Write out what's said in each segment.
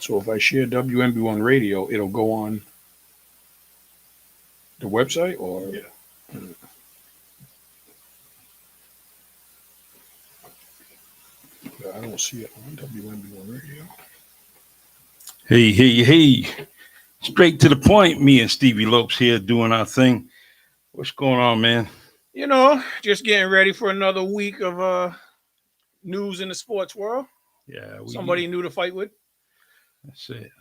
So if I share WMB1 radio, it'll go on the website or Yeah. I don't see it on WMB1 radio. Hey. Straight to the point. Me and Stevie Lopes here doing our thing. What's going on, man? Just getting ready for another week of news in the sports world. Yeah, Somebody new to fight with. That's it.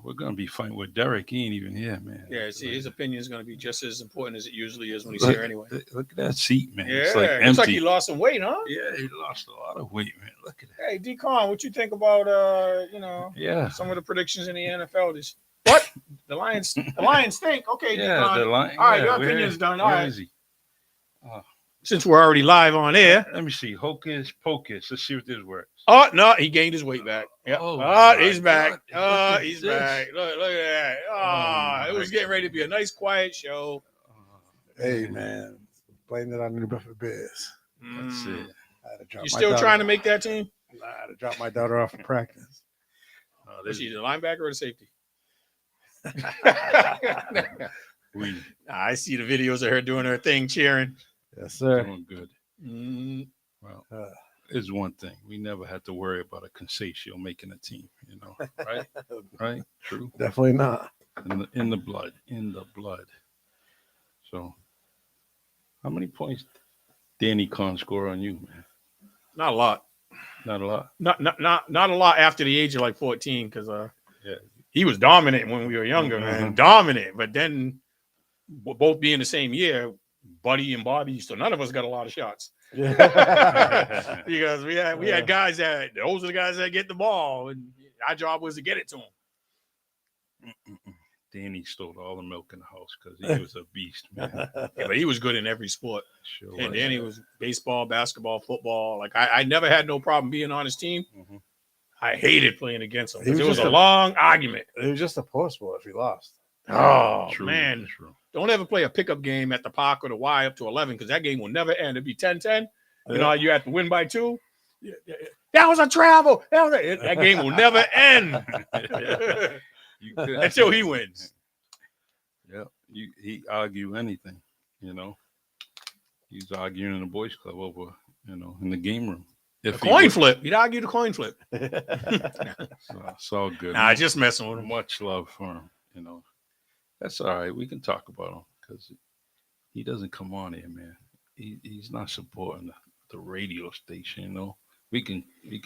We're gonna be fighting with Derek. He ain't even here, man. Yeah, see, his opinion is going to be just as important as it usually is when he's here anyway. Look at that seat, man. Yeah, It's like empty. looks like he lost some weight, huh? Yeah, he lost a lot of weight, man. Look at that. Hey, D-Con, what you think about Yeah. some of the predictions in the NFL? What? The Lions stink. Okay, Yeah, D-Con. the line. All right, yeah, your opinion's done. All where right. is he? Since we're already live on air. Let me see. Hocus pocus. Let's see what this works. Oh, no, he gained his weight back. Yep. Oh, He's my back. God. He's Look at back. Look at that. Oh, It was getting ready to be a nice, quiet show. Hey, man. Blame it on the New Bedford Bears. That's it. I had to drop You my still daughter- trying to make that team? I had to drop my daughter off for practice. Is she the linebacker or the safety? I see the videos of her doing her thing, cheering. Yes, sir. Doing good. Mm. Well, it's one thing. We never had to worry about a Consatio making a team, right? Right? True. Definitely not. In the blood. So, how many points Danny Kahn score on you, man? Not a lot. Not a lot. Not a lot after the age of like 14, because Yeah. he was dominant when we were younger, man. Dominant. But then both being the same year, Buddy and Bobby, so none of us got a lot of shots. Yeah. Because we had guys those are the guys that get the ball, and our job was to get it to them. Danny stole all the milk in the house because he was a beast, man. Yeah, but he was good in every sport. Sure And was. Danny was baseball, basketball, football. Like I never had no problem being on his team. Mhm. I hated playing against him. He was It was just a a- long argument. It was just a post sport if he lost. Oh, True, man. true. Don't ever play a pickup game at the park or the Y up to 11, because that game will never end. It'd be 10-10. You have to win by 2. That was a travel. That game will never end You could- until he wins. Yeah, he argue anything, He's arguing in the boys' club over, in the game room. A coin flip. He'd argue the coin flip. So it's all good. Nah, just messing with him. Much love for him, That's all right. We can talk about him because he doesn't come on here, man. He's not supporting the radio station, We can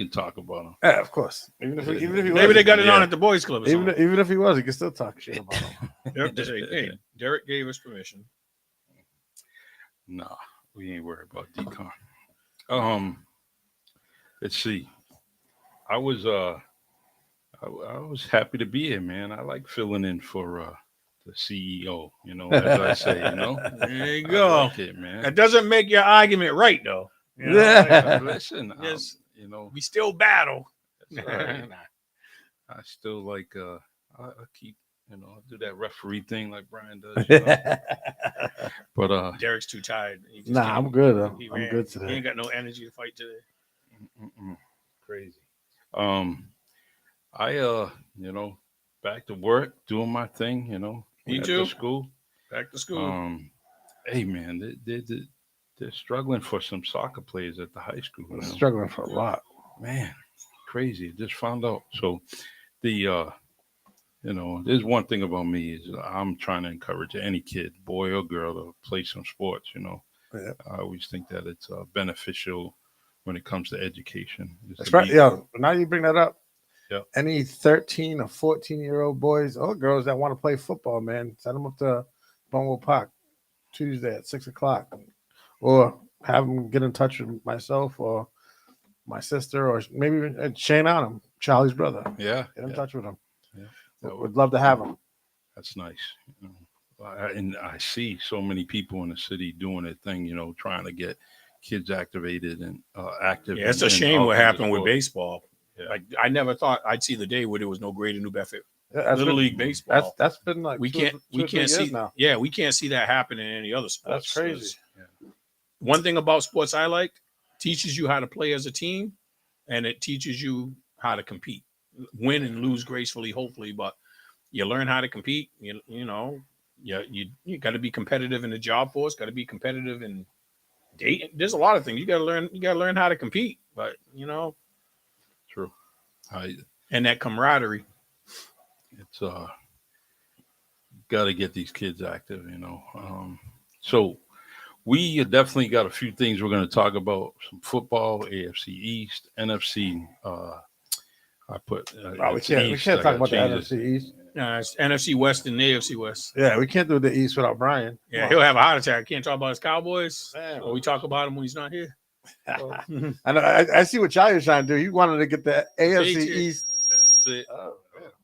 talk about him. Yeah, of course. Even if he Maybe they got it on at the boys' club or even something. even if he was, he can still talk shit about him. Yep, just say, hey, Derek gave us permission. Nah, we ain't worried about Decon. Let's see. I was happy to be here, man. I like filling in for the CEO, as I say, There you I go. like it, man. That doesn't make your argument right, though. Listen, Yes. you We still battle. that's all right. I still like I keep I do that referee thing like Brian does. But Derek's too tired. He just Nah, can't- I'm good. he I'm ran. good He today. ain't got no energy to fight today. crazy. I back to work, doing my thing, Me at too. the school. Back to school. Hey man, they're struggling for some soccer players at the high school. I'm struggling for a lot. Man, crazy. Just found out. So the there's one thing about me is I'm trying to encourage any kid, boy or girl, to play some sports. Yeah. I always think that it's beneficial when it comes to education. is That's to right. be- Yeah. Now you bring that up. Yeah. Any 13 or 14-year-old boys or girls that want to play football, man, send them up to Bonwood Park Tuesday at 6:00, or have them get in touch with myself or my sister, or maybe even Shane Adams, Charlie's brother. Yeah, Get in yeah, touch with him. Yeah. That would- We'd love to have him. that's nice. And I see so many people in the city doing their thing, trying to get kids activated and active. Yeah, it's a in shame all what kinds of happened with sports. baseball. Yeah. Like I never thought I'd see the day where there was no grade in New Bedford. Yeah, that's Little been- League baseball. That's been like we two can't or three years see now. Yeah, we can't see that happen in any other sports. That's crazy. One thing about sports I like, teaches you how to play as a team, and it teaches you how to compete. win and lose gracefully, hopefully, but you learn how to compete. You know, you got to be competitive in the job force. Got to be competitive in dating. There's a lot of things you got to learn. You got to learn how to compete, but you know, True. and that camaraderie. It's got to get these kids active, So we definitely got a few things we're going to talk about: some football, AFC East, NFC. I put Wow, we it's can't East. talk I gotta about the change NFC East. It's NFC West and the AFC West. Yeah, we can't do the East without Brian. Yeah, he'll have a heart attack. Can't talk about his Cowboys. Man. Or we talk about him when he's not here. I know. I see what Charlie's trying to do. He wanted to get the AFC Patriots. East. That's it. Oh,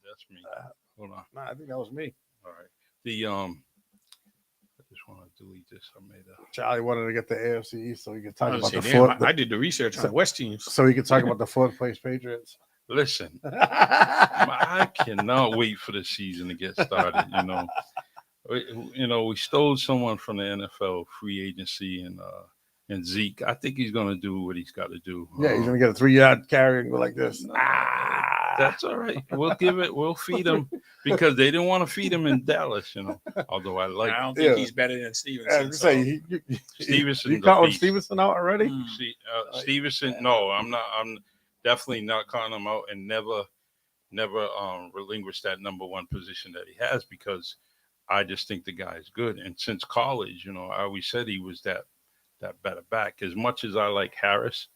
That's me. Hold on. no, I think that was me. All right. I just want to delete this. I made a. Charlie wanted to get the AFC East so we could talk I, about the damn, fourth. I did the research on the West teams. So we could talk about the fourth place Patriots. Listen, I cannot wait for the season to get started. We stole someone from the NFL free agency and Zeke. I think he's going to do what he's got to do. Yeah, he's gonna get a 3-yard carry and go like this. That's all right. We'll feed him because they didn't want to feed him in Dallas. Although I like I don't think he's better than Stevenson. I say Stevenson. You caught Stevenson out already? Stevenson. No, I'm not. I'm definitely not calling him out and never relinquish that number one position that he has because I just think the guy is good. And since college, I always said he was that better back. As much as I like Harris,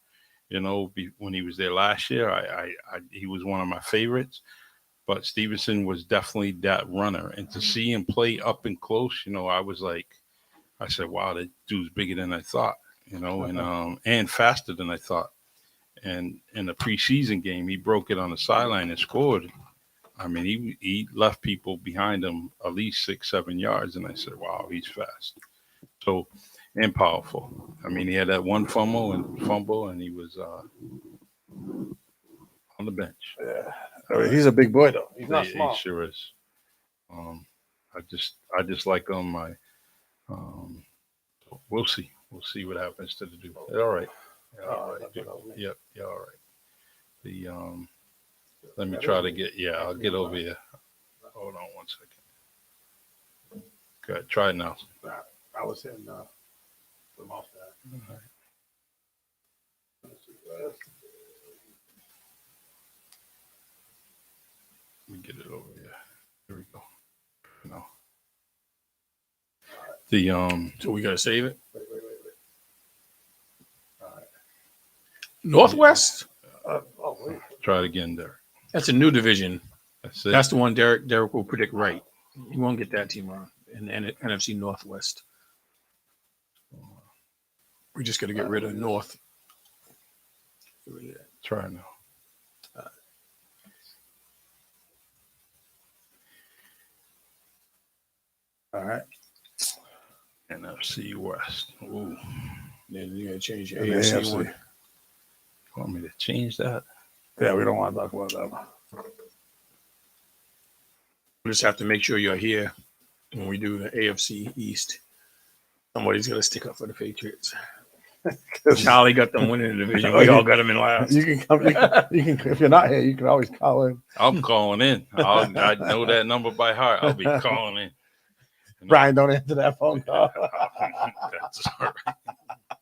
when he was there last year, he was one of my favorites. But Stevenson was definitely that runner. And to see him play up and close, I said, wow, that dude's bigger than I thought, and faster than I thought. And in the preseason game, he broke it on the sideline and scored. I mean, he left people behind him at least 6-7 yards. And I said, wow, he's fast. So, and powerful. I mean, he had that one fumble, and he was on the bench. Yeah. I mean, he's a big boy, though. He's not small. He sure is. I just like him. We'll see. We'll see what happens to the dude. All right. All right. Yep. Yeah. All right. Let me try to get. Yeah, I'll get over here. Hold on 1 second. Good. Try it now. I was hitting the mouse pad. All right. Let me get it over here. Here we go. No. So we gotta save it. Wait. All right. Northwest. Wait. Try it again, Derek. That's a new division. That's it. That's the one Derek will predict right. He won't get that team wrong in the NFC Northwest. We just got to get rid of North. Try now. All right. NFC West. Ooh. Then you got to change your And the AFC AFC. one. You want me to change that? Yeah, we don't want to talk about that one. We just have to make sure you're here when we do the AFC East. Somebody's got to stick up for the Patriots. Charlie got them winning the division. We all got them in last. You can come. You can. If you're not here, you can always call in. I'm calling in. I know that number by heart. I'll be calling in. Brian, don't answer that phone call. That's all right.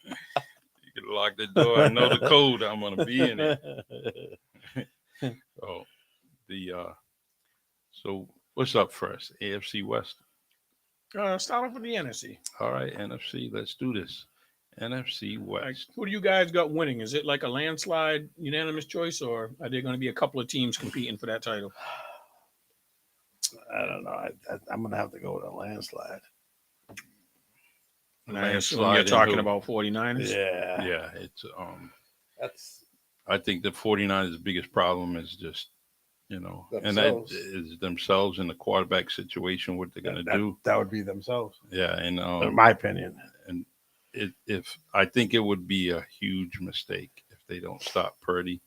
You can lock the door. I know the code. I'm gonna be in it. So what's up first? AFC West. Start off with the NFC. All right, NFC. Let's do this. NFC West. Like, who do you guys got winning? Is it like a landslide, unanimous choice, or are there going to be a couple of teams competing for that title? I don't know. I'm gonna have to go with a landslide. And I assume Landslide you're talking into- about 49ers. Yeah. Yeah, it's That's I think the 49ers' biggest problem is just, and that Themselves. is themselves in the quarterback situation, what they're going to do. that would be themselves, Yeah, and in my opinion. and if I think it would be a huge mistake if they don't stop Purdy,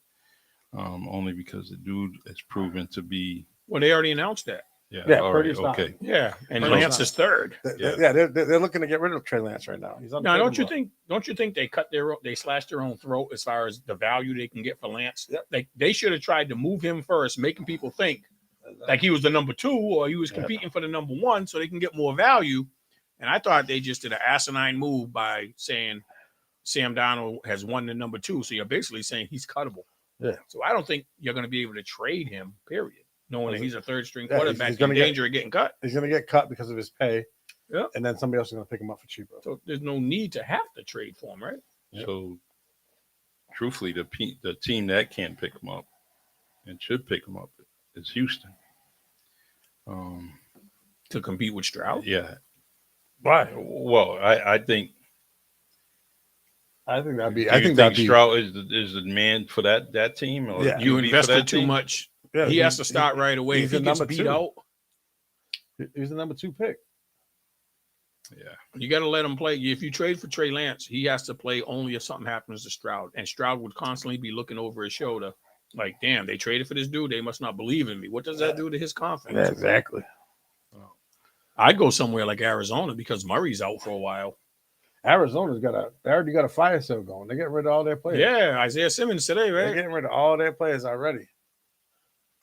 only because the dude is proven to be. Well, they already announced that. Yeah, all right, Purdy's not. okay. Yeah, and Purdy's Lance not. is third. Yeah. They're looking to get rid of Trey Lance right now. He's on. Now, don't you think they slashed their own throat as far as the value they can get for Lance? Yep. They should have tried to move him first, making people think like he was the number 2 or he was competing for the number 1 so they can get more value. And I thought they just did an asinine move by saying Sam Darnold has won the number 2. So you're basically saying he's cuttable. Yeah. So I don't think you're going to be able to trade him, period, knowing that he's a third string Yeah, quarterback he's in gonna danger of getting cut. He's going to get cut because of his pay. Yeah. And then somebody else is going to pick him up for cheaper. So there's no need to have to trade for him, right? Yep. So, truthfully, the team that can't pick him up and should pick him up is Houston. To compete with Stroud. Yeah. Why? Well, I think. I think that'd be. Do I you think that'd be. Stroud is the man for that team? Or Yeah. You QB for invested that too team? much. Yeah, He has to start right away. he's If he the gets number beat 2. out, He's the number 2 pick. Yeah. you got to let him play. If you trade for Trey Lance, he has to play only if something happens to Stroud. And Stroud would constantly be looking over his shoulder like, damn, they traded for this dude. They must not believe in me. What does that do to his confidence? Yeah, exactly. I'd go somewhere like Arizona because Murray's out for a while. Arizona's they already got a fire sale going. They're getting rid of all their players. Yeah, Isaiah Simmons today, They're right? getting rid of all their players already.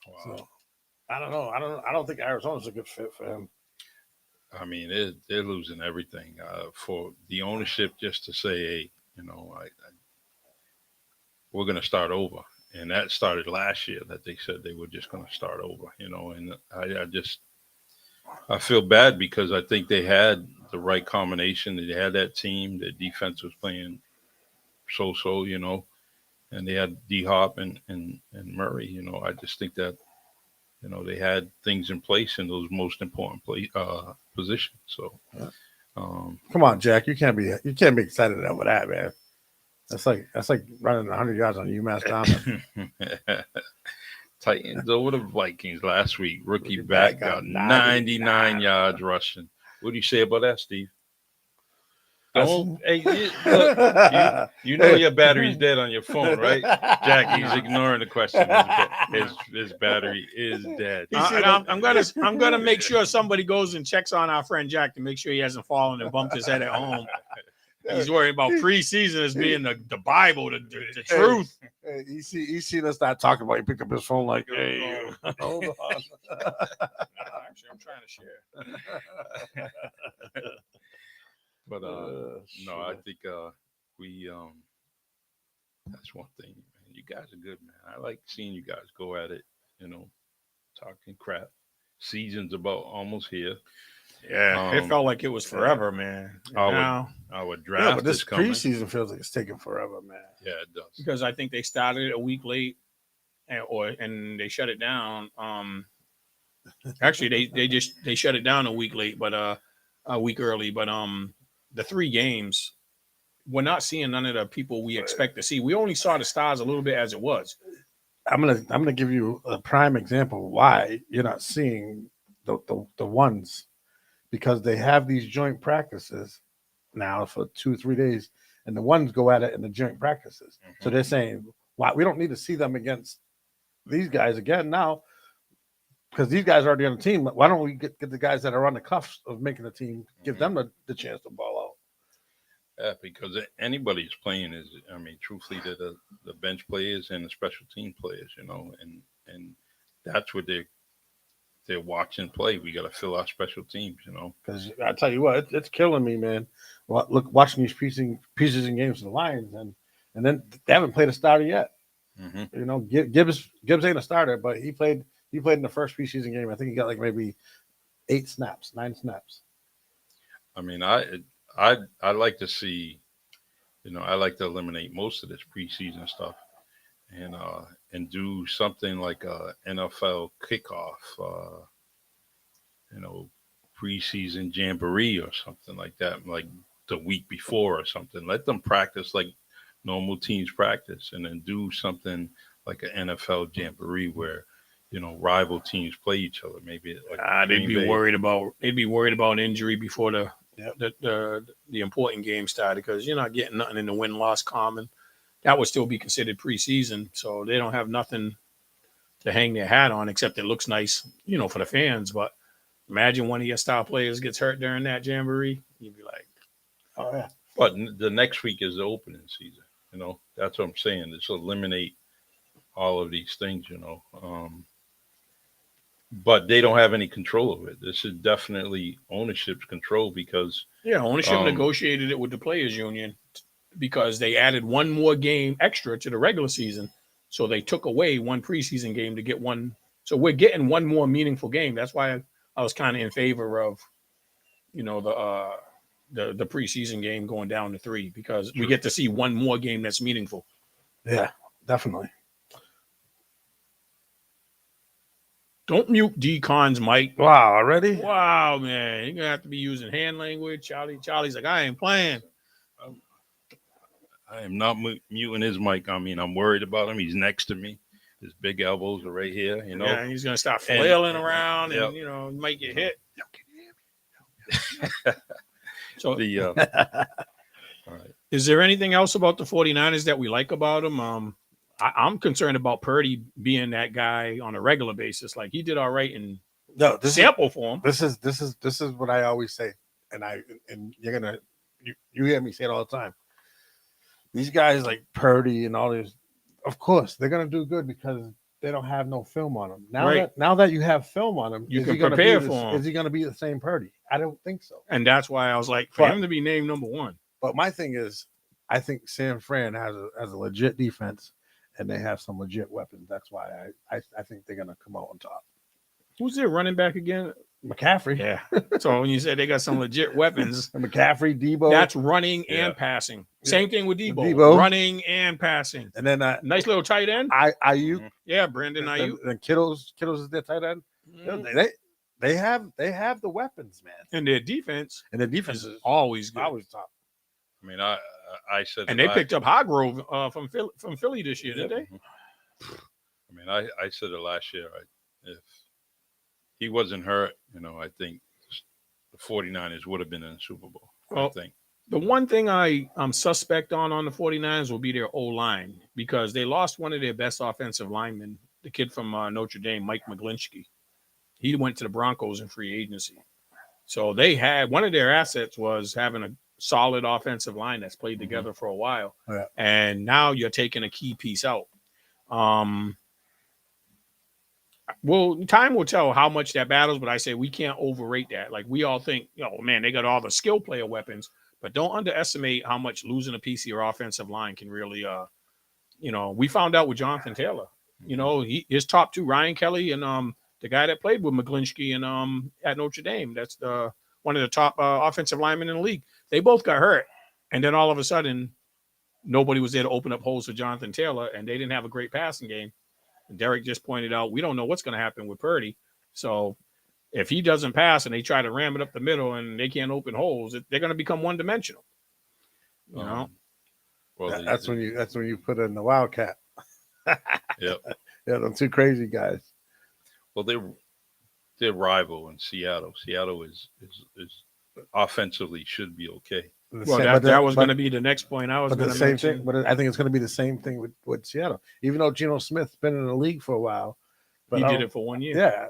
Wow. So I don't know. I don't think Arizona's a good fit for him. I mean, they're losing everything for the ownership just to say, hey, we're going to start over. And that started last year that they said they were just going to start over, and I feel bad because I think they had the right combination. They had that team. The defense was playing so, and they had D-Hop and Murray. I just think that, they had things in place in those most important positions. So, Come on, Jack. You can't be excited over that, man. That's like running 100 yards on UMass Dominant. Titans over the Vikings last week. Rookie back got 99 yards rushing. What do you say about that, Steve? Don't, hey, look, you know your battery's dead on your phone, right? Jack, he's ignoring the question. His battery is dead. I'm gonna make sure somebody goes and checks on our friend Jack to make sure he hasn't fallen and bumped his head at home. He's worried about preseason as being the Bible, the truth. Hey, you see us start talking about. He picked up his phone like, hey, hold on. Actually, I'm trying to share. But no, shit. I think we that's one thing, man. You guys are good, man. I like seeing you guys go at it, talking crap. Season's about almost here. Yeah, it felt like it was forever, man. Our Yeah, draft but this is coming. preseason feels like it's taking forever, man. Yeah, it does. because I think they started a week late, and they shut it down. Actually, they shut it down a week late, but a week early. But the 3 games, we're not seeing none of the people we expect to see. We only saw the stars a little bit as it was. I'm gonna give you a prime example why you're not seeing the ones, because they have these joint practices now for 2-3 days, and the ones go at it in the joint practices. Mm-hmm. So they're saying, "Why we don't need to see them against these guys again now, because these guys are already on the team. Why don't we get the guys that are on the cuffs of making the team, give them the chance to ball out?" Yeah, because anybody's playing truthfully, they're the bench players and the special team players, and that's what they're watching play. We got to fill our special teams, Because I tell you what, it's killing me, man. Well, look, watching these preseason games of the Lions, and then they haven't played a starter yet. Mm-hmm. Gibbs ain't a starter, but he played in the first preseason game. I think he got like maybe 9 snaps. I mean, I like to see, I like to eliminate most of this preseason stuff, and do something like a NFL kickoff, preseason jamboree or something like that, like the week before or something. Let them practice like normal teams practice, and then do something like an NFL jamboree where rival teams play each other. Maybe like They'd be worried about injury before the Yep. the important game started, because you're not getting nothing in the win-loss column. That would still be considered preseason, so they don't have nothing to hang their hat on, except it looks nice, you know, for the fans. But imagine one of your star players gets hurt during that jamboree. You'd be like, Oh yeah. But the next week is the opening season. You know, that's what I'm saying. Just eliminate all of these things. You know, but they don't have any control of it. This is definitely ownership's control because yeah, ownership Um, negotiated it with the players union because they added one more game extra to the regular season. So they took away one preseason game to get one. So we're getting one more meaningful game. That's why I was kind of in favor of, you know, the preseason game going down to 3 because we get to see one more game that's meaningful. Yeah, definitely. Don't mute D-Con's mic. Wow, already? Wow, man, you're gonna have to be using hand language. Charlie's like, I ain't playing. I am not muting his mic. I mean, I'm worried about him. He's next to me. His big elbows are right here. You know. Yeah, he's gonna start And- flailing around, Yep. and you know, he might get hit. So, The all right. is there anything else about the 49ers that we like about them? I'm concerned about Purdy being that guy on a regular basis. Like he did all right in No, this sample form. this is what I always say, and you're gonna you hear me say it all the time. These guys like Purdy and all this, of course, they're gonna do good because they don't have no film on them. Now that you have film on him, You is can he gonna prepare be for him. Is he gonna be the same Purdy? I don't think so. And that's why I was like, for him to be named number 1. But my thing is, I think San Fran has a legit defense, and they have some legit weapons. That's why I think they're gonna come out on top. Who's their running back again? McCaffrey, Yeah. So when you say they got some legit weapons, McCaffrey, Debo, that's running Yeah. and passing. Same thing with Debo. Debo. Running and passing. and then Nice little tight end. Ayuk. Yeah, Brandon Ayuk. And Kittle's is their tight end. Mhm. They have the weapons, man, And their defense and the defense is is always good. always top. I mean, I said, And it they la- picked up Hargrove from Philly this year, didn't they? I mean, I said it last year. If he wasn't hurt, you know, I think the 49ers would have been in the Super Bowl. I Well, think. The one thing I'm suspect on the 49ers will be their O-line because they lost one of their best offensive linemen, the kid from Notre Dame, Mike McGlinchey. He went to the Broncos in free agency. So they had one of their assets was having a solid offensive line that's played together for a while. Yeah. And now you're taking a key piece out. Well, time will tell how much that battles, but I say we can't overrate that. Like we all think, oh man, they got all the skill player weapons, but don't underestimate how much losing a piece of your offensive line can really, you know, we found out with Jonathan Taylor, you know, his top 2, Ryan Kelly and the guy that played with McGlinchey and at Notre Dame, that's the one of the top offensive linemen in the league. They both got hurt, and then all of a sudden, nobody was there to open up holes for Jonathan Taylor, and they didn't have a great passing game. Derek just pointed out, we don't know what's going to happen with Purdy. So if he doesn't pass and they try to ram it up the middle and they can't open holes, they're going to become one-dimensional. You know? Well, That's when you put in the Wildcat. Yep. Yeah, them 2 crazy guys. Well, they're rival in Seattle. Seattle is offensively should be okay. Well, that was going to be the next point I was But going the to same mention. thing. But I think it's going to be the same thing with Seattle. Even though Geno Smith's been in the league for a while, but He did it for 1 year. Yeah,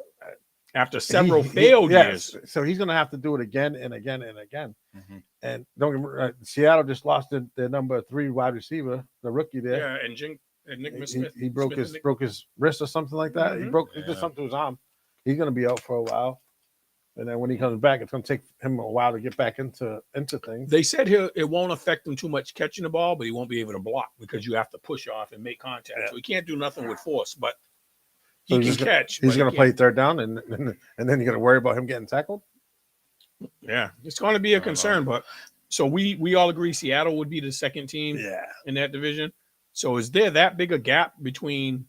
After several He- failed yes. years. So he's going to have to do it again and again and again. Mhm. And don't get me wrong, Seattle just lost their number 3 wide receiver, the rookie there. Yeah, and Nick Smith. He broke Smith his and Nick- broke his wrist or something like that. He Mhm. he did Yeah. something to his arm. He's going to be out for a while. And then when he comes back, it's going to take him a while to get back into things. They said it won't affect him too much catching the ball, but he won't be able to block because you have to push off and make contact. Yeah. So he can't do nothing with force, but So he he's can gonna- catch. He's but he going to can't- play third down, and then you're going to worry about him getting tackled. Yeah, it's going to be a I don't concern. But so we all agree Seattle would be the second team Yeah. in that division. So is there that big a gap between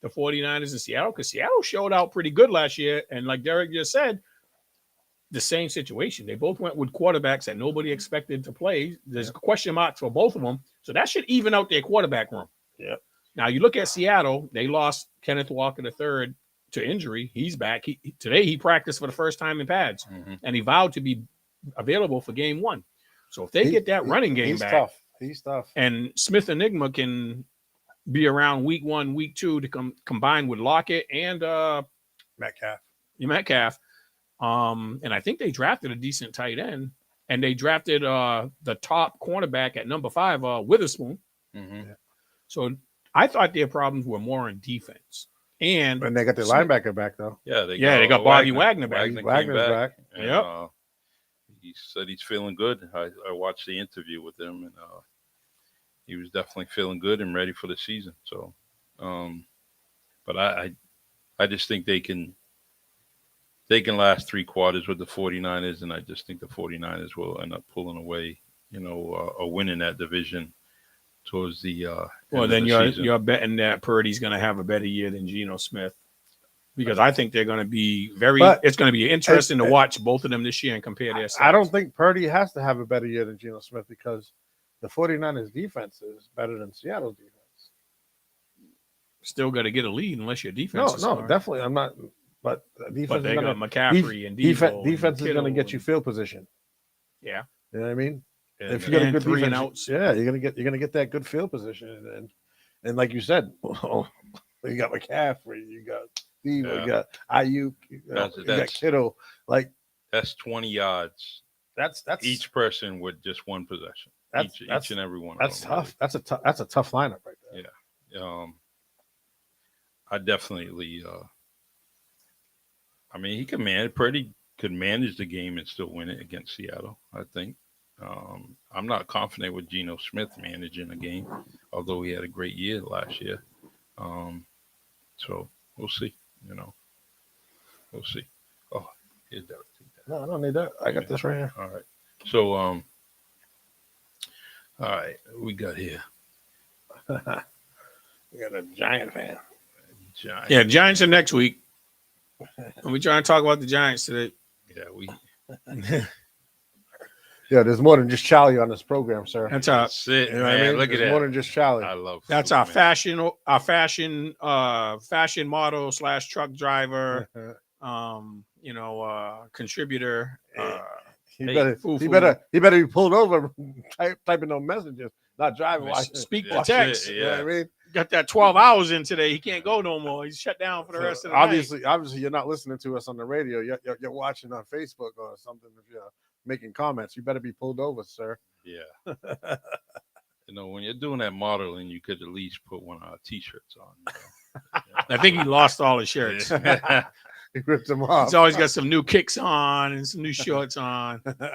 the 49ers and Seattle? Because Seattle showed out pretty good last year. And like Derek just said, the same situation. They both went with quarterbacks that nobody expected to play. There's question marks for both of them. So that should even out their quarterback room. Yep. Now you look at Seattle, they lost Kenneth Walker III to injury. He's back. Today he practiced for the first time in pads, Mhm. and he vowed to be available for game 1. So if they get that running game he's back, tough. He's tough. and Smith Enigma can be around week 1, week 2 to combine with Lockett and Metcalf. Metcalf. And I think they drafted a decent tight end, and they drafted the top cornerback at number 5, Witherspoon. Mm-hmm. So I thought their problems were more in defense. And they got their linebacker back though. Yeah, they got Bobby Wagner back. Wagner's back. And, Yep. He said he's feeling good. I watched the interview with him, and he was definitely feeling good and ready for the season. So, but I just think they can last 3 quarters with the 49ers, and I just think the 49ers will end up pulling away, or winning that division towards the well, then you're betting that Purdy's going to have a better year than Geno Smith, because I think they're going to be it's going to be interesting to watch both of them this year and compare their stats. I don't think Purdy has to have a better year than Geno Smith because the 49ers defense is better than Seattle's defense. Still got to get a lead unless your defense is smart. Definitely. I'm not. But defense But they is got gonna, McCaffrey and Deebo defense and is going to Kittle get you field position. Yeah. You know what I mean? and, If you got a and good 3 and defense, outs. yeah, you're gonna get that good field position, and like you said, you got McCaffrey, you got Deebo, you got Ayuk, you got Kittle. Like that's 20 yards. that's Each person with just one possession. Each and every one. That's of them, tough. That's a tough lineup right there. Yeah. I definitely. I mean, he could manage the game and still win it against Seattle. I think. I'm not confident with Geno Smith managing a game, although he had a great year last year. So we'll see. We'll see. Oh, here's that. No, I don't need that. I got this right here. All right. So, all right, we got here. We got a Giant fan. Giants. Yeah, Giants are next week. And we trying to talk about the Giants today. Yeah, we. Yeah, there's more than just Charlie on this program, sir. That's our That's it, You know what man. I mean? Look at There's that. more than just Charlie. I love. that's food, our man. fashion model / truck driver, contributor. He Hey, better be pulled over typing no messages, not driving. Speak Yeah, to text. that's it, You know what I mean? Got that 12 hours in today. He can't go no more. He's shut down for the rest of the night. Obviously, you're not listening to us on the radio. You're watching on Facebook or something. If you're making comments, you better be pulled over, sir. Yeah. When you're doing that modeling, you could at least put one of our T-shirts on. I think he lost all his shirts. He ripped them off. He's always got some new kicks on and some new shorts on. Riding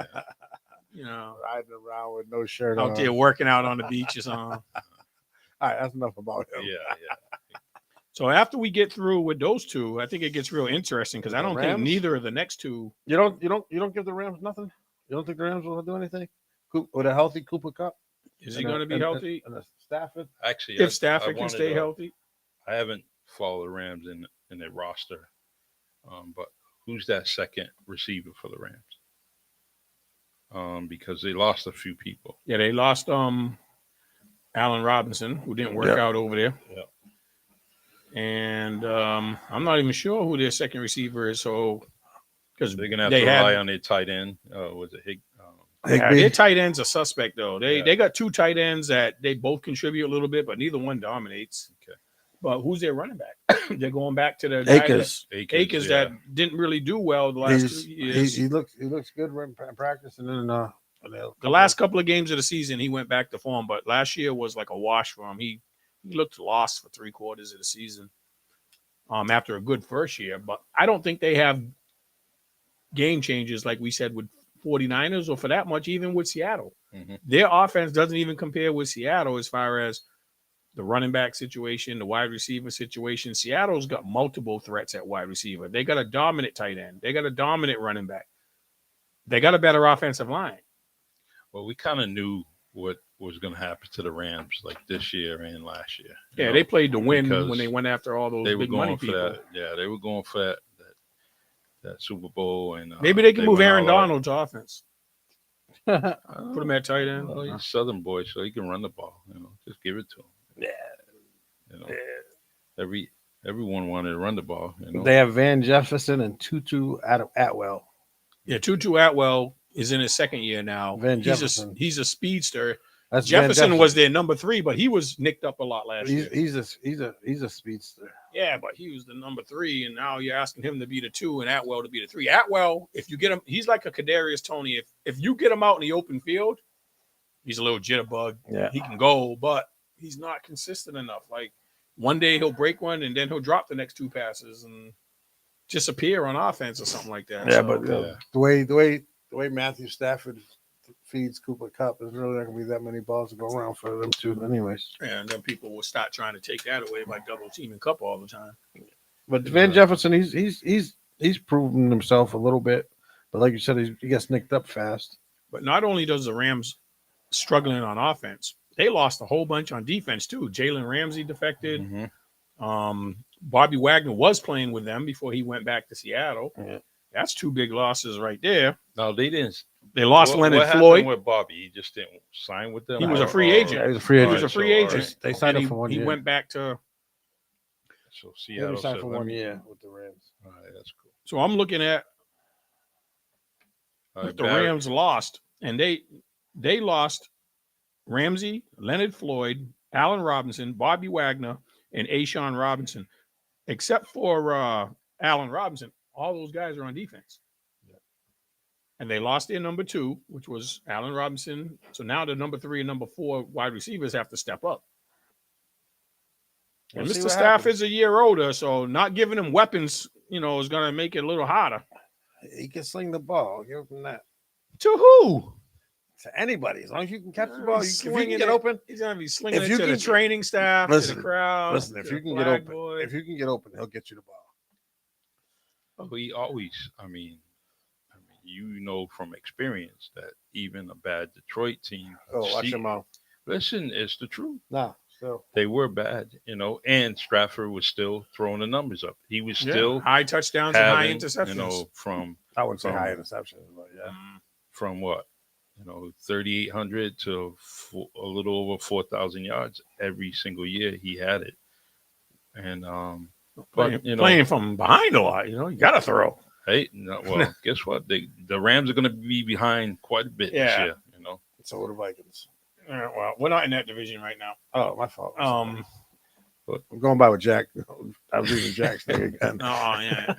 around with no shirt Out on. there working out on the beach or something. All right, that's enough about him. Yeah. So after we get through with those two, I think it gets real interesting because I The don't think Rams? neither of the next two. You don't give the Rams nothing. You don't think the Rams will do anything? With a healthy Cooper Cup? Is he going to be healthy? And a Stafford? Actually, If Stafford can stay healthy, I haven't followed the Rams in their roster, but who's that second receiver for the Rams? Because they lost a few people. yeah, they lost Allen Robinson, who didn't work out over there. Yeah. And I'm not even sure who their second receiver is. So because They're gonna have to rely on their tight end. Was it Higby? their tight ends are suspect though. Yeah. They got 2 tight ends that they both contribute a little bit, but neither one dominates. Okay. But who's their running back? They're going back to the guy Akers. Akers yeah. that didn't really do well the last 2 years. He looks good in practice, and then The last couple of games of the season, he went back to form, but last year was like a wash for him. He looked lost for 3 quarters of the season after a good first year. But I don't think they have game changers like we said with 49ers or for that much even with Seattle. Mhm. Their offense doesn't even compare with Seattle as far as the running back situation, the wide receiver situation. Seattle's got multiple threats at wide receiver. They got a dominant tight end. They got a dominant running back. They got a better offensive line. Well, we kind of knew what was going to happen to the Rams like this year and last year. Yeah, they played to win because when they went after all those They were big money going for people. that. Yeah, they were going for that Super Bowl, and Maybe they can move went Aaron all out. Donald's offense. Put him at tight end. Well, he's a Southern boy, so he can run the ball. Just give it to him. Everyone wanted to run the ball. They have Van Jefferson and Tutu Atwell. Yeah, Tutu Atwell is in his second year now. Van Jefferson. He's a speedster. That's Van Jefferson was their number 3, but he was nicked up a lot last year. He's a speedster. Yeah, but he was the number 3, and now you're asking him to be the 2 and Atwell to be the 3. Atwell, if you get him, he's like a Kadarius Toney. If you get him out in the open field, he's a little jitterbug. Yeah. He can go, but he's not consistent enough. Like one day he'll break one, and then he'll drop the next 2 passes and disappear on offense or something like that. Yeah, So, but the way Matthew Stafford feeds Cooper Cup, there's really not gonna be that many balls to go around for them two, anyways. and then people will start trying to take that away by double teaming Cup all the time. But Van Jefferson, he's proven himself a little bit, but like you said, he gets nicked up fast. But not only does the Rams struggling on offense, they lost a whole bunch on defense too. Jalen Ramsey defected. Mhm. Bobby Wagner was playing with them before he went back to Seattle. Yeah. That's 2 big losses right there. No, they didn't. They lost What Leonard happened Floyd. with Bobby? He just didn't sign with them. He was a or- free or- agent. Yeah, he was a free agent. He was a free Alright, so, agent. They signed And him for 1 he year. went back to. So He Seattle signed said, for "Let 1 me-" year with the Rams. All right, that's cool. So I'm looking at All right, the Barry- Rams lost, and they lost Ramsey, Leonard Floyd, Allen Robinson, Bobby Wagner, and Ashawn Robinson. Except for Allen Robinson, all those guys are on defense. And they lost their number 2, which was Allen Robinson. So now the number 3 and number 4 wide receivers have to step up. And We'll see Mr. what Stafford's a year older, so not giving him weapons, is going to make it a little harder. He can sling the ball. Give him that To who? to anybody as long as you can catch the ball. He's If you swinging can get it. open, He's going to be slinging If it you to the can- training staff, to Listen, the crowd. listen. If to you the can get flag open, boys. if you can get open, he'll get you the ball. He always, I mean, you know from experience that even a bad Detroit team. Oh, watch your mouth. Listen, it's the truth. Nah, still. They were bad, and Stratford was still throwing the numbers up. He was Yeah, still high touchdowns and high having, interceptions. from I wouldn't say From- high interceptions, but yeah. from what, 3,800 to a little over 4,000 yards every single year. He had it, and but Playing from behind a lot, you got to throw. hey, no, well, guess what? The Rams are going to be behind quite a bit this Yeah. year. So are the Vikings. Well, we're not in that division right now. Oh, my fault. I'm going by with Jack. I was using Jack's thing again. Oh, yeah.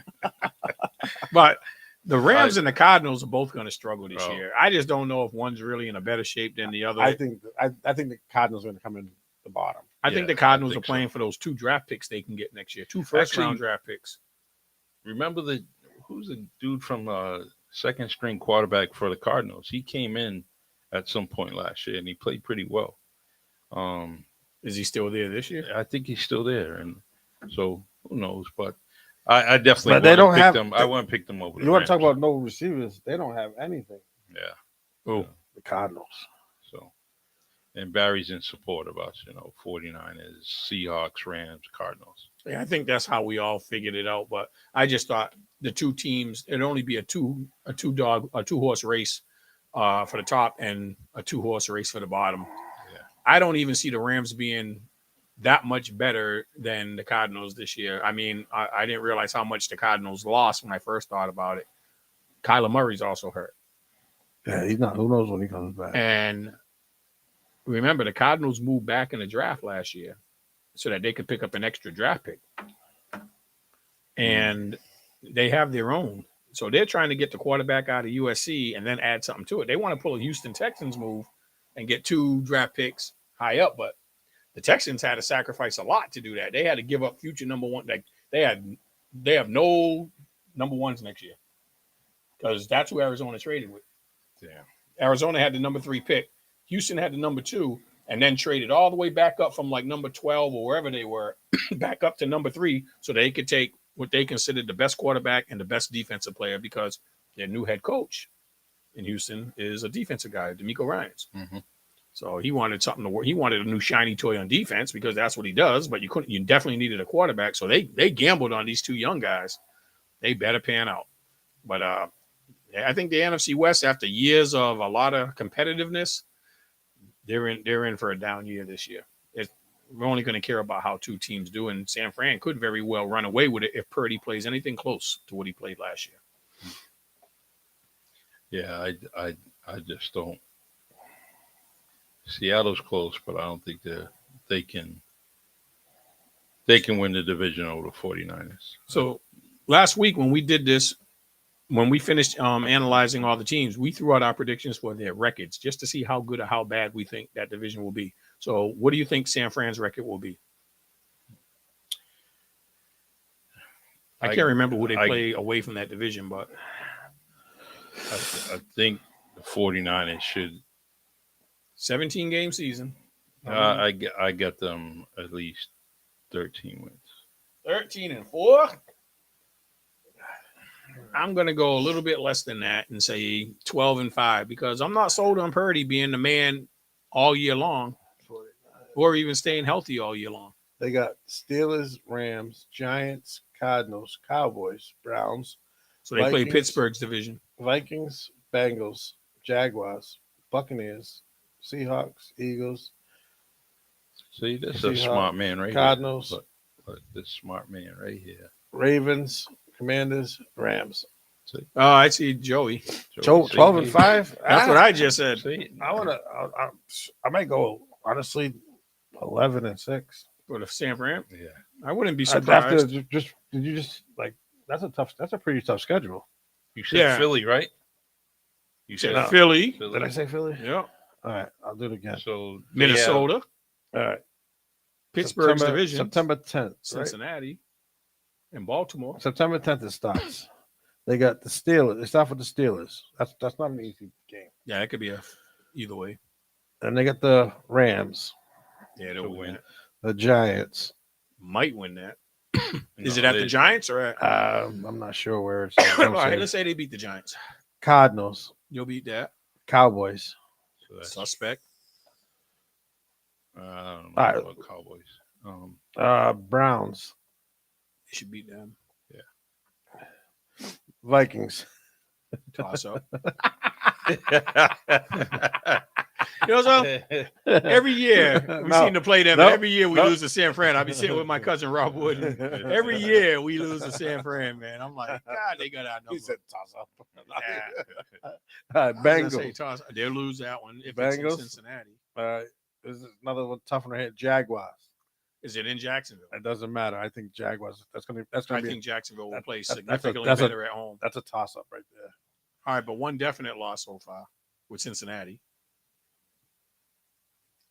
But the Rams and the Cardinals are both going to struggle this Oh. year. I just don't know if one's really in a better shape than the other. I think the Cardinals are going to come in the bottom. I think Yeah, the Cardinals I are think playing so. for those 2 draft picks they can get next year. 2 first-round Actually- draft picks. Remember who's the dude from second string quarterback for the Cardinals? He came in at some point last year and he played pretty well. Is he still there this year? I think he's still there, and so who knows? But I definitely But they don't have- them. I wouldn't pick them over. You the want to talk Rams. about no receivers? They don't have anything. Yeah. Oh, The Cardinals. So, and Barry's in support of us. 49ers, Seahawks, Rams, Cardinals. yeah, I think that's how we all figured it out. But I just thought the 2 teams, it'd only be a 2-horse race for the top and a 2-horse race for the bottom. Yeah. I don't even see the Rams being that much better than the Cardinals this year. I mean, I didn't realize how much the Cardinals lost when I first thought about it. Kyler Murray's also hurt. Yeah, he's not. Who knows when he comes back? And remember, the Cardinals moved back in the draft last year so that they could pick up an extra draft pick. And they have their own. So they're trying to get the quarterback out of USC and then add something to it. They want to pull a Houston Texans move and get 2 draft picks high up, but the Texans had to sacrifice a lot to do that. They had to give up future number 1. Like they have no number 1s next year because that's who Arizona traded with. Yeah. Arizona had the number 3 pick. Houston had the number 2 and then traded all the way back up from like number 12 or wherever they were back up to number 3 so they could take what they considered the best quarterback and the best defensive player because their new head coach in Houston is a defensive guy, DeMeco Ryans. Mm-hmm. So he wanted something to work. He wanted a new shiny toy on defense because that's what he does, but you definitely needed a quarterback. So they gambled on these 2 young guys. They better pan out. But I think the NFC West, after years of a lot of competitiveness, they're in for a down year this year. We're only going to care about how 2 teams do, and San Fran could very well run away with it if Purdy plays anything close to what he played last year. Yeah, I just don't. Seattle's close, but I don't think they can win the division over the 49ers. So last week when we did this, when we finished analyzing all the teams, we threw out our predictions for their records just to see how good or how bad we think that division will be. So what do you think San Fran's record will be? I can't remember who they play away from that division, but I think the 49ers should. 17-game season. I get them at least 13 wins. 13-4. I'm going to go a little bit less than that and say 12-5 because I'm not sold on Purdy being the man all year long or even staying healthy all year long. They got Steelers, Rams, Giants, Cardinals, Cowboys, Browns, So they play Vikings. Pittsburgh's division. Vikings, Bengals, Jaguars, Buccaneers, Seahawks, Eagles, See, this is a Seahawks, smart man right Cardinals, here. Look, this smart man right here. Ravens, Commanders, Rams. Oh, I see Joey. Joe, See, 12-5. That's what I just said. See, I might go honestly 11-6. For the San Fran. yeah. I wouldn't be After surprised. did you just like that's a pretty tough schedule. You said Yeah. Philly, right? You Said said Philly. Did I say Philly? Yeah. All right, I'll do it again. So Minnesota. All right, Pittsburgh's division. September 10th. Right? Cincinnati. And Baltimore. September 10th it starts. They got the Steelers. They start with the Steelers. That's not an easy game. Yeah, that could be either way. And they got the Rams, Yeah, they'll win. the Giants. Might win that. Is No, it at they- the Giants or at? I'm not sure where it's. All right, let's say they beat the Giants. Cardinals, You'll beat that. Cowboys. So that's, Suspect. I don't know All right. about Cowboys. Browns, They should beat them. Vikings. Toss up. You know what? Every year we No. seem to play them. No. Every year we No. lose to San Fran. I'll be sitting with my cousin Rob Wood. and every year we lose to San Fran, man. I'm like, God, they got our He number. said toss up. Yeah. All right, I was gonna say Bengals. toss. They'll lose that one if it's in Bengals. Cincinnati. All right, this is another one tough one right here. Jaguars. Is it in Jacksonville? It doesn't matter. I think Jaguars. That's gonna I be. think Jacksonville will that- play that's a- significantly that's a- better at home. That's a toss up right there. All right, but one definite loss so far with Cincinnati.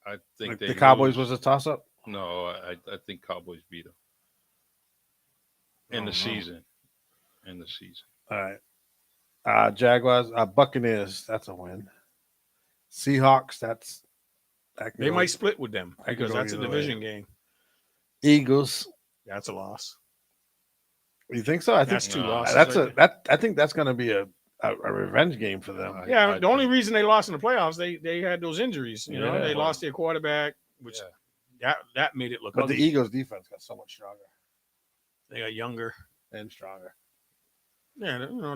I think The they Cowboys lose. was a toss up. No, I think Cowboys beat them in the Oh, no. season. In the season. All right. Jaguars. Buccaneers. That's a win. Seahawks. That can They go- might split with them I could because go that's a either way. division game. Eagles. That's a loss. You think so? I think That's two No, losses. that's right a that. I think that's gonna be a revenge game for them. Yeah, I the only think- reason they lost in the playoffs, they had those injuries. You know, Yeah. they lost their quarterback, which Yeah. that made it look But ugly. the Eagles defense got so much stronger They got younger. and stronger. Yeah, you know,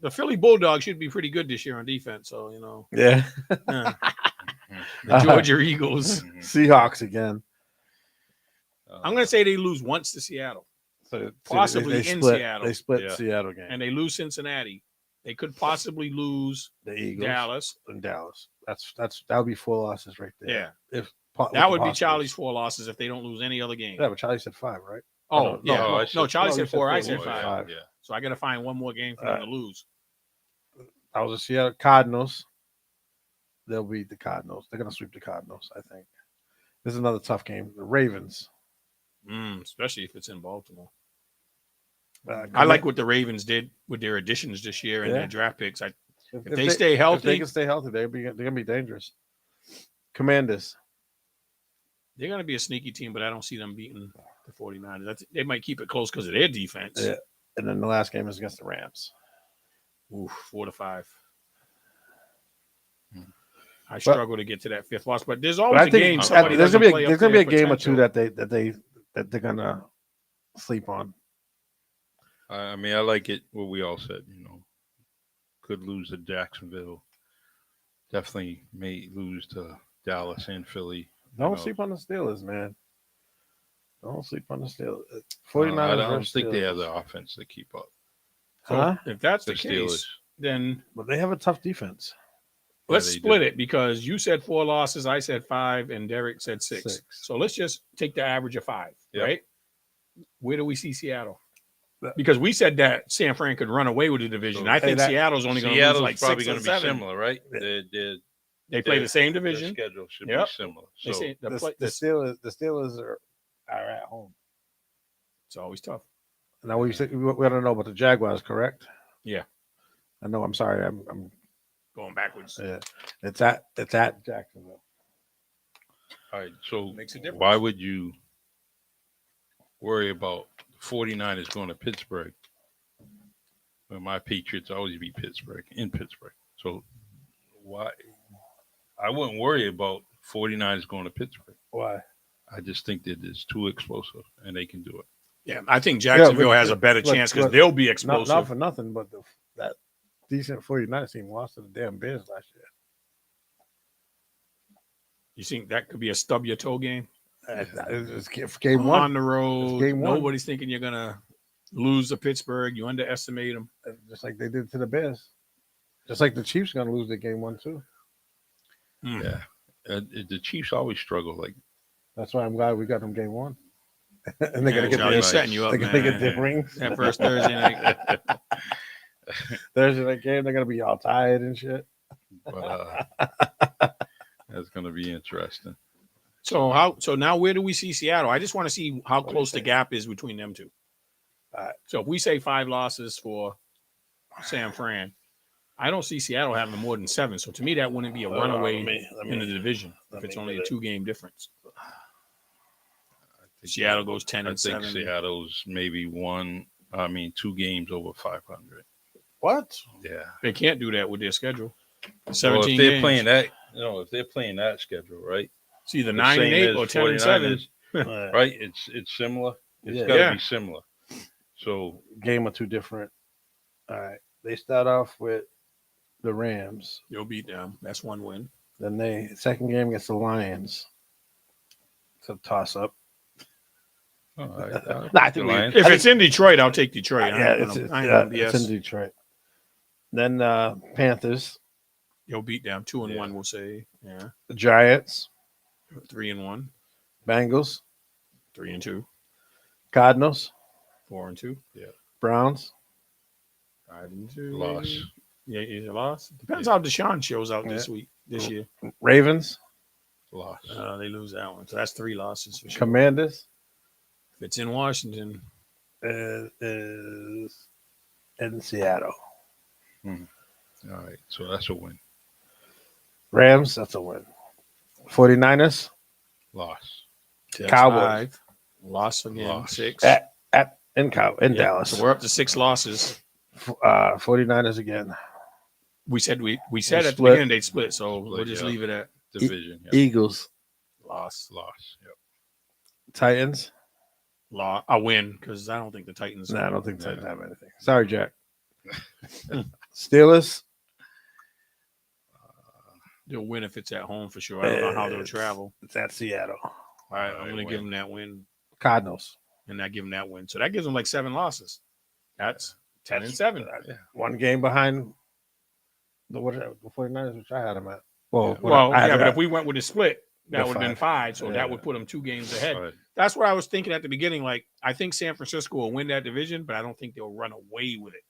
the Philly Bulldogs should be pretty good this year on defense. So, you know, Yeah. yeah. The Georgia Eagles. Mhm. Seahawks again. I'm going to say they lose once to Seattle, So Possibly in split, Seattle. They split Yeah. Seattle game. and they lose Cincinnati. They could possibly lose The Eagles Dallas. and Dallas. That would be 4 losses right there. Yeah, If that would be Charlie's 4 losses if they don't lose any other game. Yeah, but Charlie said 5, right? Oh, no, yeah. no, I No, said- Charlie no, said you said 4. I four. said Yeah, 5. five. Yeah. So I got to find one more game for them to lose. That was a Seattle Cardinals. They'll beat the Cardinals. They're gonna sweep the Cardinals, I think. This is another tough game. The Ravens. Especially if it's in Baltimore. Uh, I like what the Ravens did with their additions this year and Yeah. their draft picks. if they stay If healthy, they can stay healthy, they're gonna be dangerous. Commanders. they're going to be a sneaky team, but I don't see them beating the 49ers. They might keep it close because of their defense. Yeah. And then the last game is against the Rams. Ooh, 4-5. Hmm. I struggle to get to that 5th loss, but there's But always I a game. think Somebody there's doesn't gonna play be up there's gonna be to a their game or two potential. that they're gonna sleep on. I mean, I like it. What we all said, could lose to Jacksonville. Definitely may lose to Dallas and Philly. Don't know. sleep on the Steelers, man. Don't sleep on the Steelers. I 49ers don't versus think they have Steelers. the offense to keep up. So Huh? if that's The the Steelers. case, then But they have a tough defense. Let's they split do. it because you said 4 losses, I said 5, and Derek said 6. 6. So let's just take the average of 5, Yep. right? Where do we see Seattle? That- Because we said that San Fran could run away with the division. So- I think Hey, that- Seattle's only going to lose Seattle's like probably 6 or going to be 7. similar, right? Yeah. They play the same Their division. schedule should Yep. be similar. They So say The the Steelers are at home. it's always tough. Now we don't know about the Jaguars, correct? Yeah. I know. I'm sorry. I'm Going backwards. yeah. It's at Jacksonville. all right, so Makes a difference. why would you worry about the 49ers going to Pittsburgh when my Patriots always beat Pittsburgh in Pittsburgh? So why? I wouldn't worry about 49ers going to Pittsburgh. Why? I just think that it's too explosive and they can do it. Yeah, I think Jacksonville but- has a better but- chance because but- they'll be Not explosive. for nothing, but that decent 49ers team lost to the damn Bears last year. You think that could be a stub your toe game? It's game one. On the road. game one. Nobody's thinking you're going to lose to Pittsburgh. You underestimate them. Just like they did to the Bears. Just like the Chiefs are going to lose their game one, too. Yeah. The Chiefs always struggle. Like, That's why I'm glad we got them game one. And they're Yeah, going to get Charlie, their, he's setting you up, they're gonna get man. their rings. That first Thursday night. Thursday night game, they're going to be all tired and shit. but that's going to be interesting. So now where do we see Seattle? I just want to see how do you close the think? gap is between them two. All right. So if we say 5 losses for San Fran, I don't see Seattle having more than 7. So to me, that wouldn't be a runaway in the division if it's only a 2-game difference. I think Seattle goes 10 I and think 7. Seattle's maybe 2 games over 500. What? Yeah. They can't do that with their schedule. Well, 17 if they're games. playing that, if they're playing that schedule, right? It's either the 9 and same 8 as or 10 and 7. 49ers, right? It's similar. It's Yeah. got to Yeah. be similar. So Game or two different. All right. They start off with the Rams. You'll beat them. That's 1 win. Then they second game against the Lions. It's a toss up. all right, Nah, I think we- Lions. If it's in Detroit, I'll take Detroit. I Yeah, ain't it's gonna in BS. Detroit. Then Panthers, You'll beat them. 2 and 1, we'll say. Yeah. the Giants, 3 and 1, Bengals, 3 and 2, Cardinals, 4 and 2, Browns, 5 and 2. Loss. Yeah, is a loss. Depends how Deshaun shows out this year. Ravens, Loss. They lose that one. So that's 3 losses for sure. Commanders, If it's in Washington, is in Seattle. All right, so that's a win. Rams, that's a win. 49ers, Loss. that's Cowboys. 5. Loss again, Loss. 6. in Yeah, Dallas. So we're up to 6 losses. 49ers again. We said at the split. beginning they'd split, so we'll Split, just yeah. leave it at Division. Yeah. Eagles, loss. Loss. Yep. Titans. A win because I don't think the Titans. No, I don't think Yeah. Titans have anything. Sorry, Jack. Steelers, They'll win if it's at home for sure. I don't know how they'll travel. it's at Seattle. All right, I'm Alright, going to win. give them that win Cardinals, and not give them that win. So that gives them like 7 losses. That's 10 and 7. one game behind the 49ers, which I had them at. Well, Well, I had yeah, them but at- if we went with a split, that They're would have been 5. So Yeah. that would put them 2 games ahead. All right. That's what I was thinking at the beginning. Like, I think San Francisco will win that division, but I don't think they'll run away with it.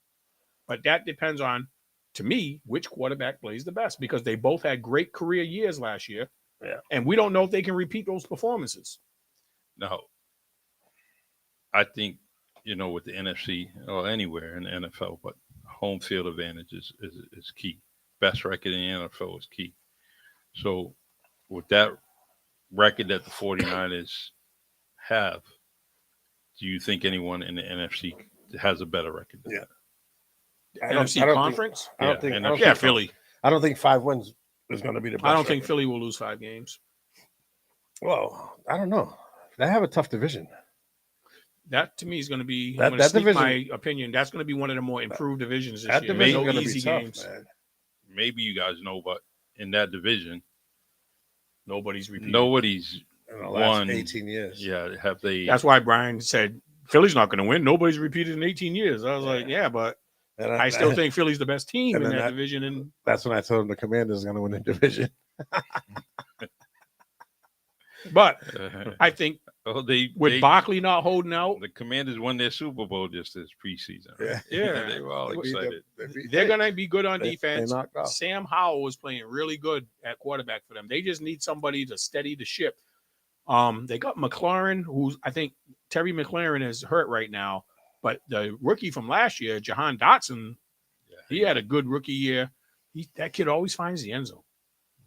But that depends on, to me, which quarterback plays the best because they both had great career years last year. Yeah. And we don't know if they can repeat those performances. Now, I think, with the NFC or anywhere in the NFL, but home field advantage is key. Best record in the NFL is key. So, with that record that the 49ers have, do you think anyone in the NFC has a better record than Yeah. that? NFC think- conference? I don't Yeah, think. and I don't Yeah, think, Philly. I don't think 5 wins is going to be the best. I don't think record. Philly will lose 5 games. Well, I don't know. They have a tough division. That to me is going to be. That- I'm going to that sneak division- my opinion. That's going to be one of the more improved divisions this That year. division No is going to be easy tough, games. man. Maybe you guys know, but in that division, Nobody's repeating. nobody's, In the last One- 18 years. have they? That's why Brian said Philly's not going to win. Nobody's repeated in 18 years. I was like, yeah, but And I still think Philly's the best team And in then that that- division. And that's when I told him the Commanders are going to win the division. but I think oh, with Barkley not holding out, the Commanders won their Super Bowl just this preseason. Right? Yeah. they were all They beat excited. they're going to be good on They defense. knocked off. Sam Howell was playing really good at quarterback for them. They just need somebody to steady the ship. They got McLaurin, who's I think Terry McLaurin is hurt right now, but the rookie from last year, Jahan Dotson, he had a good rookie year. That kid always finds the end zone.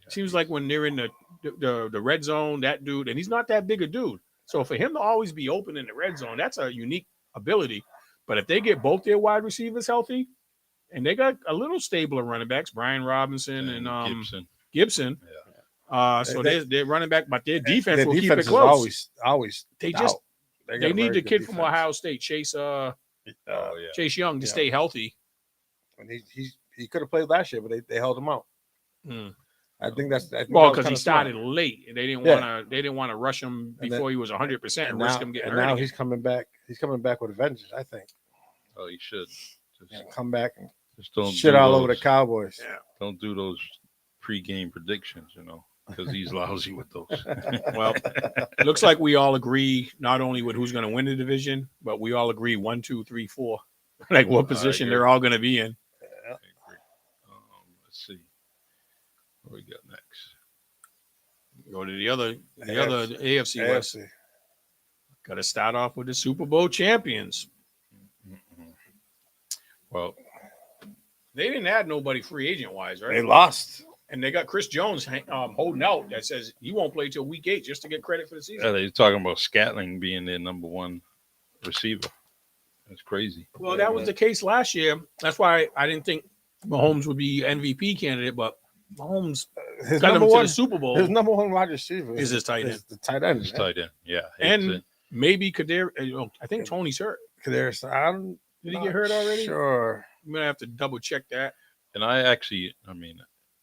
Seems like when they're in the red zone, that dude, and he's not that big a dude. So for him to always be open in the red zone, that's a unique ability. But if they get both their wide receivers healthy, and they got a little stable of running backs, Brian Robinson and Gibson. Yeah. So they're running back, but their defense Their will keep defense it is close. always. They stout. just got they a need very the good kid from defense. Ohio State, Chase Yeah. Chase Young, to Yeah. stay healthy. And he could have played last year, but they held him out. I think that's Well, that was because he kinda smart. started late, and they didn't Yeah. want to rush him And before he was 100% and risk him getting and hurt. now again. he's coming back. He's coming back with a vengeance. I think. Oh, you should. Come back and Just don't shit do all over the those- Cowboys. Yeah. Don't do those pre-game predictions, because he's lousy with those. Well, it looks like we all agree not only with who's going to win the division, but we all agree 1, 2, 3, 4, like what position agree. they're all going to be in. I agree. Let's see what we got next. Go to the other AFC West. AFC. Got to start off with the Super Bowl champions. Well, They didn't add nobody free agent wise, right? They lost. And they got Chris Jones holding out that says he won't play till week 8 just to get credit for the season. they're talking about Scatling being their number one receiver. That's crazy. Well, that was the case last year. That's why I didn't think Mahomes would be MVP candidate, but Mahomes His got him number to one. the Super Bowl. His number one wide receiver Is his tight end. The tight end. It's tight end. Yeah. And maybe Kadarius. I think Tony's hurt. Kadarius. I'm Did he not get hurt already? Sure. I'm gonna have to double check that. And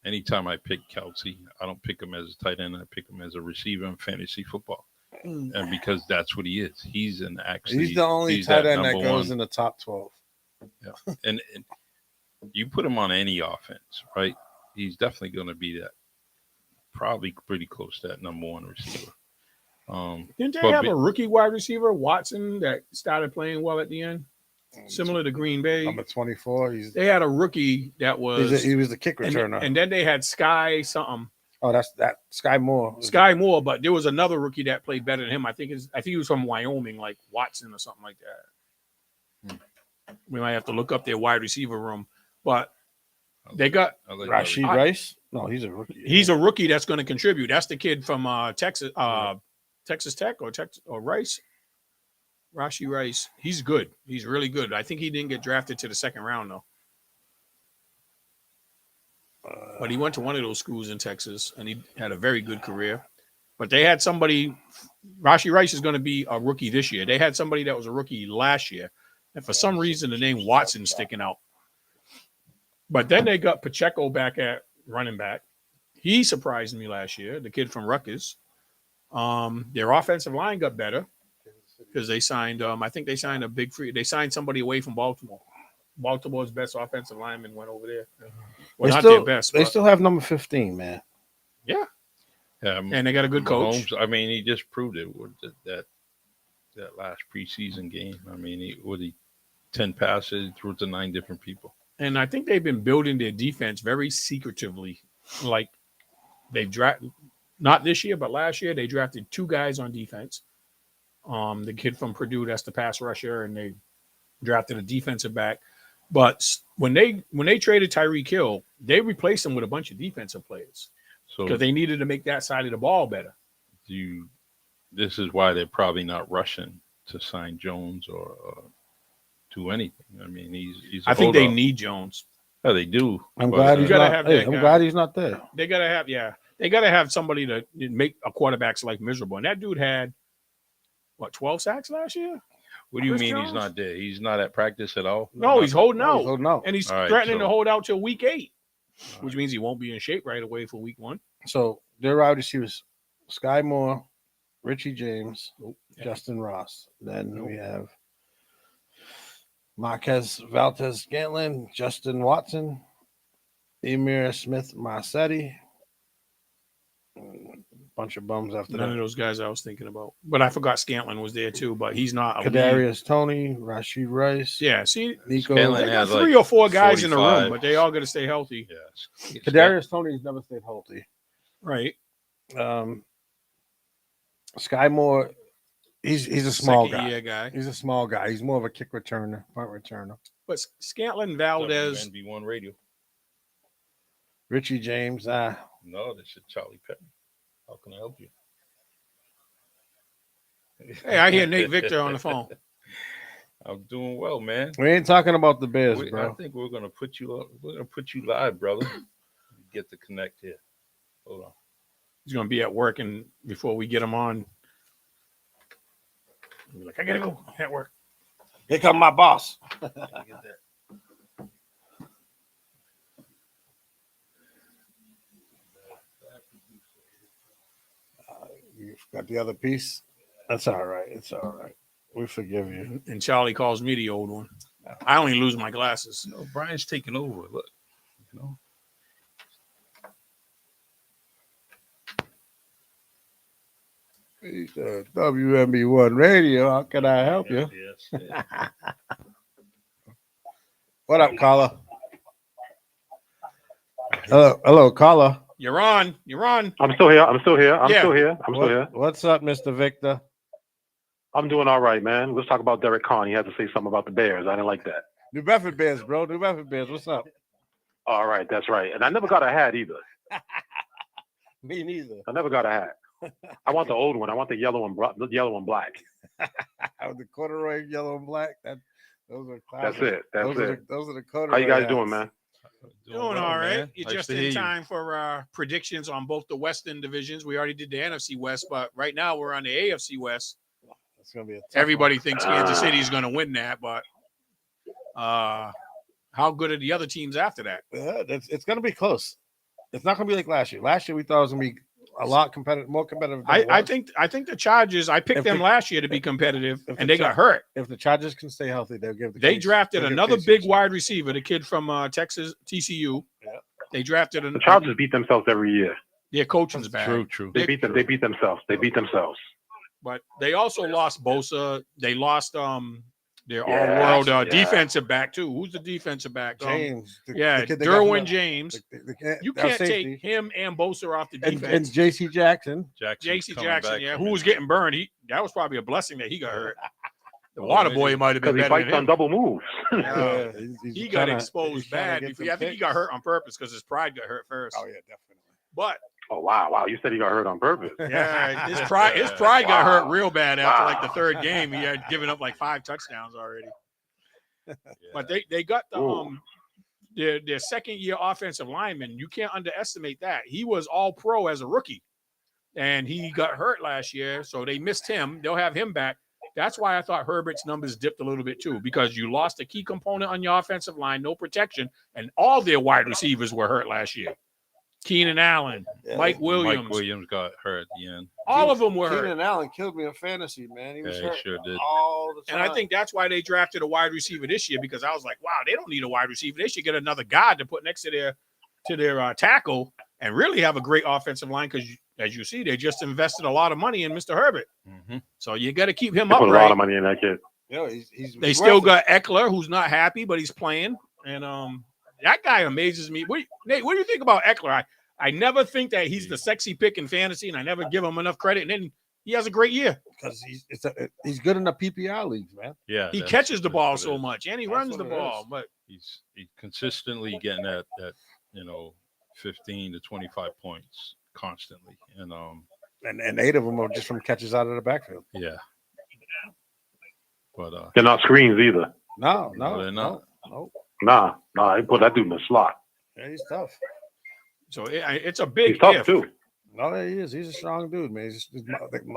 anytime I pick Kelsey, I don't pick him as a tight end. I pick him as a receiver in fantasy football. And because that's what he is. He's He's the only tight end that goes in the top 12. And you put him on any offense, right? He's definitely going to be that, probably pretty close to that number one receiver. Didn't they But have be- a rookie wide receiver, Watson, that started playing well at the end? Similar to Green Bay. Number 24. They had a rookie that was He was the kick and, returner. and then they had Sky something. That's Sky Moore. Sky Moore, but there was another rookie that played better than him. I think he was from Wyoming, like Watson or something like that. We might have to look up their wide receiver room, but they got Rashid Rice. No, he's a rookie. he's a rookie that's going to contribute. That's the kid from Texas, Texas Tech or Rice. Rashi Rice. He's good. He's really good. I think he didn't get drafted to the second round though. But he went to one of those schools in Texas, and he had a very good career. But they had somebody. Rashi Rice is going to be a rookie this year. They had somebody that was a rookie last year, and for some reason, the name Watson's sticking out. But then they got Pacheco back at running back. He surprised me last year. The kid from Rutgers. Their offensive line got better because they signed. I think they signed a big free. They signed somebody away from Baltimore. Baltimore's best offensive lineman went over there. Well, not their best. They but- still have number 15, man. yeah. Yeah, And they got a good coach. Mahomes, I mean, he just proved it with that last preseason game. I mean, he 10 passes, threw it to 9 different people. And I think they've been building their defense very secretively. Like they've drafted, not this year, but last year, they drafted 2 guys on defense. The kid from Purdue, that's the pass rusher, and they drafted a defensive back. But when they traded Tyreek Hill, they replaced him with a bunch of defensive players So because they needed to make that side of the ball better. this is why they're probably not rushing to sign Jones or do anything. I mean, he's a I think they holdout. need Jones. Yeah, they do. I'm but, glad he's gotta not. have Hey, that I'm guy. glad he's not there. They gotta have somebody to make a quarterback's life miserable. And that dude had 12 sacks last year? What do you Chris mean Jones? he's not there? He's not at practice at all? No, he's holding No, out. he's holding out. And he's All right, threatening so- to hold out till week 8, which means he won't be in shape right away for week 1. So their wide receivers: Sky Moore, Richie James, Yeah. Justin Ross. Then we have Marquez Valdes Scantling, Justin Watson, Emir Smith Marsetti. Bunch of bums after None of that. those guys I was thinking about. But I forgot Scantlin was there too, but he's not a lead. Kadarius Tony, Rashid Rice. Yeah, see, Nico. Scanlon they has got 3 or 4 guys in the room, 45. but they all got to stay healthy. Yes. Kadarius Tony's never stayed healthy. Right. Sky Moore, he's a small Second guy. year guy. He's a small guy. He's more of a kick returner, punt returner. But Scantlin, Valdez, NB1 radio. Richie James, No, this is Charlie Perry. How can I help you? hey, I hear Nate Victor on the phone. I'm doing well, man. we ain't talking about the Bears, I bro. think we're gonna put you up. We're gonna put you live, brother. Get the connect here. Hold on. He's going to be at work, and before we get him on, he'll be like, I got to go at work. Here come my boss. Get that. You got the other piece. That's all right. It's all right. We forgive you. And Charlie calls me the old one. I only lose my glasses. No, Brian's taking over. Look, you know. He said, WMB1 Radio. How can I help you? Yes. What up, caller? Hello, caller. You're on. You're on. I'm still here. I'm still here. What's up, Mr. Victor? I'm doing all right, man. Let's talk about Derek Carr. He had to say something about the Bears. I didn't like that. New Bedford Bears, bro. New Bedford Bears. What's up? All right, that's right. And I never got a hat either. Me neither. I never got a hat. I want the old one. I want the yellow and black. The corduroy yellow and black. Those are classic. That's it. That's it. Those are the corduroy. How you guys hats. doing, man? Doing all right. man. You're Nice just to hear in you. time for predictions on both the Western divisions. We already did the NFC West, but right now we're on the AFC West. It's gonna be a tough Everybody thinks Kansas City is going to win that, but how good are the other teams after that? one. Yeah, it's gonna be close. It's not gonna be like last year. Last year we thought it was gonna be a lot competitive, more competitive. than it I was. think the Chargers. I picked If them the- last year to be competitive, if and the they got hurt. if the Chargers can stay healthy, they'll give the. They Case- drafted they'll give another Casey big a chance. wide receiver, the kid from Texas TCU. Yeah. They drafted The Chargers beat themselves every year. their coaching's bad. True. They beat them. They beat themselves. But they also lost Bosa. They lost their Yeah, all-world yeah. defensive back too. Who's the defensive back? James. Yeah, the kid they got from Derwin the- James. You our can't safety. take him and Bosa off the and defense. J.C. Jackson. J.C. coming Jackson, back yeah, from who was it. getting burned. That was probably a blessing that he got hurt. The Oh, water maybe. boy might have Because been he better bites than on him. double moves. Yeah. He's He got tryna- exposed he's tryna bad. get I some think he got picks. hurt on purpose because his pride got hurt first. Oh yeah, definitely. But Oh wow. You said he got hurt on purpose. yeah, his pride got hurt Wow. real bad after like the Wow. third game. He had given up like 5 touchdowns already. But they got the Ooh. their second year offensive lineman. You can't underestimate that. He was all pro as a rookie, and he got hurt last year, so they missed him. They'll have him back. That's why I thought Herbert's numbers dipped a little bit too, because you lost a key component on your offensive line, no protection, and all their wide receivers were hurt last year. Keenan Allen, Yeah. Mike Williams, Mike Williams got hurt at the end. all of them were hurt. Keenan Allen killed me in fantasy, man. He was Yeah, hurt he sure did. all the time. And I think that's why they drafted a wide receiver this year, because I was like, wow, they don't need a wide receiver. They should get another guy to put next to their tackle and really have a great offensive line, because as you see, they just invested a lot of money in Mr. Herbert. Mm-hmm. So you got to keep him They put a lot upright. of money in that kid. he's They still got Eckler, who's not happy, but he's playing. And that guy amazes me. Nate, what do you think about Eckler? I never think that he's the sexy pick in fantasy, and I never give him enough credit. And then he has a great year. because he's good in the PPR leagues, man. Yeah, He that's- catches the that's ball what it so is. much, and he That's runs the what it ball. is. But He's consistently getting that 15 to 25 points constantly, and And 8 of them are just from catches out of the backfield. yeah. But They're not screens either. No, they're not. No. Nah. They put that dude in the slot. Yeah, he's tough. so it's a big He's tough if. too. No, he is. He's a strong dude, man. He's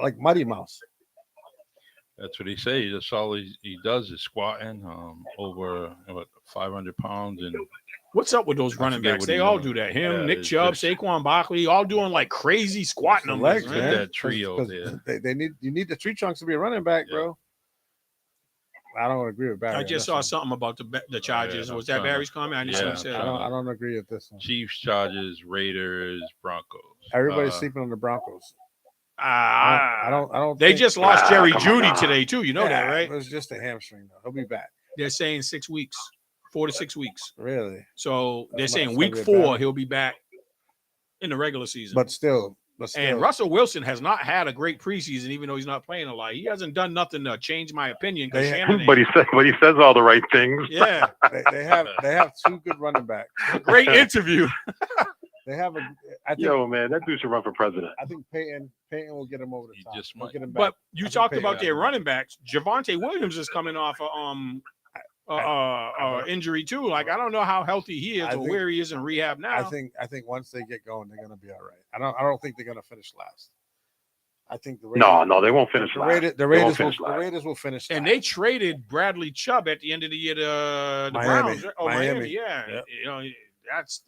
like Mighty Mouse. that's what he says. That's all he does is squatting over 500 pounds, and What's up with those I running forget backs? what They he's all doing. do that. Him, Yeah, Nick it's Chubb, just- Saquon Barkley, all doing like crazy squat It's the numbers. legs, man. man. That trio 'Cause there. you need the tree trunks to be a running back, Yeah. bro. I don't agree with Barry. I on just this saw one. something about the Chargers. I'm Was that trying to- Barry's comment? I didn't see Yeah, him say I'm I that. trying don't. I don't agree with this one. Chiefs, Chargers, Raiders, Broncos. Everybody's Uh, sleeping on the Broncos. Ah, I don't. They think- just lost Jerry come on Judy now. today too. You know that, Yeah, right? It was just a hamstring. Though. He'll be back. They're saying 6 weeks, 4 to 6 weeks. Really, So they're That's saying gonna week be a 4 battle. he'll be back in the regular season. but still. And Russell Wilson has not had a great preseason, even though he's not playing a lot. He hasn't done nothing to change my opinion. 'Cause They- Shanahan- But he says all the right things. yeah, they have two good running backs. great interview. They have a. I think Yo, man, that dude should run for president. I think Peyton will get him over the He top. just He'll might. get him back. But you I think talked Peyton about got their him. running backs. Javante Williams is coming off a injury too. Like I don't know how healthy he is I or think- where he is in rehab now. I think once they get going, they're gonna be all right. I don't think they're gonna finish last. I think the No, they won't finish the last. Raiders, the They won't Raiders, finish will, the last. Raiders will finish. And last. they traded Bradley Chubb at the end of the year to the Miami. Browns. Right? Oh, Miami, Miami. yeah. Yep. You know,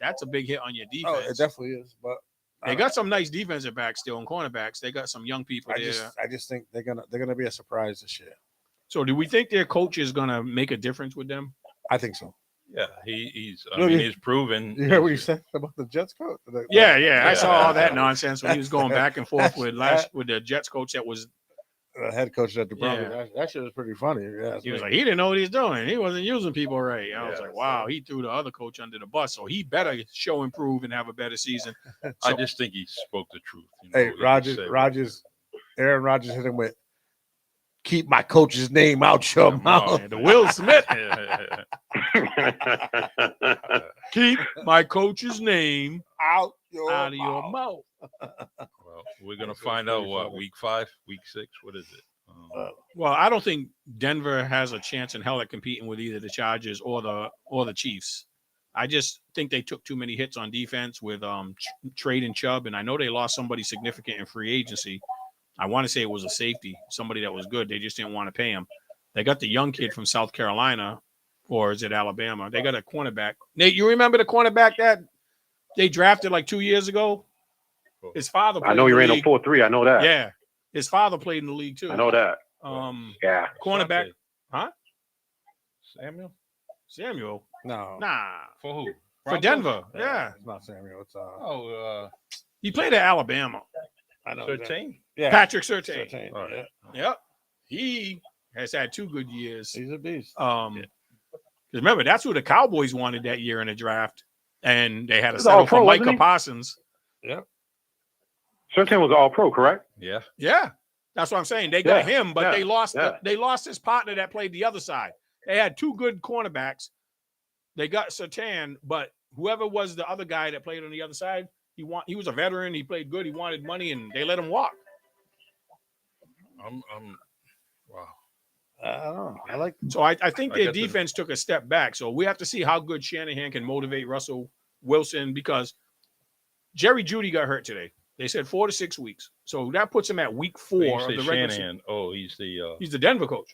that's a big hit on your Oh, defense. it definitely is. But They got some nice defensive backs still and cornerbacks. They got some young people I there. just think they're gonna be a surprise this year. So do we think their coach is gonna make a difference with them? I think so. Yeah, he's. I No, mean, you- he's proven. You heard what he said about the Jets coach? Yeah, I Yeah. saw all that nonsense when he was going back and forth with the Jets coach that was The head coach at the Broncos. Yeah. That shit was pretty funny. Yeah, he was like, he didn't know what he's doing. He wasn't using people right. I was Yeah, like, wow, he threw the other coach under the bus. So he better show improve and have a better season. I So- just think he spoke the truth. You know, hey, he just said- Aaron Rodgers hit him with, "Keep my coach's name out your Yeah, mouth." And the Will Smith, Uh, keep my coach's name Out your out of your mouth. mouth. well, we're gonna That's find pretty out what funny. week 5, week 6. What is it? Well, I don't think Denver has a chance in hell at competing with either the Chargers or the Chiefs. I just think they took too many hits on defense with trading Chubb, and I know they lost somebody significant in free agency. I want to say it was a safety, somebody that was good. They just didn't want to pay him. They got the young kid from South Carolina, or is it Alabama? They got a cornerback. Nate, you remember the cornerback that they drafted like 2 years ago? His father. I know he played ran in a the league. 4.3. I know that. Yeah, his father played in the league too. I know that. Yeah. Cornerback. Asante. Huh? Samuel? Samuel. No, Nah, For who? for Broncos? Denver. Yeah, it's not Samuel. It's Oh, he played at Alabama. I know. 13. Yeah, Patrick Surtain. Surtain, All right. yeah. Yep, he has had 2 good years. He's a beast. 'Cause remember that's who the Cowboys wanted that year in the draft, and they had to He's settle all pro, for wasn't Micah he? Parsons. Surtain was all pro, correct? Yeah. Yeah, that's what I'm saying. They got Yeah, him, but yeah, they lost. yeah. They lost his partner that played the other side. They had 2 good cornerbacks. They got Surtain, but whoever was the other guy that played on the other side, he was a veteran. He played good. He wanted money, and they let him walk. Wow. I don't know. I like. So I think I their get the- defense took a step back. So we have to see how good Shanahan can motivate Russell Wilson, because Jerry Judy got hurt today. They said 4 to 6 weeks. So that puts him at week 4 When you of say the regular season. Shanahan. Oh, he's the. He's the Denver coach.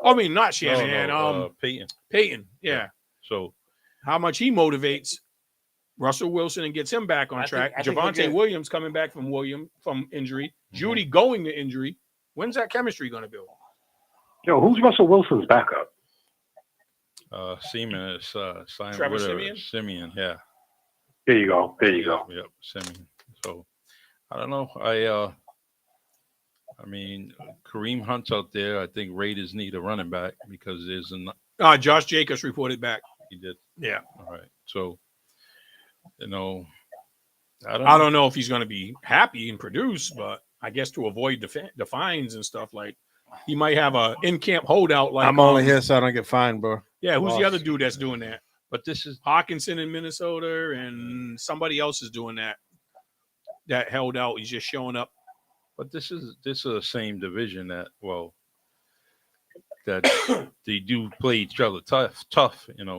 I mean, not No, Shanahan. no, Peyton. Peyton. Yeah. So How much he motivates Russell Wilson and gets him back on I track. think we'll Javante get- Williams coming back from injury. Mm-hmm. Judy going to injury. When's that chemistry going to build? Yo, who's Russell Wilson's backup? Seaman is Simon. Trevor whatever, Siemian? Simeon, yeah. There you go. There you go. Yep, Simeon. So I don't know. I mean, Kareem Hunt's out there. I think Raiders need a running back because there's an Josh Jacobs reported back. he did. Yeah. All right. So I I don't know if he's going to be happy and produce, but I guess to avoid the fines and stuff, like he might have a in-camp holdout. Like I'm only here so I don't get fined, bro. Yeah, who's the Boss. other dude that's doing that? But this is Hawkinson in Minnesota, and somebody else is doing that. That held out. He's just showing up. But this is the same division that they do play each other tough, and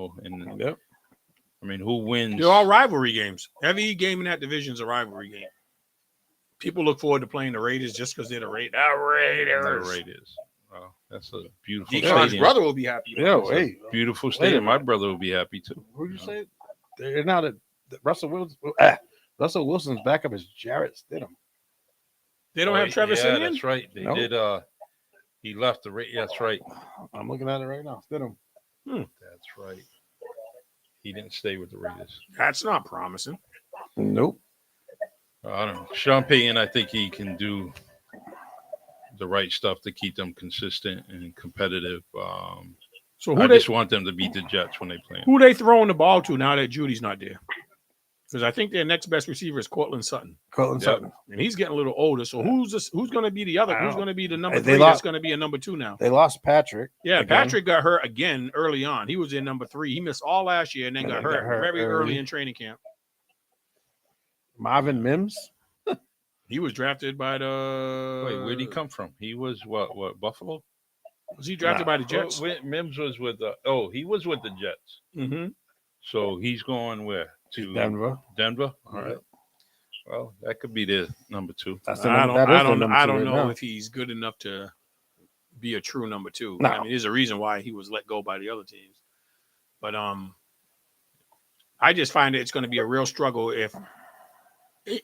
Yep. I mean, who wins? They're all rivalry games. Every game in that division is a rivalry game. People look forward to playing the Raiders just because they're the Raiders. The Raiders. Wow, that's a beautiful Deacon's stadium. brother will be happy. Yo, It's a hey, beautiful a stadium. My minute. brother will be happy too. who you say? They're not a Russell Wilson. Russell Wilson's backup is Jarrett Stidham. They don't have Trevor yeah, Simeon? That's right. They Nope. did. He left the That's right. I'm looking at it right now. Stidham. That's right. He didn't stay with the Raiders. That's not promising. Nope. I don't know. Sean Payton, I think he can do the right stuff to keep them consistent and competitive. So I just want them to beat the Jets when they play 'em. who they throwing the ball to now that Judy's not there? Because I think their next best receiver is Cortland Sutton, Cortland Yep. Sutton. and he's getting a little older. So who's going to be the other? I Who's don't- going to be the number They three? lost- That's going to be a number 2 now. They lost Patrick. Yeah, again. Patrick got hurt again early on. He was in number 3. He missed all last year and then And got then hurt got hurt very early. early in training camp. Marvin Mims. He was drafted by the. Wait, where'd he come from? He was what Buffalo? Was he drafted Nah. by the Jets? Mims was with he was with the Jets. Mm-hmm. So he's going where? To Denver. Denver? All right. Well, that could be the number 2. That's the I number, don't. that is I the don't. number I two don't right know now. if he's good enough to be a true number 2. No. I mean, there's a reason why he was let go by the other teams. But I just find it's going to be a real struggle if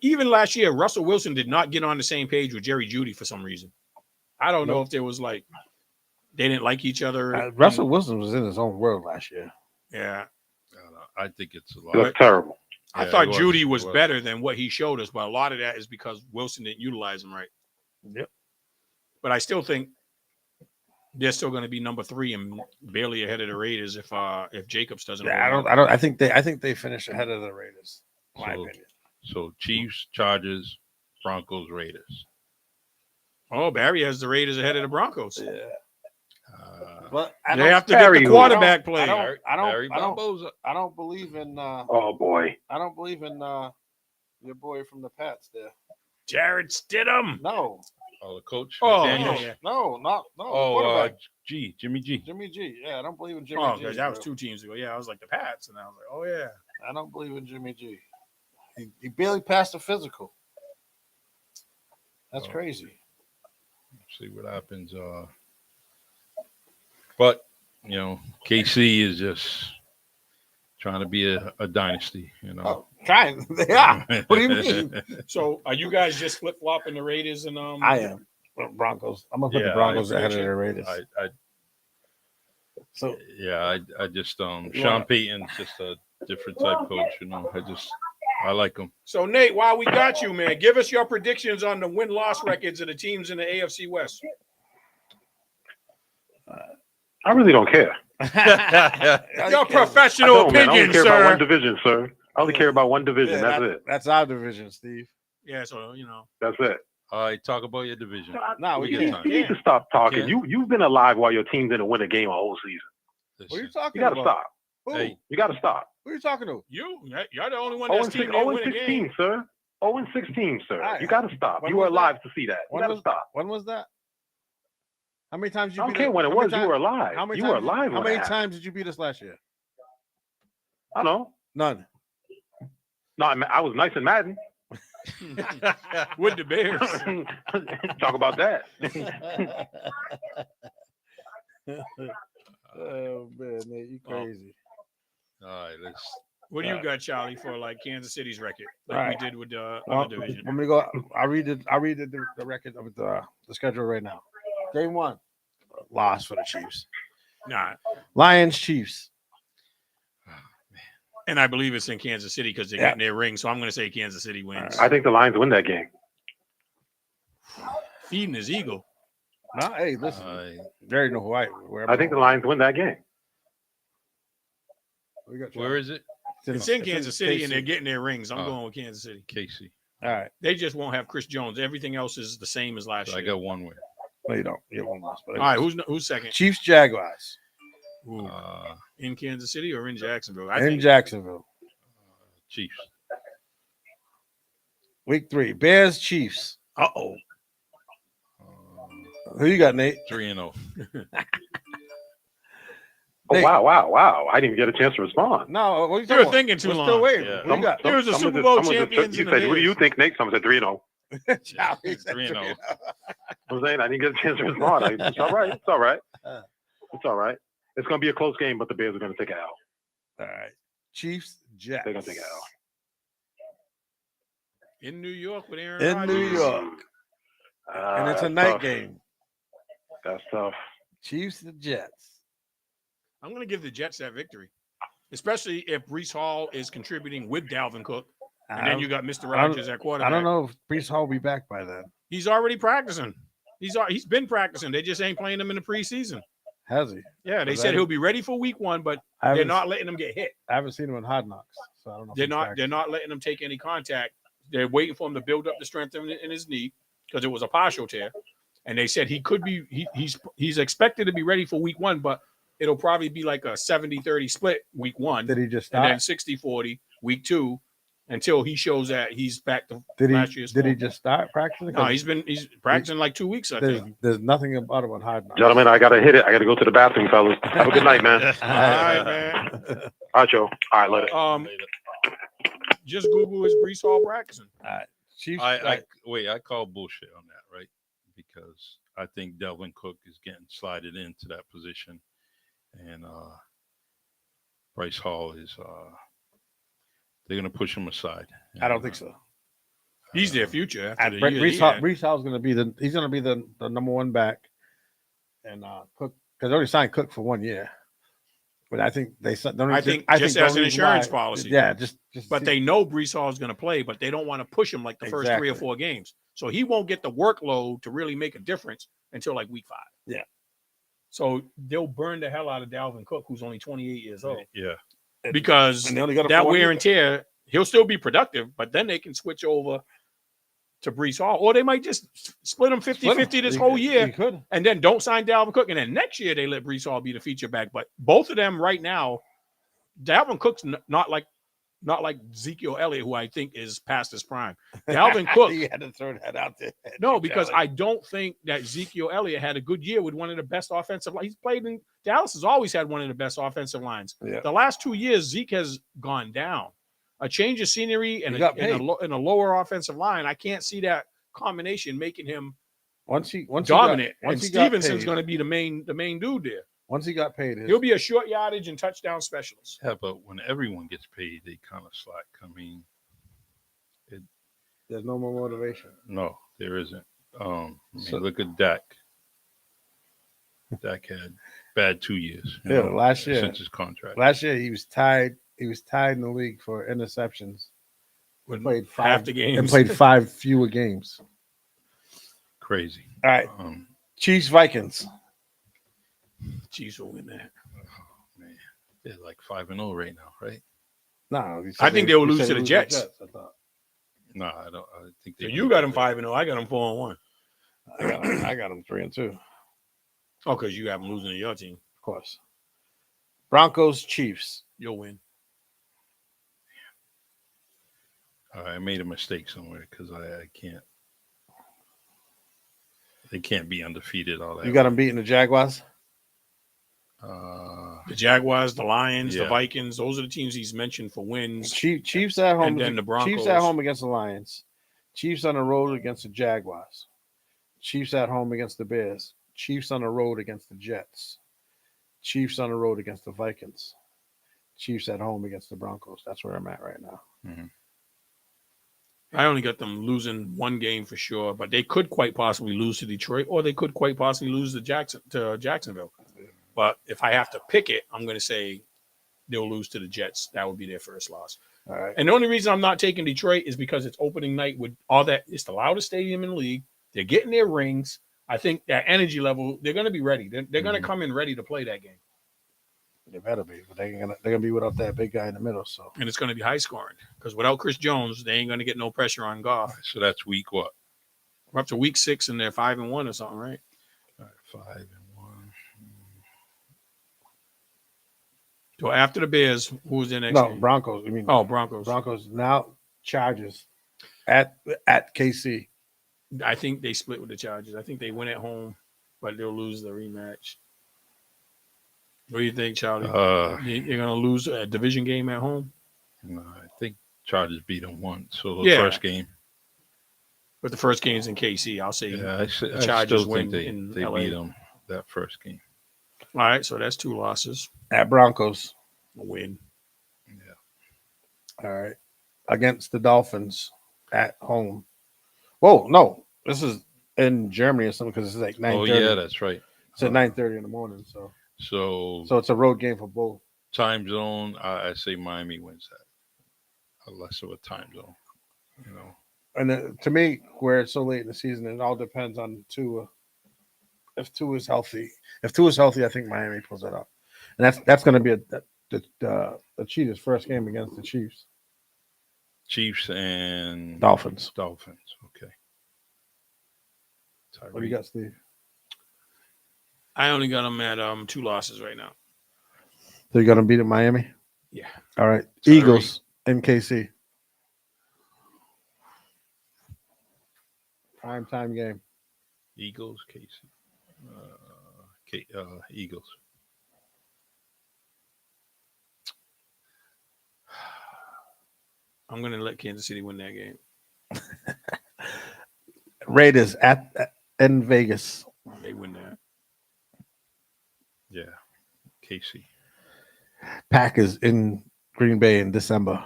even last year Russell Wilson did not get on the same page with Jerry Jeudy for some reason. I don't know if there was like they didn't like each other. Russell Wilson was in his own world last year. Yeah. I think it's a He lot. looked terrible. I Yeah, thought he was. Judy He was was. better than what he showed us, but a lot of that is because Wilson didn't utilize him right. Yep. But I still think they're still going to be number 3 and barely ahead of the Raiders if Jacobs doesn't. Yeah, hold I out. don't. I think they finish ahead of the Raiders. In my So- opinion. So Chiefs, Chargers, Broncos, Raiders. Oh, Barry has the Raiders ahead of the Broncos. Yeah. Uh, But They have to Barry get the who? quarterback play. Barry I don't. Barbosa. I don't believe in. Oh boy. I don't believe in your boy from the Pats. There. Jared Stidham. No. Oh, the coach. Oh, McDaniels? yeah. No. No. Oh, quarterback. Jimmy G. Jimmy G. Yeah, I don't believe in Jimmy Oh, G. because that was bro. 2 teams ago. Yeah, I was like the Pats, and I was like, oh yeah. I don't believe in Jimmy G. He barely passed the physical. That's Oh. crazy. See what happens. But KC is just trying to be a dynasty. Oh, trying. They are. What do you mean? So are you guys just flip flopping the Raiders and I am. Broncos. I'm gonna put the Yeah, Broncos I- ahead of the Raiders. So I just Sean Payton's just a different type coach. I like him. So Nate, while we got you, man, give us your predictions on the win-loss records of the teams in the AFC West. I really don't care. Your I professional don't, man. I only opinion, care about one sir. division, sir. I only care about one division. Yeah, That's it. That's our division, Steve. Yeah, so That's it. All right, talk about your division. No, we We can't. got You need to stop talking. Yeah. You've been alive while your team didn't win a game a whole season. What are you Listen, talking You got to about? stop. Who? Hey. You got to stop. Who are you talking to? you're the only one 0 that's and team 6, didn't 0 win and a game. 16, sir. 0 and 16, sir. All right. You got to stop. When You were was that? alive to see that. You When got to was- stop. When was that? How many times did I you don't beat care us? when it How many was. You times- were alive. How many You times? were alive. How when many it happened. times did you beat us last year? I don't know. None. No, I was nice and Madden. With the Bears. Talk about that. Oh man, Nate, you crazy. all right, let's. What do you got, Charlie, for like Kansas City's record, like All we right. did with the Well, other division? I'm gonna go. I read the record of the schedule right now. Game 1, loss for the Chiefs. Nah, Lions, Chiefs. and I believe it's in Kansas City because they're Yeah. getting their ring. So I'm going to say Kansas City wins. I think the Lions win that game. Feeding his eagle. No, hey, listen. They already know who where I think the Lions win that game. Where is it? It's in Kansas City, and they're KC. getting their rings. I'm Oh. going with Kansas City. Casey. All right. They just won't have Chris Jones. Everything else is the same as last So I year. got one win. No, you don't. You have one loss. But All right, who's second? Chiefs, Jaguars Ooh, Uh, in Kansas City or in Jacksonville? in Jacksonville. Chiefs. Week 3, Bears, Chiefs. Uh-oh. Who you got, Nate? 3-0. Oh, Hey. wow. I didn't get a chance to respond. No, what are you You talking were about? thinking too We're long. still waiting. Yeah. Who you got? There was a Some Super of Bowl some of champions You in said, the what do you Bears. think, Nate? Someone said 3-0. Charlie said 3-0. I'm saying I didn't get a chance to respond. It's all right. It's all right. It's all right. It's going to be a close game, but the Bears are going to take it out. All right. Chiefs, Jets. They're going to take it out. In New York with Aaron In Rodgers. New York. And it's a night tough. game. That's tough. Chiefs and Jets. I'm going to give the Jets that victory, especially if Brees Hall is contributing with Dalvin Cook, and then you got Mr. I don't- Rogers at quarterback. I don't know if Brees Hall will be back by then. He's already practicing. He's been practicing. They just ain't playing him in the preseason. Has he? Yeah, they Was said that- he'll be ready for week 1, but I they're haven't, not letting him get hit. I haven't seen him in Hard Knocks, so I don't know. if They're he's not. practicing. They're not letting him take any contact. They're waiting for him to build up the strength in his knee because it was a partial tear, and they said he could be. He's expected to be ready for week 1, but it'll probably be like a 70-30 split week 1, Did he just and start? then 60-40 week 2 until he shows that he's back to Did last he? year's Did he form. just start practicing? No, he's practicing like 2 weeks. I There's, think. there's nothing about him on Hard Knocks. Gentlemen, I gotta hit it. I gotta go to the bathroom, fellas. Have a good night, man. All right, man. All right, Joe. All right, later. Just Google is Brees Hall practicing. Chiefs. I call bullshit on that, right? Because I think Delvin Cook is getting slided into that position, and Bryce Hall is. They're gonna push him aside. I don't think so. He's their future after the year. Brees he Hall, had. Brees Hall's going to be the number 1 back, and Cook, because they already signed Cook for 1 year. But I think they. I think just the as only an reason insurance why- policy. Yeah, just. But they know Brees Hall is going to play, but they don't want to push him like the first 3 or Exactly. 4 games. So he won't get the workload to really make a difference until like week 5. Yeah. So they'll burn the hell out of Dalvin Cook, who's only 28 years old, Yeah. because and they only got a that 4 wear year. and tear, he'll still be productive, but then they can switch over to Brees Hall, or they might just split him 50-50 this whole year. He could. And then don't sign Dalvin Cook. And then next year they let Brees Hall be the feature back. But both of them right now, Dalvin Cook's not like Ezekiel Elliott, who I think is past his prime. Dalvin Cook, He had to throw that out there. no, because I don't think that Ezekiel Elliott had a good year with one of the best offensive lines. He's played in Dallas has always had one of the best offensive lines. Yeah. The last 2 years, Zeke has gone down. A change of scenery and He got paid. a lower offensive line. I can't see that combination making him Once he dominant. Got, And once he got Stevenson's paid- going to be the main dude there. Once he got paid, He'll be a short yardage and touchdown specialist. Yeah, but when everyone gets paid, they kind of slack. I mean, there's no more motivation. no, there isn't. So- Look at Dak. Dak had bad 2 years. Yeah, last year. since his contract. Last year he was tied. He was tied in the league for interceptions. With Played half 5 the games. and played 5 fewer games. Crazy. All right, Um, Chiefs Vikings. Chiefs will win that. man, they're like 5-0 right now, right? No, I think they will lose to the Jets. I thought. No, I don't. I think So they. you got them 5-0. I got them 4-1. I got them 3-2, of Oh, because you have them losing to your team. course. Broncos Chiefs. You'll win. I made a mistake somewhere because I can't. They can't be undefeated all that. You got them beating the Jaguars. The Jaguars, the Lions, the Yeah. Vikings. Those are the teams he's mentioned for wins. Chiefs at home. And then the Broncos. Chiefs at home against the Lions. Chiefs on the road against the Jaguars. Chiefs at home against the Bears. Chiefs on the road against the Jets. Chiefs on the road against the Vikings. Chiefs at home against the Broncos. That's where I'm at right now. I only got them losing one game for sure, but they could quite possibly lose to Detroit, or they could quite possibly lose to Jacksonville. But if I have to pick it, I'm going to say they'll lose to the Jets. That would be their first loss. All right. And the only reason I'm not taking Detroit is because it's opening night with all that. It's the loudest stadium in the league. They're getting their rings. I think that energy level, they're going to be ready. They're going to come in ready to play that game. They better be, but they're gonna be without that big guy in the middle. So And it's going to be high scoring because without Chris Jones, they ain't going to get no pressure on Goff. So that's week what? We're up to week 6 and they're 5-1 or something, right? All right, 5-1. So after the Bears, who's their next no game? Broncos. I mean, Oh, Broncos. Broncos now Chargers at KC. I think they split with the Chargers. I think they win at home, but they'll lose the rematch. What do you think, Charlie? You're going to lose a division game at home? No, I think Chargers beat them once. So the Yeah. first game. But the first game's in KC. I'll say. Yeah, I Chargers still win think in they LA. beat them that first game. All right, so that's 2 losses. At Broncos. A win. Yeah. All right. Against the Dolphins at home. Whoa, no. This is in Germany or something because this is like 9:30. Oh yeah, that's right. It's at 9:30 in the morning, so So it's a road game for both. time zone, I say Miami wins that. A less of a time zone, you know. And to me, where it's so late in the season, it all depends on Tua. If Tua is healthy, I think Miami pulls it up, and that's going to be the Cheetahs' first game against the Chiefs. Chiefs and Dolphins. Okay. What do you got, Steve? I only got them at 2 losses right now. They're going to beat Miami. Yeah. All right. Tyreek. Eagles and KC. Prime time game. Eagles, Casey. Eagles. I'm going to let Kansas City win that game. Raiders in Vegas. They win that. Yeah. Casey. Packers in Green Bay in December.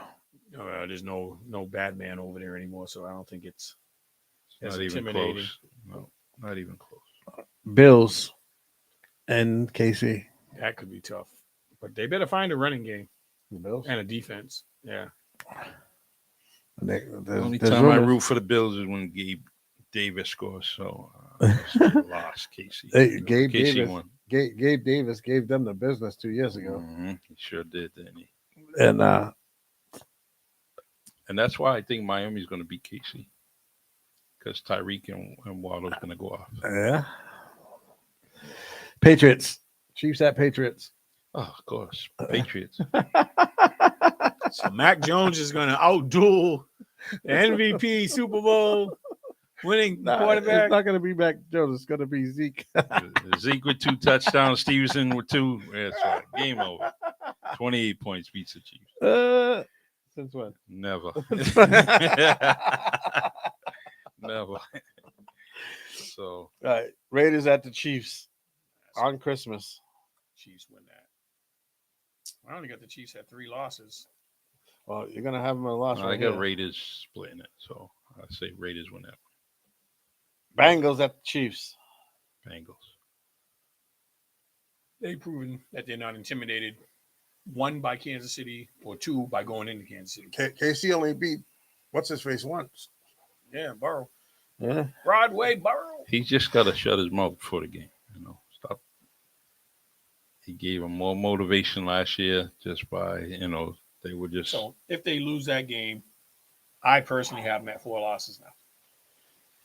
There's no bad man over there anymore, so I don't think it's Not even intimidating. close. No, not even close. Bills and KC. That could be tough. But they better find a running game The Bills. and a defense. Yeah. The only time I root for the Bills is when Gabe Davis scores. So lost Casey. Hey, Gabe Casey Davis. won. Gabe Davis gave them the business 2 years ago, He sure did, didn't he? and And that's why I think Miami's going to beat Casey. Because Tyreek and Waddle's going to go off. yeah. Patriots. Chiefs at Patriots. Oh, of course. Patriots. So Mac Jones is going to outduel the MVP Super Bowl winning quarterback. It's not going to be Mac Jones. It's going to be Zeke. Zeke with 2 touchdowns. Stevenson with 2. That's right. Game over. 28 points beats the Chiefs. Since when? Never. Never. So, All right. Raiders at the Chiefs on Christmas. Chiefs win that. I only got the Chiefs at 3 losses. Well, you're going to have them a loss. I right got here. Raiders splitting it. So, I say Raiders win that Bengals at the Chiefs. one. Bengals. They've proven that they're not intimidated. 1 by Kansas City or 2 by going into Kansas City. KC only beat what's his face once. Yeah, Burrow. Yeah. Broadway Burrow. He just got to shut his mouth before the game. Stop. He gave him more motivation last year just by, they were just. So if they lose that game, I personally have them at 4 losses now.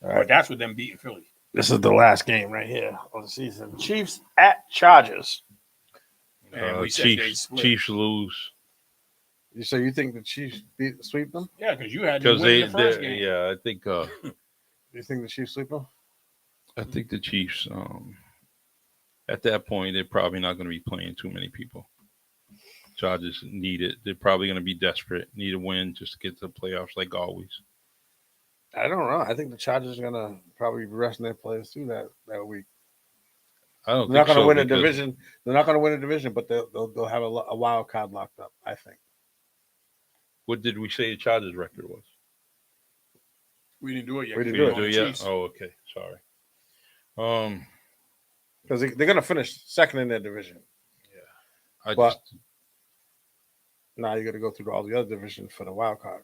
All right. But that's with them beating Philly. This is the last game right here of the season. Chiefs at Chargers. And we said they Chiefs, split. Chiefs lose. So you think the Chiefs sweep them? Yeah, because you had them Because winning the first game. yeah, I think You think the Chiefs sweep them? the Chiefs. At that point, they're probably not going to be playing too many people. Chargers need it. They're probably going to be desperate. Need a win just to get to the playoffs, like always. I don't know. I think the Chargers are gonna probably be resting their players too that week. I don't. They're not think gonna so win a because- division. They're not gonna win a division, but they'll have a wild card locked up. I think. What did we say the Chargers record was? We didn't do it yet. We 'cause didn't we do were it on yet? Chiefs. Oh, okay. Sorry. Because they're gonna finish second in their division. I But- just Now you got to go through all the other divisions for the wild card.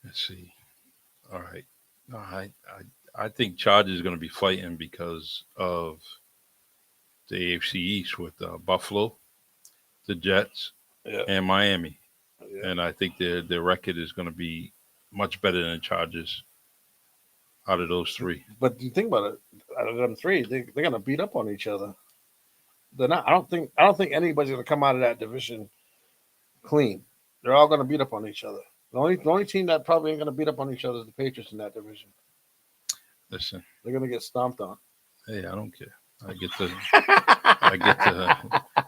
let's see. All right. No, I think Chargers is going to be fighting because of the AFC East with Buffalo, the Jets, Yeah. and Miami. Yeah. And I think their record is going to be much better than the Chargers out of those 3. But you think about it, out of them 3, they're gonna beat up on each other. They're not. I don't think anybody's gonna come out of that division clean. They're all gonna beat up on each other. The only team that probably ain't gonna beat up on each other is the Patriots in that division. Listen, They're gonna get stomped on. hey, I don't care. I get to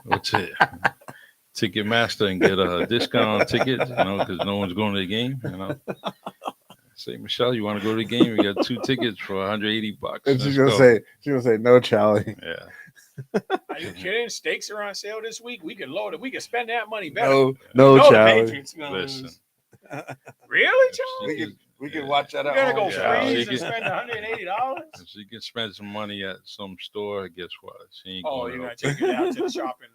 what's it? Ticketmaster and get a discount on tickets, because no one's going to the game, Say, Michelle, you want to go to the game? We got 2 tickets for $180. And she's Let's gonna say, no, Charlie. yeah. Are you kidding? Steaks are on sale this week. We could load it. We could spend that money better. No, No, the Charlie. Patriots gonna Listen. lose. Really, Charlie? We can Yeah. watch that We're at gonna home. go Yeah, freeze you and can- spend $180. If she can spend some money at some store, guess what? She ain't Oh, going you're gonna to. take it out to the shopping.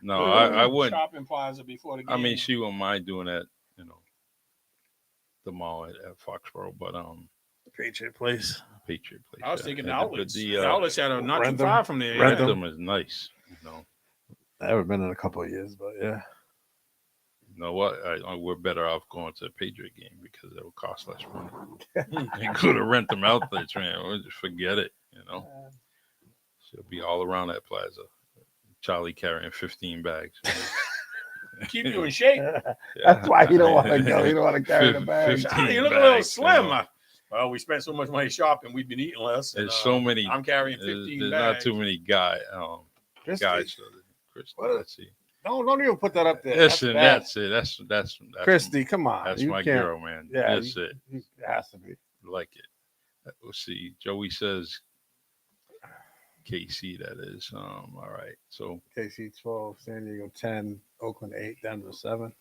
No, I wouldn't. Shopping plaza before the game. I mean, she wouldn't mind doing that, the mall at Foxborough, but Patriot Place. Patriot Place. I was yeah. thinking And outlets. The, The outlets had a not too Rentham- far from there. Rentham. Rentham is nice. I haven't been in a couple of years, but yeah. You know what? We're better off going to a Patriot game because it will cost less money. You go to Rentham outlets, man. We'll just forget it. She'll be all around that plaza. Charlie carrying 15 bags. Keep you in shape. That's why you don't want to go. You don't want to carry the bag. 15 You look a little bags, slim. you know. Well, we spent so much money shopping. We've been eating less. and, There's so many. I'm carrying There's 15 not bags. too many guys. Christy, Guys. Christy, What? let's see. don't even put that up there. Listen, bad. that's it. That's Christy, come on. That's You my can't- girl, man. Yeah, That's it. It has to be. Like it. Let's see. Joey says KC. That is. All right. So KC 12, San Diego 10, Oakland 8, Denver 7.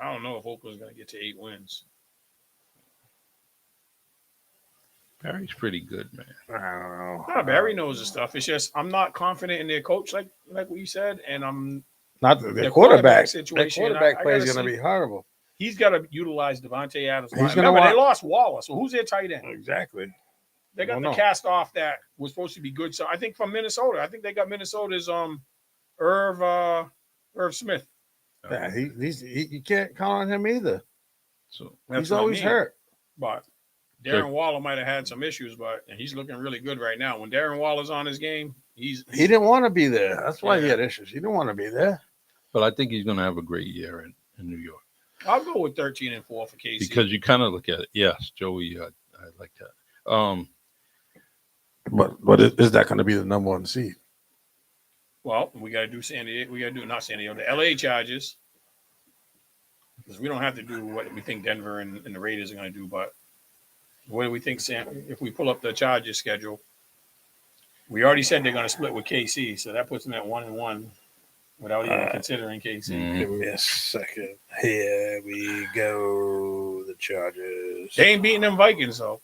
I don't know if Oakland's going to get to 8 wins. Barry's pretty good, man. I don't know. Barry knows the stuff. It's just I'm not confident in their coach, like what you said, and I'm Not the their quarterback. situation. Their quarterback I play is gotta going to see. be horrible. He's got to utilize Devontae Adams. He's gonna Remember, want- they lost Wallace. So who's their tight end? Exactly. They got Don't the know. cast off that was supposed to be good. So I think from Minnesota. I think they got Minnesota's Irv Smith. Yeah, you can't count on him either. So That's He's what I always mean. hurt. But Darren Waller might have had some issues, and he's looking really good right now. When Darren Waller's on his game, He didn't want to be there. That's why he Yeah. had issues. He didn't want to be there. but I think he's going to have a great year in New York I'll go with 13-4 for KC. because you kind of look at it. Yes, Joey, I like that. But is that going to be the number one seed? Well, we got to do San Diego. We got to do not San Diego, the LA Chargers, because we don't have to do what we think Denver and the Raiders are going to do. But what do we think, Sam? If we pull up the Chargers schedule, we already said they're going to split with KC, so that puts them at 1-1 without even considering KC. Mhm. Give me a second. Here we go. The Chargers. They ain't beating them Vikings though,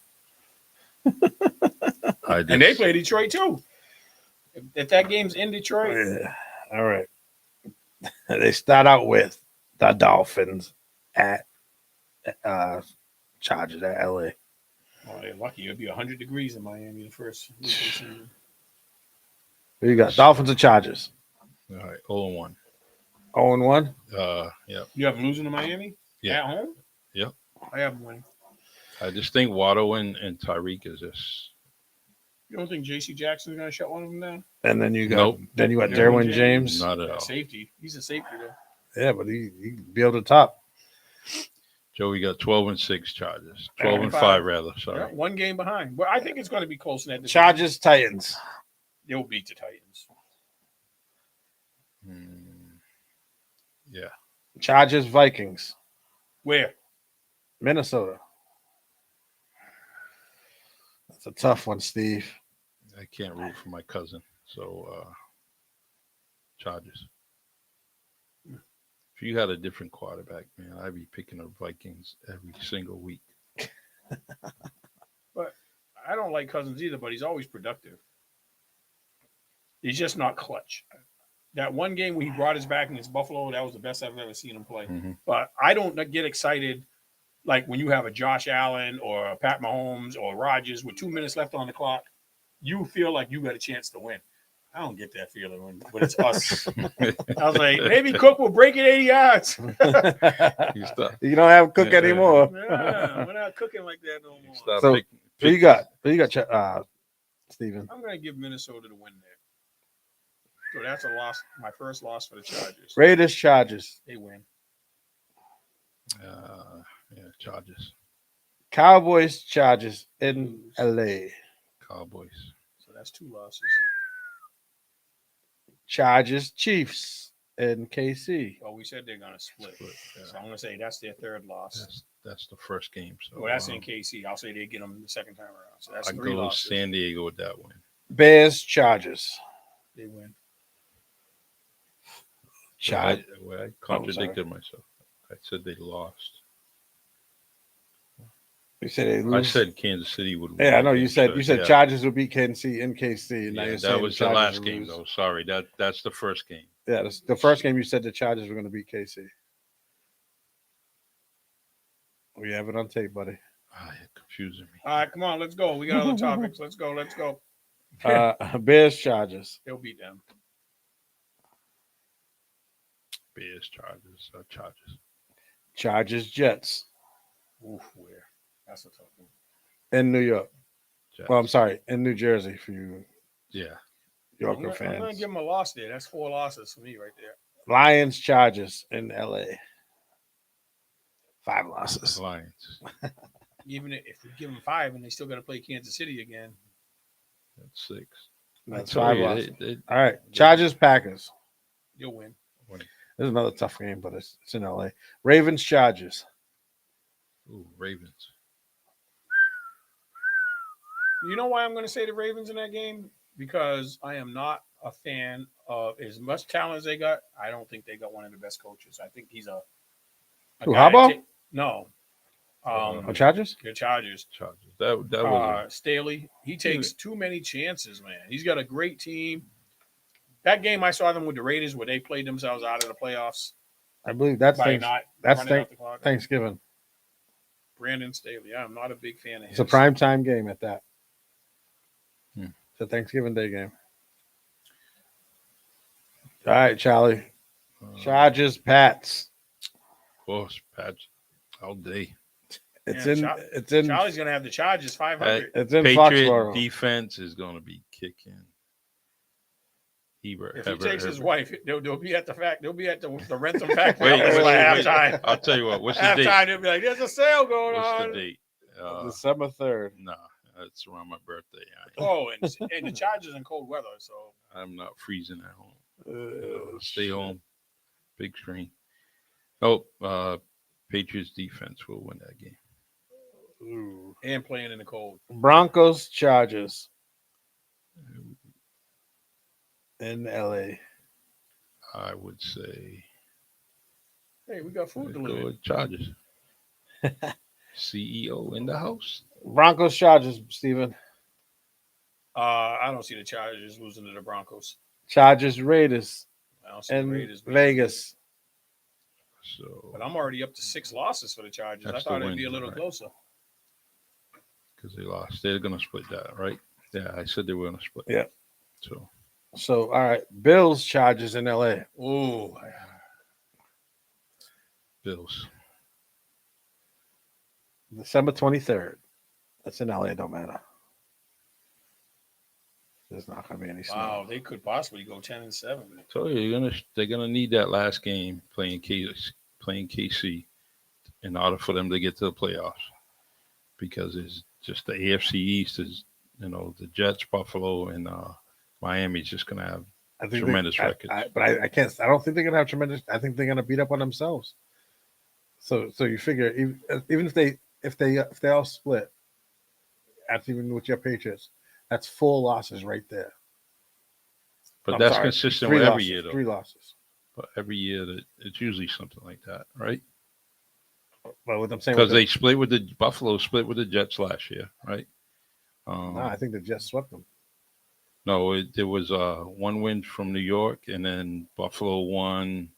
and they play Detroit too. If that game's in Detroit, Yeah. All right. They start out with the Dolphins at Chargers at LA. oh, they're lucky. It'll be 100 degrees in Miami the first week of the season. Who you got? Dolphins or Chargers? All right, 0-1. 0-1. Yeah. You have them losing to Miami Yeah. at home. Yep. I have them winning. I just think Waddle and Tyreek is just You don't think J.C. Jackson's going to shut one of them down? And then you got Nope. Derwin Derwin James. not at all. Safety. He's a safety though. Yeah, but he be able to top. Joey got 12-6 Chargers. 12-5. 12-5 rather. Sorry. Yeah, one game behind. But I think it's going to be close in that. Chargers Titans. They'll beat the Titans. Yeah. Chargers Vikings. Where? Minnesota. That's a tough one, Steve. I can't root for my cousin. So Chargers. If you had a different quarterback, man, I'd be picking up Vikings every single week. I don't like Cousins either, but he's always productive. He's just not clutch. That one game where he brought us back against Buffalo, that was the best I've ever seen him play. Mhm. But I don't get excited like when you have a Josh Allen or a Pat Mahomes or Rodgers with 2 minutes left on the clock. You feel like you got a chance to win. I don't get that feeling when it's us. I was like, maybe Cook will break it 80 yards. You stop. You don't have Cook Yeah. anymore. Yeah, we're not cooking like that no more. Stop So, picking. Who you got? Who you got, Steven? I'm going to give Minnesota the win there. So that's a loss. My first loss for the Chargers. Raiders Chargers. They win. Yeah, Chargers, Cowboys Chargers in LA. Cowboys. So that's 2 losses. Chargers Chiefs in KC. Well, we said they're going to split. Split, yeah. So I'm going to say that's their 3rd loss. That's the first game. So Well, that's in KC. I'll say they get them the second time around. So that's I 3 go losses. San Diego with that win. Bears Chargers. They win. Chargers. I contradicted myself. I said they lost. You said they lose. I said Kansas City would win. Yeah, I know that you game, said yeah. Chargers would beat KC in KC. And now Yeah, you're that saying was the Chargers last would game, lose. though. Sorry, that's the first game. Yeah, the first game you said the Chargers were going to beat KC. We have it on tape, buddy. You're confusing me. All right, come on, let's go. We got other topics. Let's go. Let's go. Bears Chargers. He'll beat them. Bears, Chargers. Chargers Jets Oof, where? That's a tough one. in New York. Jets. Well, I'm sorry, in New Jersey for you Yeah. Yorker I'm gonna fans. give him a loss there. That's 4 losses for me right there. Lions Chargers in LA. 5 losses. Lions. Even if we give them 5 and they still got to play Kansas City again. That's 6. That's I told 5 you, losses. All right, Chargers Packers. You'll win. This is another tough game, but it's in LA. Ravens Chargers. Ooh, Ravens. You know why I'm going to say the Ravens in that game? Because I am not a fan of as much talent as they got. I don't think they got one of the best coaches. I think he's a Who, guy Harbaugh? No. Oh, Chargers? The Chargers. Chargers. That was Staley. He takes too many chances, man. He's got a great team. That game I saw them with the Raiders where they played themselves out of the playoffs I believe that's by not that's running out the clock. Thanksgiving. Brandon Staley. I'm not a big fan of his. It's a prime time game at that. Hmm. It's a Thanksgiving Day game. All right, Charlie. Chargers Pats. Of course, Pats all day. It's Yeah, in Charlie's going to have the Chargers 500. it's in Patriot Foxborough. defense is going to be kicking. If he takes his wife, they'll be at the Rentham factory Wait, by wait. halftime. I'll tell you what. What's the date? Halftime, they'll be like, "There's a sale going What's on." the date? December 3rd. Nah, that's around my birthday. Oh, and the Chargers in cold weather, so I'm not freezing at home. Stay home. Big screen. Oh, Patriots defense will win that game. Ooh. and playing in the cold. Broncos Chargers in LA. I would say Hey, we got food let's go delivered. with Chargers. CEO in the house. Broncos Chargers, Steven. I don't see the Chargers losing to the Broncos. Chargers Raiders I don't see the in Raiders beating Vegas. So But I'm already up to 6 losses for the Chargers. That's I thought the it'd be a win, little right? closer. because they lost, they're gonna split that, right? Yeah, I said they were gonna split. Yeah. So So, all right. Bills Chargers in LA. Ooh, Bills. December 23rd. That's in LA. It don't matter. There's not going to be any snow. wow, they could possibly go 10-7. Told you they're gonna need that last game playing KC in order for them to get to the playoffs, because it's just the AFC East is the Jets, Buffalo, and Miami's just gonna have I think tremendous records. I can't. I don't think they're going to have tremendous. I think they're going to beat up on themselves. So you figure even if they all split, that's even with your Patriots, that's 4 losses right there. But I'm that's sorry, consistent 3 with every losses, year, though. 3 losses. But every year that it's usually something like that, right? But what I'm saying, Because they split with the Buffalo split with the Jets last year, right? no, I think the Jets swept them. No, there was one win from New York, and then Buffalo won,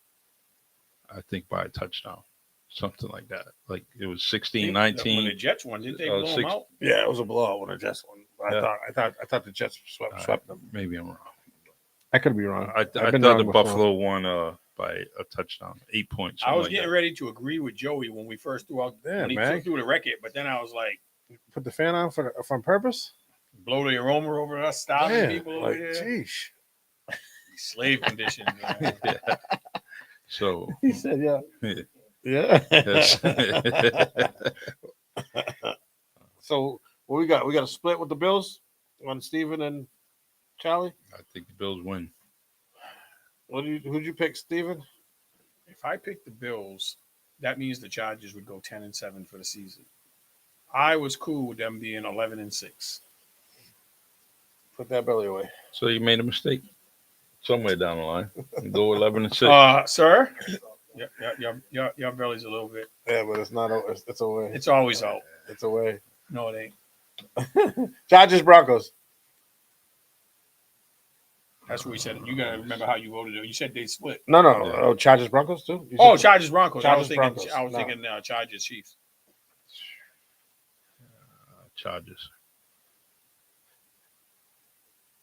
I think, by a touchdown, something like that. Like it was 16-19. When the Jets won, didn't they blow them out? Yeah, it was a blowout when the Jets won. Yeah. I thought the Jets swept them. Maybe I'm wrong. I could be wrong. I I've thought been the wrong before. Buffalo won by a touchdown, 8 points. I was something getting like ready to agree with Joey when we first threw out Yeah, when he man. threw the record, but then I was like, Put the fan on on purpose. blow the aroma over us, stopping Man, people over like, here. geesh. Slave conditions, man. that. Yeah. So He said, "Yeah, yeah. yeah." That's- So what we got? We got a split with the Bills on Steven and Charlie. I think the Bills win. Who'd you pick, Steven? If I pick the Bills, that means the Chargers would go 10-7 for the season. I was cool with them being 11-6. Put that belly away. So you made a mistake somewhere down the line. You go 11-6. Sir, Your belly's a little bit. Yeah, but it's not. It's away. It's always out. It's away. No, it ain't. Chargers Broncos. That's what we said. You gotta remember how you voted it. You said they split. No. Yeah. Oh, Chargers Broncos too. You Oh, said- Chargers Broncos. I was Chargers, thinking. Broncos. I was No. thinking Chargers Chiefs. Chargers.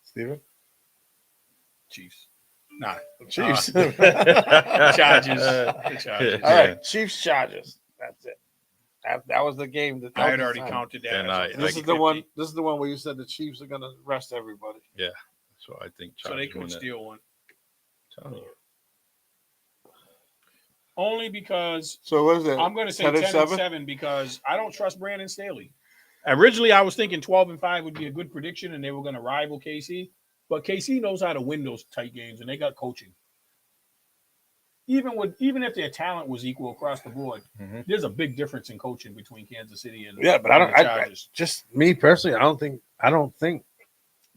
Steven? Chiefs. Nah. Chiefs. Chargers. Chargers. All right, Chiefs Chargers. That's it. That was the game. I had already counted that. And as a This is 50-50. the one. This is the one where you said the Chiefs are gonna rest everybody. So I think So Chargers they could win that. steal one. Telling you. Only because So what is it? I'm going to say 10 10 and and 7? 7 because I don't trust Brandon Staley. Originally, I was thinking 12 and 5 would be a good prediction, and they were going to rival KC. But KC knows how to win those tight games, and they got coaching. Even if their talent was equal across the board, Mhm. there's a big difference in coaching between Kansas City and Yeah, but I don't. and the Chargers. Just me personally, I don't think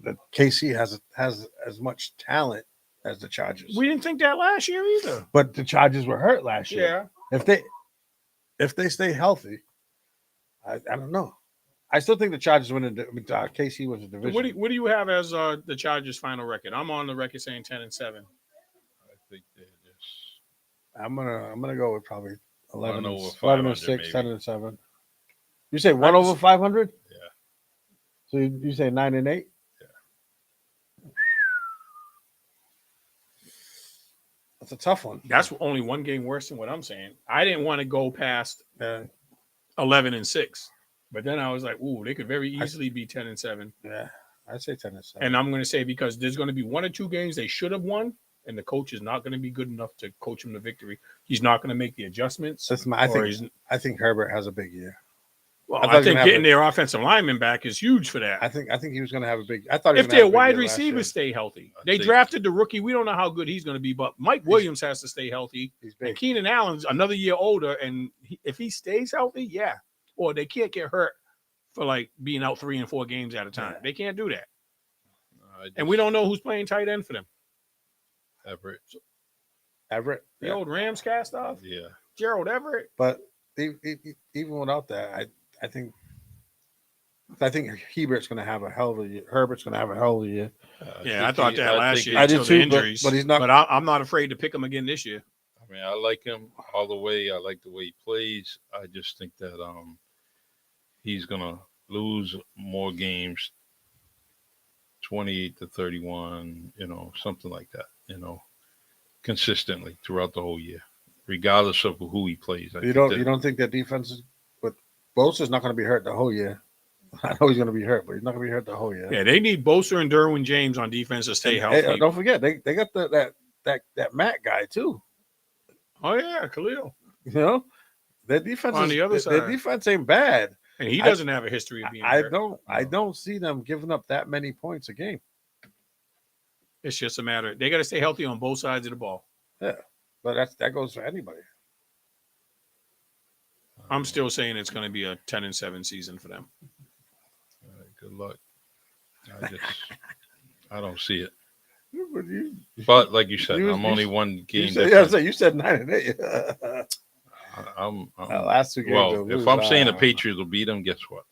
that KC has as much talent as the Chargers. We didn't think that last year either. But the Chargers were hurt last year. Yeah, If they stay healthy, I don't know. I still think the Chargers win. KC was a division. What do you have as the Chargers' final record? I'm on the record saying 10 and 7. I think they're just I'm gonna go with probably 11 over and 500 6, maybe. 10 and 7. You say one over 500? Yeah. So you say 9 and 8? That's a tough one. That's only one game worse than what I'm saying. I didn't want to go past Yeah. 11 and 6, but then I was like, ooh, they could very easily be 10 and 7. Yeah. I'd say 10 and 7. And I'm going to say because there's going to be one or two games they should have won, and the coach is not going to be good enough to coach them to victory. He's not going to make the adjustments. I think Herbert has a big year. Well, I thought I he was think gonna have getting their offensive lineman back is huge for that. I think he was going to have a big. I thought he was If gonna their have a big wide year last receivers year. stay healthy, I they think- drafted the rookie. We don't know how good he's going to be, but Mike Williams has to stay healthy. He's And big. Keenan Allen's another year older, and if he stays healthy, yeah. Or they can't get hurt for like being out 3 and 4 games at a time. Yeah. They can't do that. I just, And we don't know who's playing tight end for them. Everett. Everett. The Yeah. old Rams cast off, Yeah. Gerald Everett. But even without that, I think Herbert's going to have a hell of a year. Herbert's going to have a hell of a year. Yeah, I thought that last year. I did until too, the but- injuries. but he's not- But I'm not afraid to pick him again this year. I mean, I like him all the way. I like the way he plays. I just think that he's gonna lose more games, 28-31, something like that, consistently throughout the whole year, regardless of who he plays. You don't think that defense is, but Bosa's not going to be hurt the whole year. I know he's going to be hurt, but he's not going to be hurt the whole year. Yeah, they need Bosa and Derwin James on defense to stay Hey, healthy. don't forget they got that Matt guy too. Oh yeah, Khalil. You know, their defense On the other their side. defense ain't bad. And he I- doesn't have a history of being hurt. I don't see them giving up that many points a game. It's just a matter. They got to stay healthy on both sides of the ball. But that goes for anybody. I'm still saying it's going to be a 10 and 7 season for them. All right, good luck. I don't see it. But like you said, You- I'm you- only one game. You said 9 and 8. I'm Last 2 games. well. they'll If lose. I'm saying the Patriots will beat them, guess what?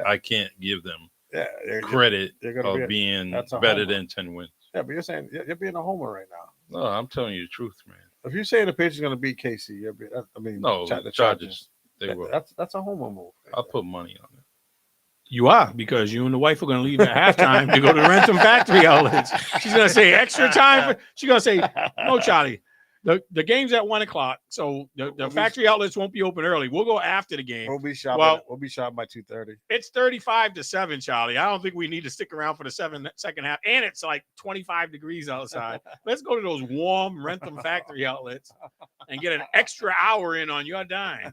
I can't give them yeah, credit you're gonna of be being that's a better homer. than 10 wins. yeah, but you're saying you're being a homer right now. No, I'm telling you the truth, man. If you're saying the Patriots are going to beat KC, you're being, I mean, No, the the Chargers, they will. That's a homer move. I'll put money on it. You are, because you and the wife are going to leave at halftime to go to Rentham Factory Outlets. She's going to say extra time. She's going to say, no, Charlie, the game's at 1 o'clock. So the factory outlets won't be open early. We'll go after the game. We'll be shopping. Well- We'll be shopping by 2:30. It's 35-7, Charlie. I don't think we need to stick around for the second half. And it's like 25 degrees outside. Let's go to those warm Rentham Factory Outlets and get an extra hour in on your dime.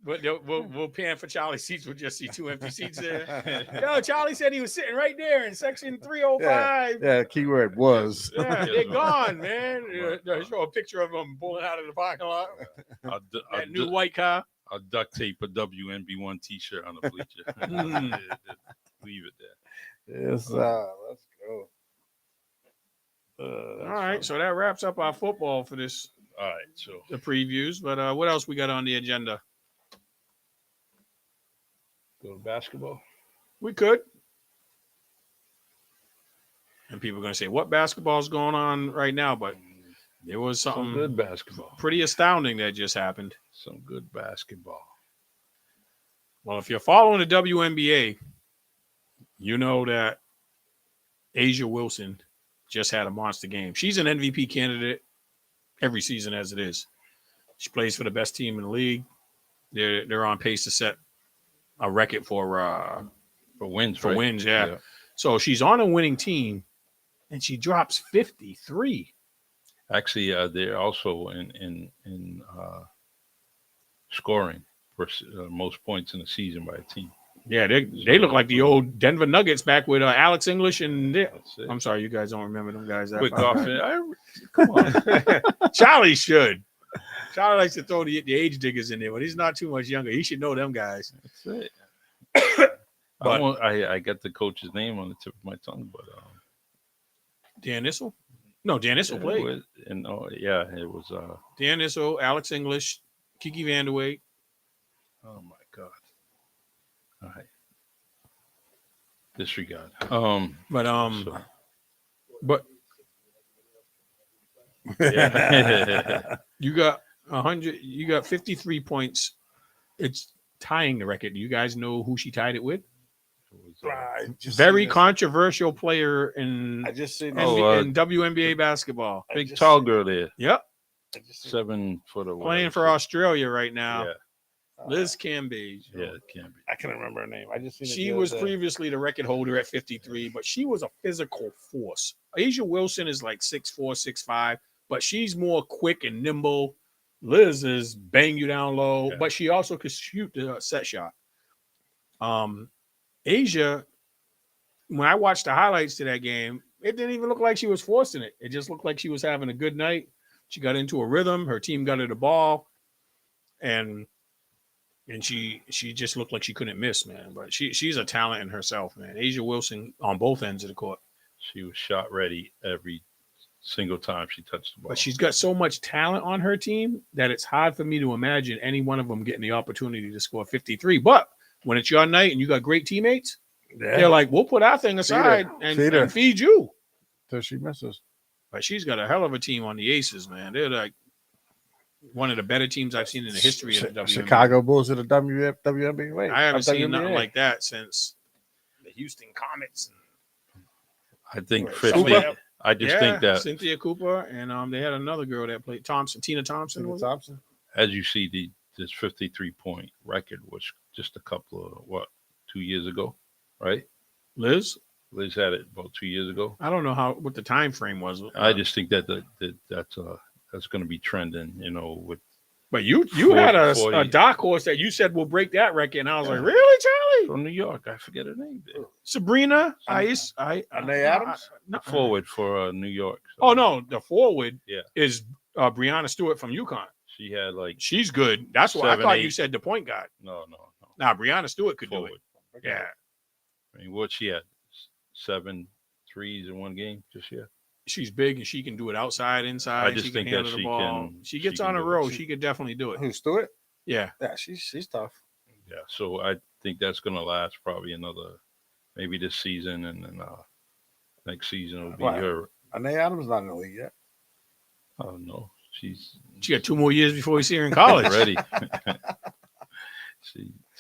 But we'll pan for Charlie's seats. We'll just see 2 empty seats there. Yo, Charlie said he was sitting right there in section 305. Yeah, keyword was. Yeah, they're gone, man. They show a picture of them pulling out of the parking lot. That new white car. I'll duct tape a WNB1 T-shirt on the bleacher. Mm. Leave it there. Yes, let's go. All right, so that wraps up our football for this All right, so the previews. But what else we got on the agenda? go to basketball. We could. And people are going to say, what basketball is going on right now? But there was Some something good basketball. pretty astounding that just happened. Some good basketball. Well, if you're following the WNBA, you know that Asia Wilson just had a monster game. She's an MVP candidate every season as it is. She plays for the best team in the league. They're on pace to set a record for wins, for right? wins, yeah. So she's on a winning team, and she drops 53. Actually, they're also in scoring for most points in the season by a team. Yeah, they look like the old Denver Nuggets back with Alex English and That's it. I'm sorry, you guys don't remember them guys. That Quick far off. back. Come on. Charlie should. Charlie likes to throw the age diggers in there, but he's not too much younger. He should know them guys. That's it. But I got the coach's name on the tip of my tongue, but Dan Issel? No, Dan Issel played. It was. Dan Issel, Alex English, Kiki Vanderway. Oh my God! All right, disregard. But but Yeah. you got 100. You got 53 points. It's tying the record. Do you guys know who she tied it with? It was, I just Very seen this. controversial player in I just seen in WNBA basketball. I big just tall seen- girl there, Yep, I just seen- 7 foot. playing for Australia right now. Yeah, Liz Cambage. yeah, it can be. I can't remember her name. I just seen it She the other was day. previously the record holder at 53, but she was a physical force. Asia Wilson is like 6'4", 6'5", but she's more quick and nimble. Liz is bang you down low, Yeah. but she also could shoot the set shot. Asia, when I watched the highlights to that game, it didn't even look like she was forcing it. It just looked like she was having a good night. She got into a rhythm. Her team got her the ball, and she just looked like she couldn't miss, man. But she's a talent in herself, man. Asia Wilson on both ends of the court. She was shot ready every single time she touched the ball. But she's got so much talent on her team that it's hard for me to imagine any one of them getting the opportunity to score 53. But when it's your night and you got great teammates, they're like, we'll put our thing aside and feed you. Till she misses. But she's got a hell of a team on the Aces, man. They're like one of the better teams I've seen in the history of the WNBA. Chicago Bulls of the WNBA. I haven't seen nothing WNBA. like that since the Houston Comets. I think Cooper. 50. I just think that Cynthia Cooper and they had another girl that played Tina Thompson. Tina was it? Thompson. as you see, this 53-point record was just a couple of 2 years ago, right? Liz, Liz had it about 2 years ago. I don't know what the time frame was. I just think that's going to be trending, with But you 40, had a 40. dark horse that you said will break that record, and I was Yeah. like, really, Charlie? from New York. I forget her name. Sabrina Anae Adams? No. Forward for New York. So Oh no, the forward Yeah. is Brianna Stewart from UConn. she had like She's good. That's why I 7, thought you 8. said the point guard. no. Now Brianna Stewart could do Forward. it. Yeah, I mean, what she had 7 threes in one game just yet. she's big and she can do it outside, inside. I just she think can that handle the she ball. can- She she gets can on a do it. roll. She could definitely do it. Who, Stewart? Yeah. Yeah, she's tough. Yeah, so I think that's going to last probably maybe this season, and then next season will be Wow. her. Anae Adams not in the league yet. Oh no, she's She got 2 more years before we see her in college. ready.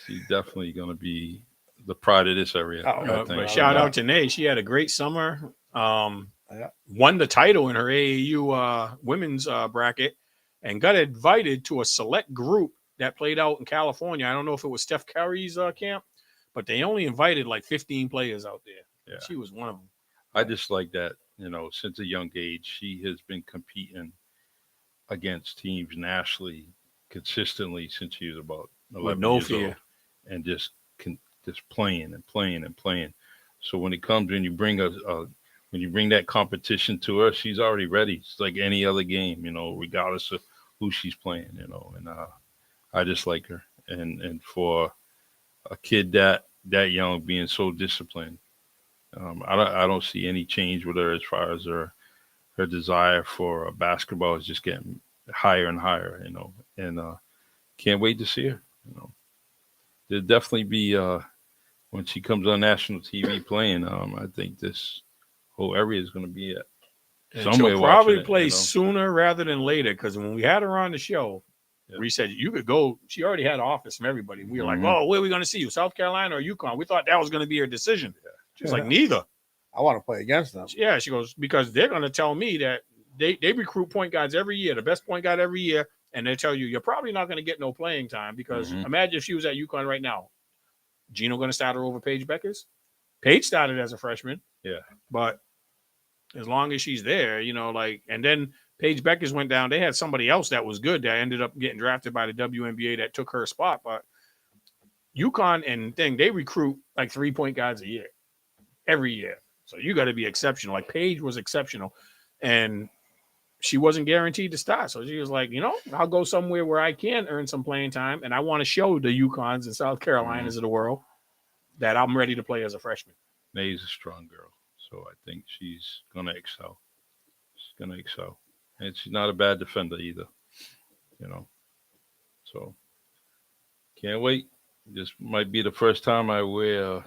She's definitely going to be the pride of this area. Oh, I But think. shout out to Nay. She had a great summer. Yeah. Won the title in her AAU women's bracket and got invited to a select group that played out in California. I don't know if it was Steph Curry's camp, but they only invited like 15 players out there. Yeah. She was one of them. I just like that, since a young age, she has been competing against teams nationally consistently since she was about 11 no years fear. old, and just playing and playing and playing. So when it comes, when you bring that competition to her, she's already ready. It's like any other game, regardless of who she's playing, and I just like her. And for a kid that young, being so disciplined, I don't see any change with her as far as her her desire for basketball is just getting higher and higher, and can't wait to see her. There'll definitely be when she comes on national TV playing. I think this whole area is going to be at And somewhere she'll probably watching it, play sooner rather than later, because when we had her on the show, Yeah. we said you could go. She already had offers from everybody. We were like, Mhm. "Oh, where are we going to see you? South Carolina or UConn?" We thought that was going to be her decision. She was like, "Neither." I want to play against them. Yeah, she goes, because they're going to tell me that they recruit point guards every year, the best point guard every year, and they tell you you're probably not going to get no playing time, because Mhm. imagine if she was at UConn right now. Gino going to start her over Paige Beckers? Paige started as a freshman. Yeah. But as long as she's there, and then Paige Beckers went down. They had somebody else that was good that ended up getting drafted by the WNBA that took her spot. But UConn and they recruit like 3-point guards a year, every year. So you got to be exceptional. Like Paige was exceptional, and she wasn't guaranteed to start. So she was like, I'll go somewhere where I can earn some playing time, and I want to show the UConns and South Carolinas of the world that I'm ready to play as a freshman. May's a strong girl, so I think she's gonna excel. She's gonna excel, and she's not a bad defender either. So can't wait. This might be the first time I wear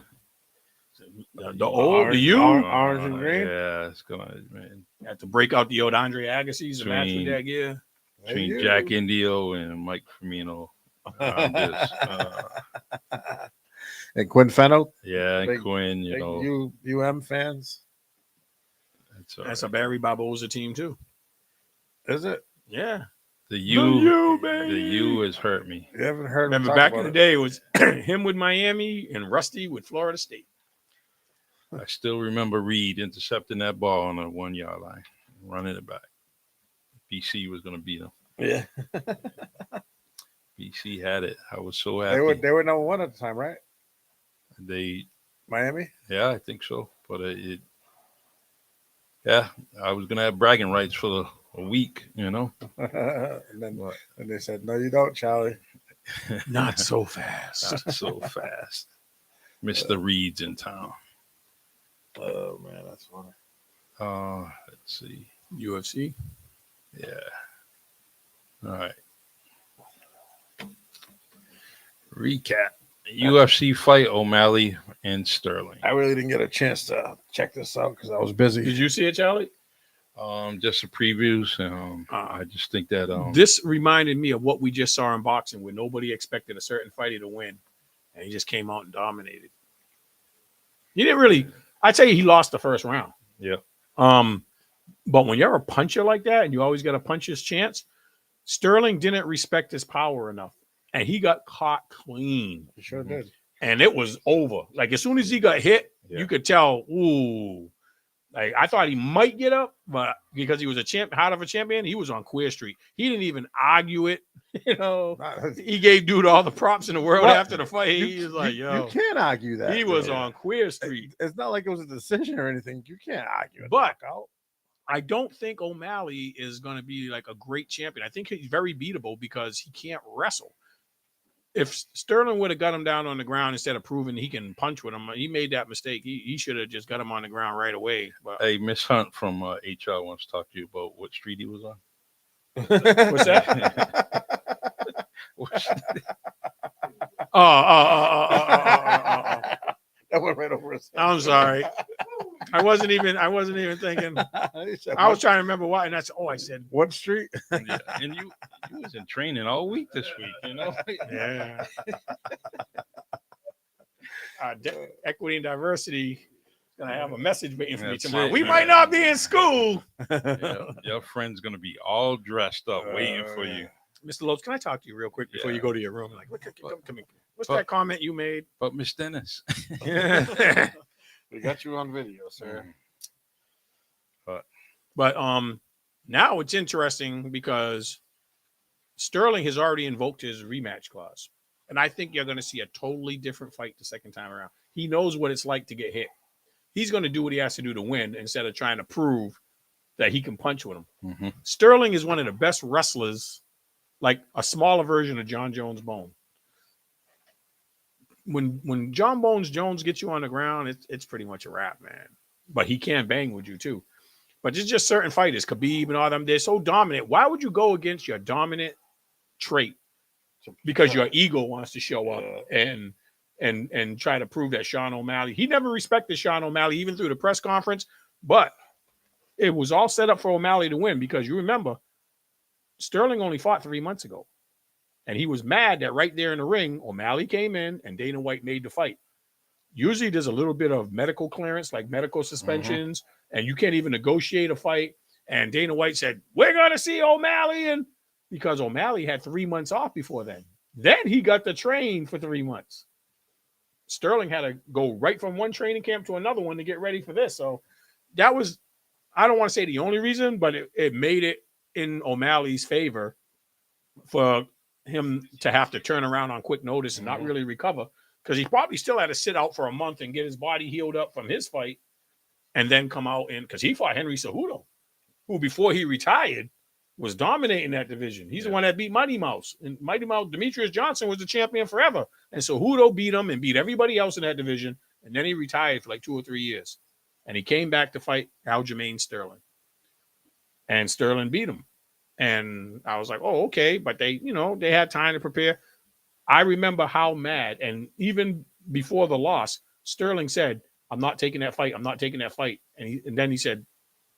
The old, the U, orange and green. Yeah, it's gonna, man. had to break out the old Andre Agassi's to match with Between- that gear. Between Hey, Jack you. Indio and Mike Firmino, I'm just, And Quinn Fennell, yeah, and Big- Quinn, big UM fans. it's all That's right. a Barry Barbosa team too. Is it? Yeah. The U, baby. the U has hurt me. You haven't heard him Remember talk back about in the it. day, it was him with Miami and Rusty with Florida State. I still remember Reed intercepting that ball on the 1 yard line, running it back. BC was going to beat them. Yeah, BC had it. I was so they were happy. they were number one at the time, right? They, Miami. yeah, I think so. But yeah, I was going to have bragging rights for a week, and then But and they said, "No, you don't, Charlie." Not so fast. not so fast. Mr. Reed's in town. Oh man, that's funny. Let's see. UFC. Yeah. All right. Recap. UFC fight O'Malley and Sterling. I really didn't get a chance to check this out because I was busy. Did you see it, Charlie? Just the previews. I just think that This reminded me of what we just saw in boxing, where nobody expected a certain fighter to win, and he just came out and dominated. He didn't really. I'd say he lost the first round. Yeah. But when you're a puncher like that, and you always got a puncher's chance, Sterling didn't respect his power enough, and he got caught clean, You sure did. and it was over. Like as soon as he got hit, Yeah. you could tell. Ooh. Like I thought he might get up, but because he was a champ, out of a champion, he was on Queer Street. He didn't even argue it. He gave dude all the props in the world What? after the fight. He was like, you "Yo, can't argue that. he was man. on Queer Street." It's not like it was a decision or anything. You can't argue it. But- knockout. I don't think O'Malley is going to be like a great champion. I think he's very beatable because he can't wrestle. If Sterling would have got him down on the ground instead of proving he can punch with him, he made that mistake. He should have just got him on the ground right away. But hey, Miss Hunt from HR wants to talk to you about what street he was on. what's that? Oh. That went right over his head. I'm sorry. I wasn't even thinking. He said, I was trying to remember why, and that's I said, what street? Yeah, and you was in training all week this week, yeah. Equity and diversity is gonna have a message waiting for me That's tomorrow. it, We man. might not be in school. Your friend's gonna be all dressed up waiting for you. Mr. Lopes, can I talk to you real quick before Yeah. you go to your room? Like, come here. What's But- that comment you made? But Miss Dennis, We got you on video, sir. But now it's interesting because Sterling has already invoked his rematch clause. And I think you're going to see a totally different fight the second time around. He knows what it's like to get hit. He's going to do what he has to do to win instead of trying to prove that he can punch with him. Mm-hmm. Sterling is one of the best wrestlers, like a smaller version of John Jones Bone. When John Bones Jones gets you on the ground, it's pretty much a wrap, man. But he can bang with you too. But it's just certain fighters, Khabib and all them, they're so dominant. Why would you go against your dominant trait? Because your ego wants to show up and try to prove that Sean O'Malley. He never respected Sean O'Malley, even through the press conference, but it was all set up for O'Malley to win because you remember Sterling only fought 3 months ago. And he was mad that right there in the ring, O'Malley came in and Dana White made the fight. Usually there's a little bit of medical clearance, like medical suspensions, and you can't even negotiate a fight. And Dana White said, we're going to see O'Malley. And because O'Malley had 3 months off before then. Then he got to train for 3 months. Sterling had to go right from one training camp to another one to get ready for this. So that was, I don't want to say the only reason, but it made it in O'Malley's favor for him to have to turn around on quick notice and not really recover, because he probably still had to sit out for a month and get his body healed up from his fight and then come out in, because he fought Henry Cejudo, who before he retired was dominating that division. He's the one that beat Mighty Mouse, and Mighty Mouse Demetrius Johnson was the champion forever, and Cejudo beat him and beat everybody else in that division, and then he retired for like 2 or 3 years, and he came back to fight Aljamain Sterling, and Sterling beat him. And I was like, oh, okay. But they had time to prepare. I remember how mad. And even before the loss, Sterling said, I'm not taking that fight. I'm not taking that fight. And then he said,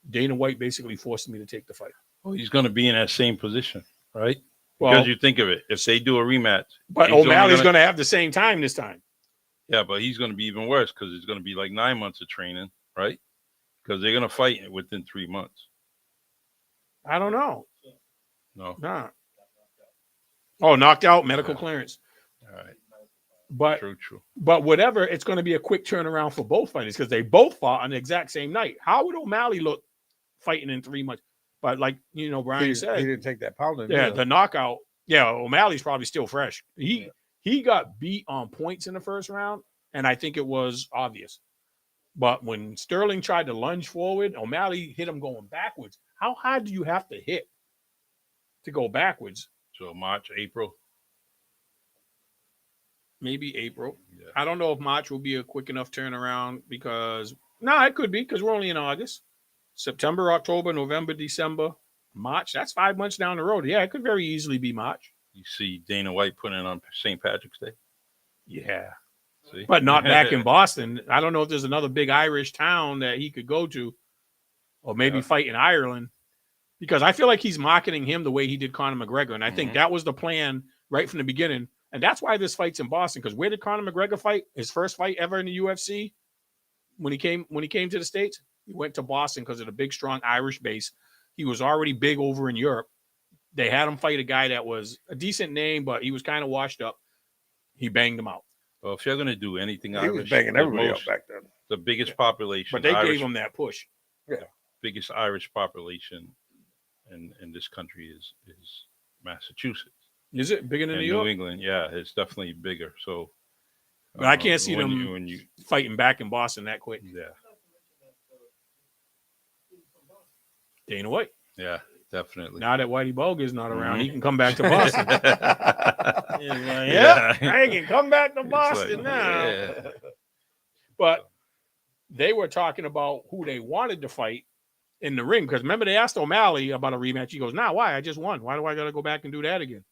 Dana White basically forced me to take the fight. Well, he's going to be in that same position, right? Well, Because you think of it, if they do a rematch. But O'Malley's going to have the same time this time. Yeah, but he's going to be even worse because it's going to be like 9 months of training, right? Because they're going to fight within 3 months. I don't know. No. Nah. Oh, knocked out, medical clearance. All right. But True. But whatever, it's going to be a quick turnaround for both fighters because they both fought on the exact same night. How would O'Malley look fighting in 3 months? But like Brian said, he didn't take that pounding. yeah, the knockout. Yeah, O'Malley's probably still fresh. He got beat on points in the first round, and I think it was obvious. But when Sterling tried to lunge forward, O'Malley hit him going backwards. How high do you have to hit to go backwards? So March, April. Maybe April. Yeah. I don't know if March will be a quick enough turnaround because it could be because we're only in August. September, October, November, December, March. That's 5 months down the road. Yeah, it could very easily be March. You see Dana White putting it on St. Patrick's Day. Yeah. See? But not back in Boston. I don't know if there's another big Irish town that he could go to or maybe fight in Ireland, because I feel like he's marketing him the way he did Conor McGregor. And I think that was the plan right from the beginning. And that's why this fight's in Boston, because where did Conor McGregor fight? His first fight ever in the UFC when he came to the States? He went to Boston because of the big, strong Irish base. He was already big over in Europe. They had him fight a guy that was a decent name, but he was kind of washed up. He banged him out. Well, if you're going to do anything he Irish, was banging everybody up back then. the biggest population. But they Irish, gave him that push. biggest Irish population in this country is Massachusetts. Is it bigger than And New York? New England, yeah, it's definitely bigger. So, But I can't see when them when you fighting back in Boston that quick. yeah, Dana White. yeah, definitely. Now that Whitey Bulger's not around, he can come back to Boston. He's like, Yeah. I can come back to It's Boston like, now. yeah. But they were talking about who they wanted to fight in the ring. Because remember, they asked O'Malley about a rematch. He goes, why? I just won. Why do I got to go back and do that again?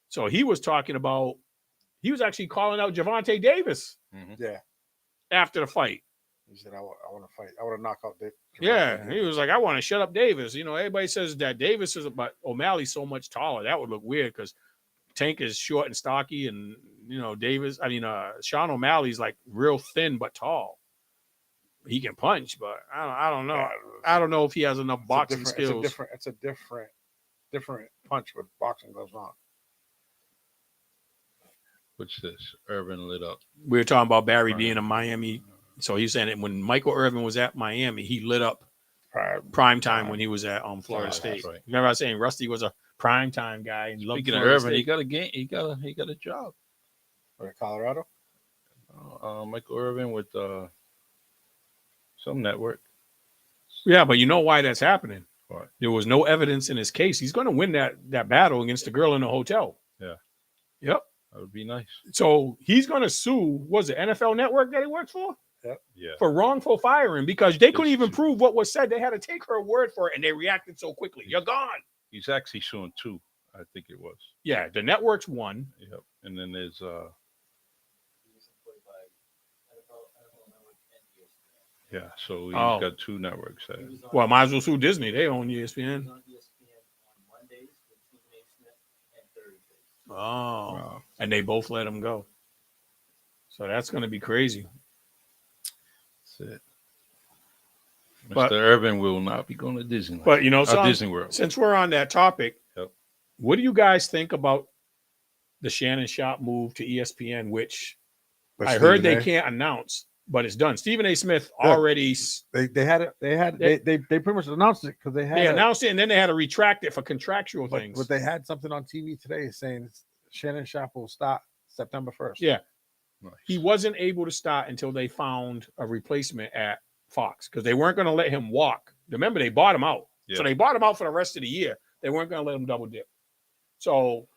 So he was talking about, he was actually calling out Gervonta Davis Yeah. after the fight. He said, I want to fight. I want to knock out Dave. Yeah, he was like, I want to shut up Davis. Everybody says that Davis is, but O'Malley's so much taller. That would look weird because Tank is short and stocky, and Sean O'Malley's like real thin but tall. He can punch, but I don't know. Yeah, I don't know if he has enough boxing skills. It's a different punch with boxing goes on. What's this? Irvin lit up. We were talking about Barry being in Miami. So he's saying that when Michael Irvin was at Miami, he lit up prime time when he was at Florida That's State. right. Remember I was saying Rusty was a prime time guy. And loved Speaking of Florida Irvin, State. he got a game. He got a job. Or Colorado. Michael Irvin with some network. Yeah, but you know why that's happening? What? There was no evidence in his case. He's going to win that battle against the girl in the hotel. Yeah. Yep. That would be nice. So he's going to sue. Was it NFL Network that he works for? Yeah. for wrongful firing because they couldn't It's even two. prove what was said. They had to take her word for it, and they reacted so quickly. You're gone. He's actually suing 2, I think it was. Yeah, the network's one. Yep. And then there's yeah, so he's Oh. got 2 networks. Well, might as well sue Disney. They own ESPN. Oh, Wow. and they both let him go. So that's going to be crazy. That's it. But- Mr. Urban will not be going to Disneyland. But you know, so Disney World. since we're on that topic, Yep. what do you guys think about the Shannon Sharp move to ESPN? Which But I heard they Stephen A, can't announce, but it's done. Stephen A. Smith Yeah. already They had it. They pretty much announced it because they had they it, announced it, and then they had to retract it for contractual but, things. but they had something on TV today saying Shannon Sharp will start September 1st. Yeah. Nice. He wasn't able to start until they found a replacement at Fox because they weren't going to let him walk. Remember, they bought him out. So Yeah. they bought him out for the rest of the year. They weren't going to let him double dip. So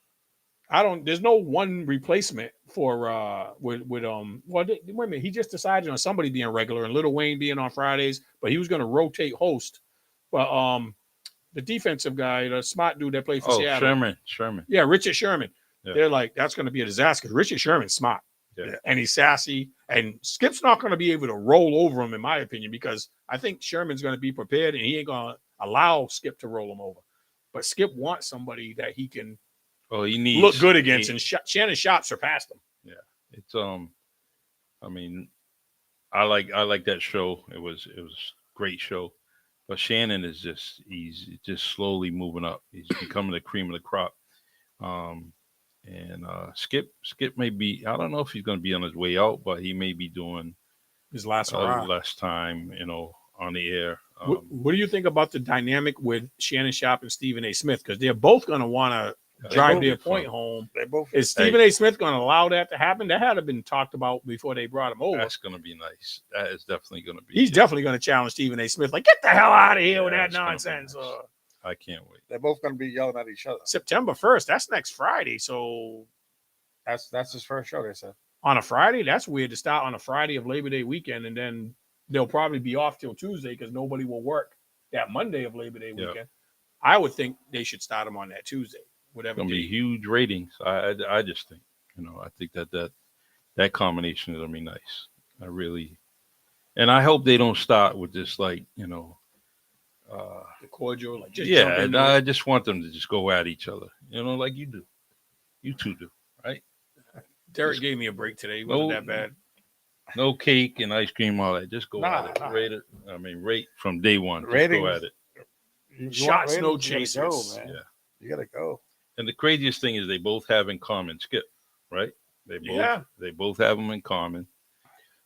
there's no one replacement for wait a minute, he just decided on somebody being regular and Little Wayne being on Fridays, but he was going to rotate host. But the defensive guy, the smart dude that played for Seattle. Sherman. Yeah, Richard Sherman. Yeah. They're like, that's going to be a disaster. Richard Sherman's smart. Yeah. And he's sassy. And Skip's not going to be able to roll over him, in my opinion, because I think Sherman's going to be prepared and he ain't going to allow Skip to roll him over. But Skip wants somebody that he can Oh, he needs look good against. And Shannon Sharp surpassed him. It's I mean, I like that show. It was a great show. But Shannon is he's just slowly moving up. He's becoming the cream of the crop. And Skip may be, I don't know if he's going to be on his way out, but he may be doing His last hurrah. less time, on the air. What do you think about the dynamic with Shannon Sharp and Stephen A. Smith? Because they're both going to want to drive their point home. They both. Is Stephen A. Smith going to allow that to happen? That had been talked about before they brought him over. That's going to be nice. That is definitely going to be. He's definitely going to challenge Stephen A. Smith. Like, get the hell out of here with that it's gonna be nonsense. nice. I can't wait. They're both going to be yelling at each other. September 1st, that's next Friday. So That's his first show. They said. on a Friday, that's weird to start on a Friday of Labor Day weekend. And then they'll probably be off till Tuesday because nobody will work that Monday of Labor Day Yeah. weekend. I would think they should start them on that Tuesday, It's whatever going to be day. huge ratings. I just think, I think that combination is going to be nice. I really, and I hope they don't start with this, like, The cordial, like just yeah, jump and into I it. just want them to just go at each other, like you do. You two do, right? Derek gave me a break today. It wasn't No- that bad. No cake and ice cream, all that. Just go Nah, at it. nah. Rate from day one. Just Ratings. go at it. You want Shots, no ratings, you gotta chasers. Go, man. Yeah. You gotta go. And the craziest thing is they both have in common Skip, right? They both have them in common.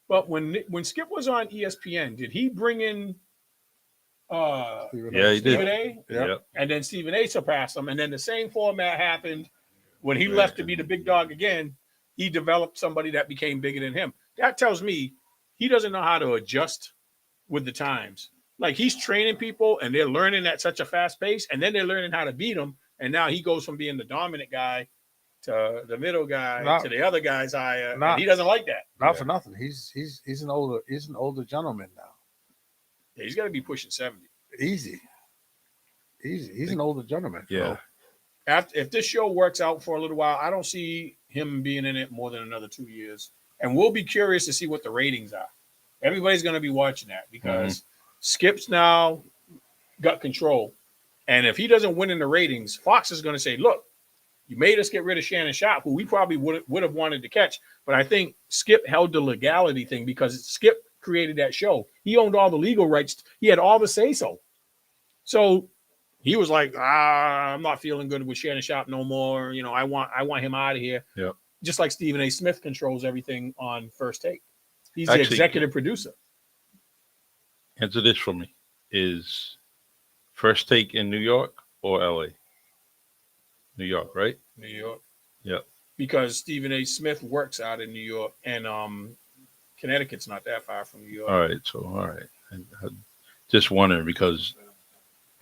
But when Skip was on ESPN, did he bring in Stephen Yeah, A. he did. Stephen A? Yeah. Yep. And then Stephen A surpassed him. And then the same format happened when he Right. left to be the big dog again. He developed somebody that became bigger than him. That tells me he doesn't know how to adjust with the times. Like he's training people and they're learning at such a fast pace, and then they're learning how to beat him. And now he goes from being the dominant guy to the middle guy Not- to the other guy's higher. And not- he doesn't like that. Not Yeah. for nothing. He's an older gentleman now. Yeah, he's got to be pushing 70. Easy. He's an older gentleman. Yeah. If this show works out for a little while, I don't see him being in it more than another 2 years. And we'll be curious to see what the ratings are. Everybody's going to be watching that because Skip's now got control. And if he doesn't win in the ratings, Fox is going to say, look, you made us get rid of Shannon Sharp, who we probably would have wanted to catch. But I think Skip held the legality thing because Skip created that show. He owned all the legal rights. He had all the say-so. So he was like, I'm not feeling good with Shannon Sharp no more. I want him out of here. Yeah. Just like Stephen A. Smith controls everything on First Take. He's Actually- the executive producer. Answer this for me. Is First Take in New York or LA? New York, right? New York. Yep. Because Stephen A. Smith works out in New York, and Connecticut's not that far from New York. All right. I just wondering because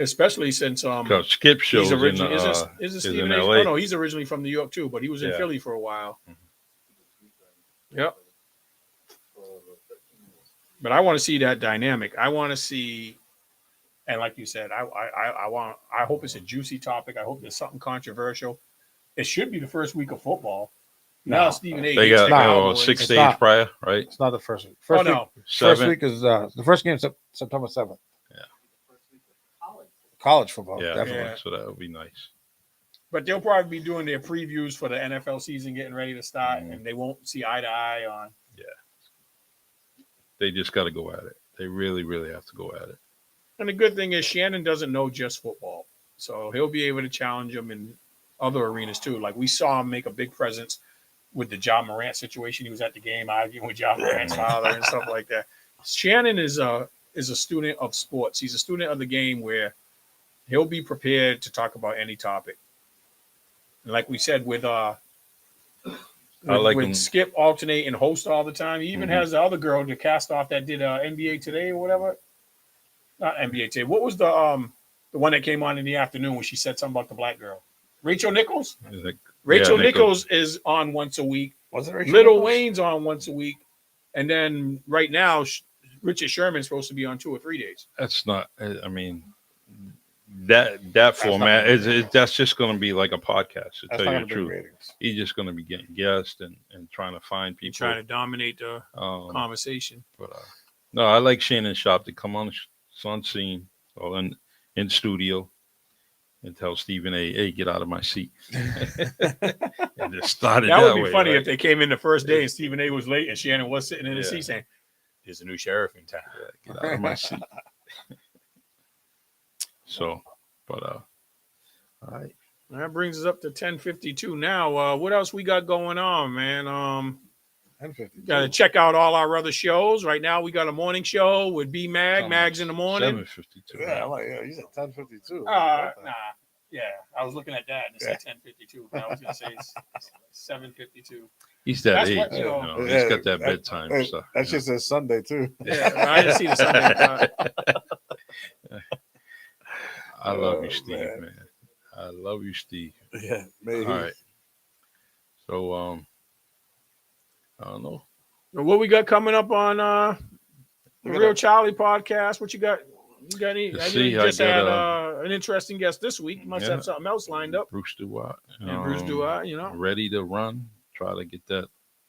Especially since Skip shows he's originally in, is is Stephen in A. LA. Oh, no, he's originally from New York too, but he was in Yeah. Philly for a while. Mhm. Yep. But I want to see that dynamic. I want to see, and like you said, I hope it's a juicy topic. I hope there's something controversial. It should be the first week of football. Now No. Stephen A. They hates got the Cowboys. 6 It's days not. prior, right? It's not the first week. Oh First week. no, First 7. week is the first game. September 7th. College football. Yeah, Definitely. Yeah. so that would be nice. but they'll probably be doing their previews for the NFL season getting ready to start, Mhm. and they won't see eye to eye on. They just got to go at it. They really, really have to go at it. And the good thing is Shannon doesn't know just football, so he'll be able to challenge them in other arenas too. Like we saw him make a big presence with the John Morant situation. He was at the game arguing with John Morant's father and stuff like that. Shannon is a student of sports. He's a student of the game where he'll be prepared to talk about any topic. And like we said, with like with him. Skip alternate and host all the time. He even Mhm. has the other girl, the cast off that did NBA Today or whatever. Not NBA Today. What was the one that came on in the afternoon when she said something about the black girl? Rachel Nichols. It's like, Rachel Yeah, Nichols is on once a week. Was it Rachel Little Nichols? Wayne's on once a week, and then right now Richard Sherman's supposed to be on 2 or 3 days. that's not. I mean, that format is that's just going to be like a podcast. To That's tell not you gonna the be truth, ratings. he's just going to be getting guests and trying to find He's people. trying to dominate the conversation. But no, I like Shannon Sharp to come on scene or in studio and tell Stephen A. Hey, get out of my seat. And just started That would be way, funny right? if they came in the first day and Stephen A. was late and Shannon was sitting in the Yeah. seat saying, "There's a new sheriff in town." Get out of my seat. So, but all right. That brings us up to 10:52 now. What else we got going on, man? And 50. Got to check out all our other shows. Right now, we got a morning show with B Mag, Mags in the morning. 7:52. Yeah, I'm like, yeah, you said 10:52. Nah. Yeah, I was looking at that and it said 10:52. But I was gonna say it's 7:52. He's that That's age. what, You you know. know, Yeah, he's got that that- bedtime Hey, stuff. that you shit says Sunday too. Yeah, I didn't see the Sunday. I love you, Oh, Steve, man. man. I love you, Steve. Yeah, maybe. All right. So, I don't know. What we got coming up on the We got Real a- Charlie podcast? What you got? You got any? Let's I know see, you I just got, had an interesting guest this week. You must yeah. have something else lined up. Bruce Duart. And Bruce Duart, you know. Ready to run. Try to get that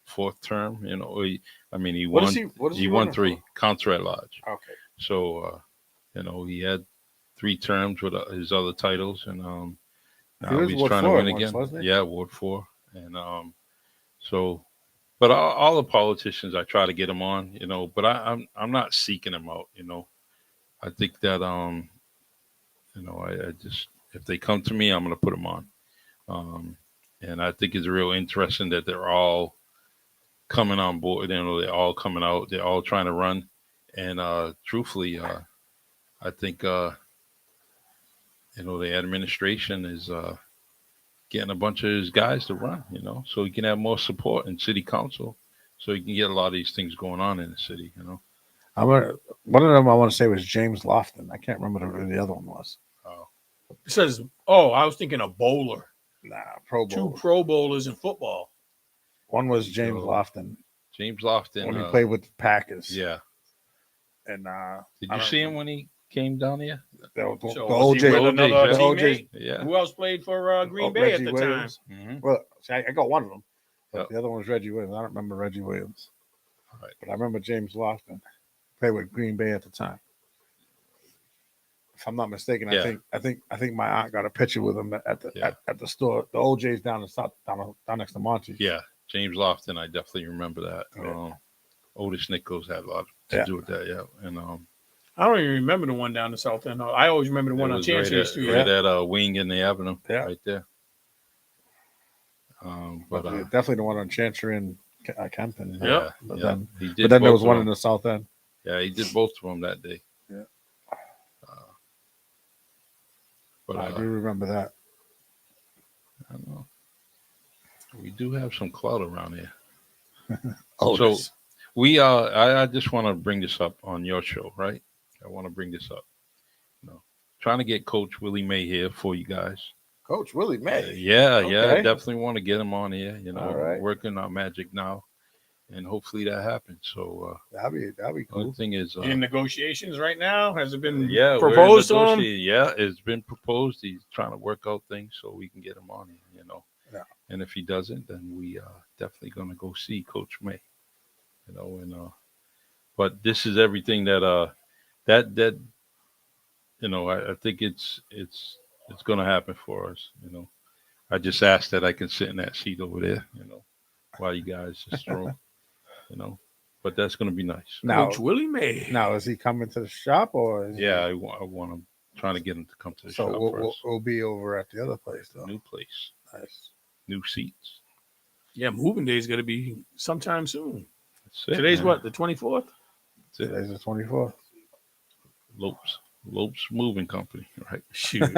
4th term. You know, he What won. is he? What is He he won running 3. for? Contra at large. Okay. So, he had 3 terms with his other titles, and He now was he's Ward trying to 4 win once, again. wasn't he? Yeah, Ward 4, and so. But all the politicians, I try to get them on, you know. But I'm not seeking them out, you know. I think that I just, if they come to me, I'm going to put them on. And I think it's real interesting that they're all coming on board. You know, they're all coming out. They're all trying to run. And truthfully, I think the administration is getting a bunch of his guys to run. You know, so he can have more support in city council, so he can get a lot of these things going on in the city. You know. One of them I want to say was James Lofton. I can't remember who the other one was. It says, "Oh, I was thinking a bowler. Nah, Pro 2 Bowl. Pro Bowlers in football." One was James So, Lofton James Lofton. when he played with the Packers. Yeah. And Did I you don't see him when he came down here? the So the was he with OJ. another the OJ. teammate? Yeah. Who else played for Green Bay Reggie at the Williams. Mhm. Well, see, I got one of them. But Yep. the other one was Reggie Williams. I don't remember Reggie Williams. All right. But I remember James Lofton played with Green Bay at the time. If I'm not mistaken, Yeah. I think my aunt got a picture with him at the Yeah. at the store. The OJ's down in South down next to Monty. Yeah. James Lofton, I definitely remember that. Yeah. Otis Nichols had a lot to Yeah. do with that. Yeah. And I don't even remember the one down the south end. I always remember the one it on was Chancery Street. right at Wing in the Avenue. Yeah. Right there. But Definitely the one on Chancery and Kempton. Yeah. But yeah, then, he did. but then there both was of one them. in the South End. Yeah, he did both of them that day. Yeah. But I do remember that. I don't know. We do have some clout around here. Oh, So we I just want to bring this up on your show, right? I want to bring this up. Trying to get Coach Willie May here for you guys. Coach Willie May. Yeah, Okay. definitely want to get him on here. You know, All right. working on Magic now. and hopefully that happens. So That'd be only cool. thing is, In negotiations right now, has it been we're proposed to him? negotiating. Yeah, it's been proposed. He's trying to work out things so we can get him on here. Yeah. And if he doesn't, then we definitely going to go see Coach May. But this is everything that I think it's going to happen for us. I just ask that I can sit in that seat over there. While you guys just throw. But that's going to be nice. Now, Coach Willie May. now is he coming to the shop or? Is Yeah, I want him. Trying to get him to come to the So shop we'll, first. we'll be over at the other place though. New place, Nice. new seats. Yeah, moving day is going to be sometime soon. That's it, Today's man. what, the 24th? That's it. Today's the 24th. Lopes Moving Company, right? Shoot.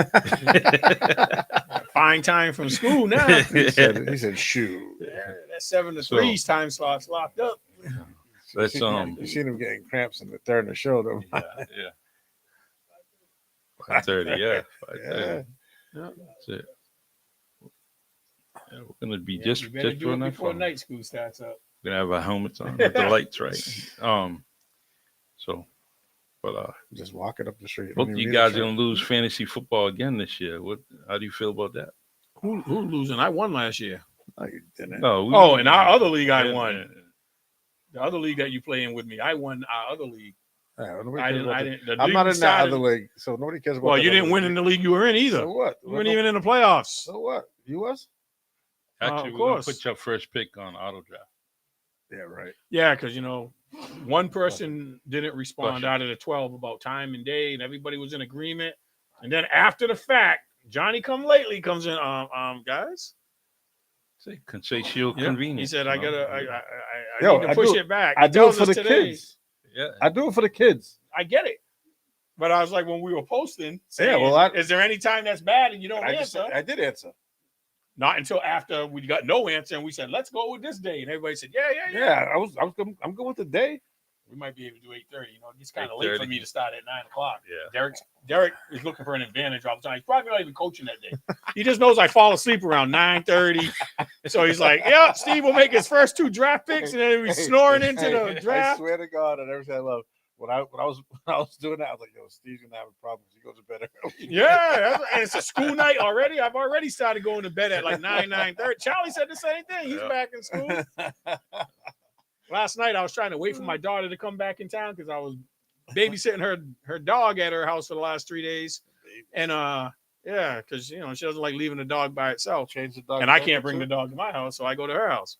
Fine time from school now. He said, shoot. Yeah, that 7 to So- 3's time slot's locked up. That's You seen him getting cramps in the third of the shoulder. yeah. 5:30, yeah. 5:30. Yeah. Yeah. That's it. Yeah, we're gonna be Yeah, just you better do doing it that before fun. night school starts up. We're gonna have our helmets on with the lights, right? But Just walking up the street. both Don't of even you need guys a are shirt. gonna lose fantasy football again this year. How do you feel about that? Who losing? I won last year. No, you didn't. No. Oh, in our other league, I Yeah, won. yeah. The other league that you play in with me, I won our other league. Yeah, nobody I cares didn't. about I the- didn't. The I'm league not we in that started- other league, so nobody cares about Well, that you didn't other win in league. the league you were in either. So what? You weren't even in the playoffs. So what? You was? Actually, of we're gonna course. put your first pick on auto draft. Yeah, right. Yeah, because one person didn't respond Question. out of the 12 about time and day, and everybody was in agreement. And then after the fact, Johnny come lately comes in. Guys, Say consensual yeah. convenience. He said, you know? I Yo, need to I push do- it back. I He do it tells for us the today. kids. Yeah. I do it for the kids. I get it. But I was like, when we were posting, saying, well, is there any time that's bad and you don't answer? I did answer. Not until after we got no answer and we said, let's go with this day. And everybody said, yeah. Yeah, I'm going with the day. We might be able to do 8:30. It's kind of late for 8:30. me to start at 9 o'clock. Yeah. Derek is looking for an advantage all the time. He's probably not even coaching that day. He just knows I fall asleep around 9:30. So he's like, yeah, Steve will make his first 2 draft picks and then he's snoring into the I draft. swear to God, and everything I love. When I was doing that, I was like, "Yo, Steve's gonna have a problem. He goes to bed early." Yeah, and it's a school night already. I've already started going to bed at like 9:30. Charlie said the same thing. He's Yeah. back in school. Last night I was trying to wait for my daughter to come back in town because I was babysitting her dog at her house for the last 3 days. And yeah, because she doesn't like leaving the dog by itself. Change the dog. And I can't bring the dog to my house, so I go to her house.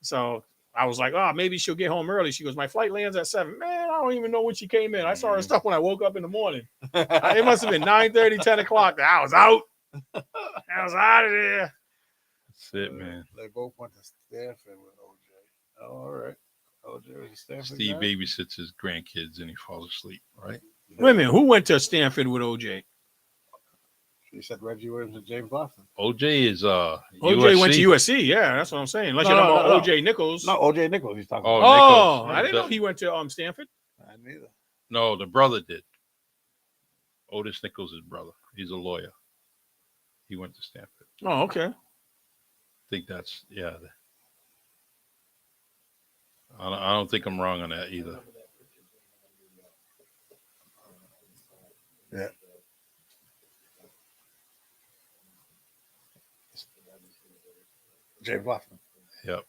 So I was like, oh, maybe she'll get home early. She goes, my flight lands at 7. Man, I don't even know when she came in. I saw her stuff when I woke up in the morning. It must have been 9:30, 10 o'clock. I was out. I was out of there. That's it, man. They both went to Stanford with OJ. Oh, all right. OJ was a Stanford Steve guy? babysits his grandkids and he falls asleep, right? Wait a minute. Who went to Stanford with OJ? You said Reggie Williams and James Lofton. OJ is OJ went to USC. Yeah, that's what I'm saying. Unless No, you're talking no, about no. OJ Nichols. No, OJ Nichols. He's talking Oh, about. Oh, Nichols. I didn't know he went to Stanford. Neither. No, the brother did. Otis Nichols' brother. He's a lawyer. He went to Stanford. Oh, okay. I think that's I don't think I'm wrong on that either. Yeah. James Lofton. Yep.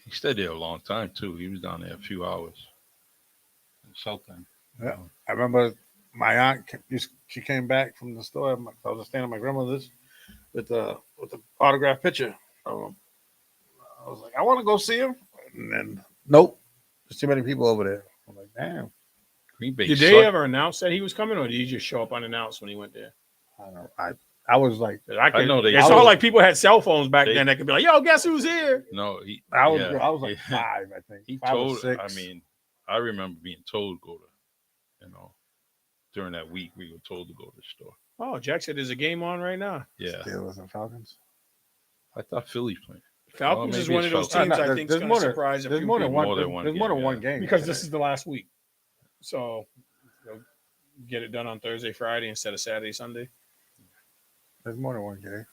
He stayed there a long time too. He was down there a few hours. In Southend. Yeah. I remember my aunt. She came back from the store. I was staying at my grandmother's with the autographed picture of him. I was like, I want to go see him, and then nope, there's too many people over there. I'm like, damn. Green Bay. Did they sucked. ever announce that he was coming, or did he just show up unannounced when he went there? I don't know. I was like, 'Cause I know they- It's I all was- like people had cell phones back They- then that could be like, "Yo, guess who's here?" No, I was like yeah. 5, I think. He 5 or told. 6. I mean, I remember being told to go to, during that week we were told to go to the store. Oh, Jack said there's a game on right now. Yeah, Steelers and Falcons. I thought Philly's playing. Falcons maybe is one it's of those Falcons. teams I There's- think is there's going more to than- surprise a There's few more than people one. More than one There's more than game, one yeah. game because today. this is the last week, so they'll get it done on Thursday, Friday instead of Saturday, Sunday. There's more than one game.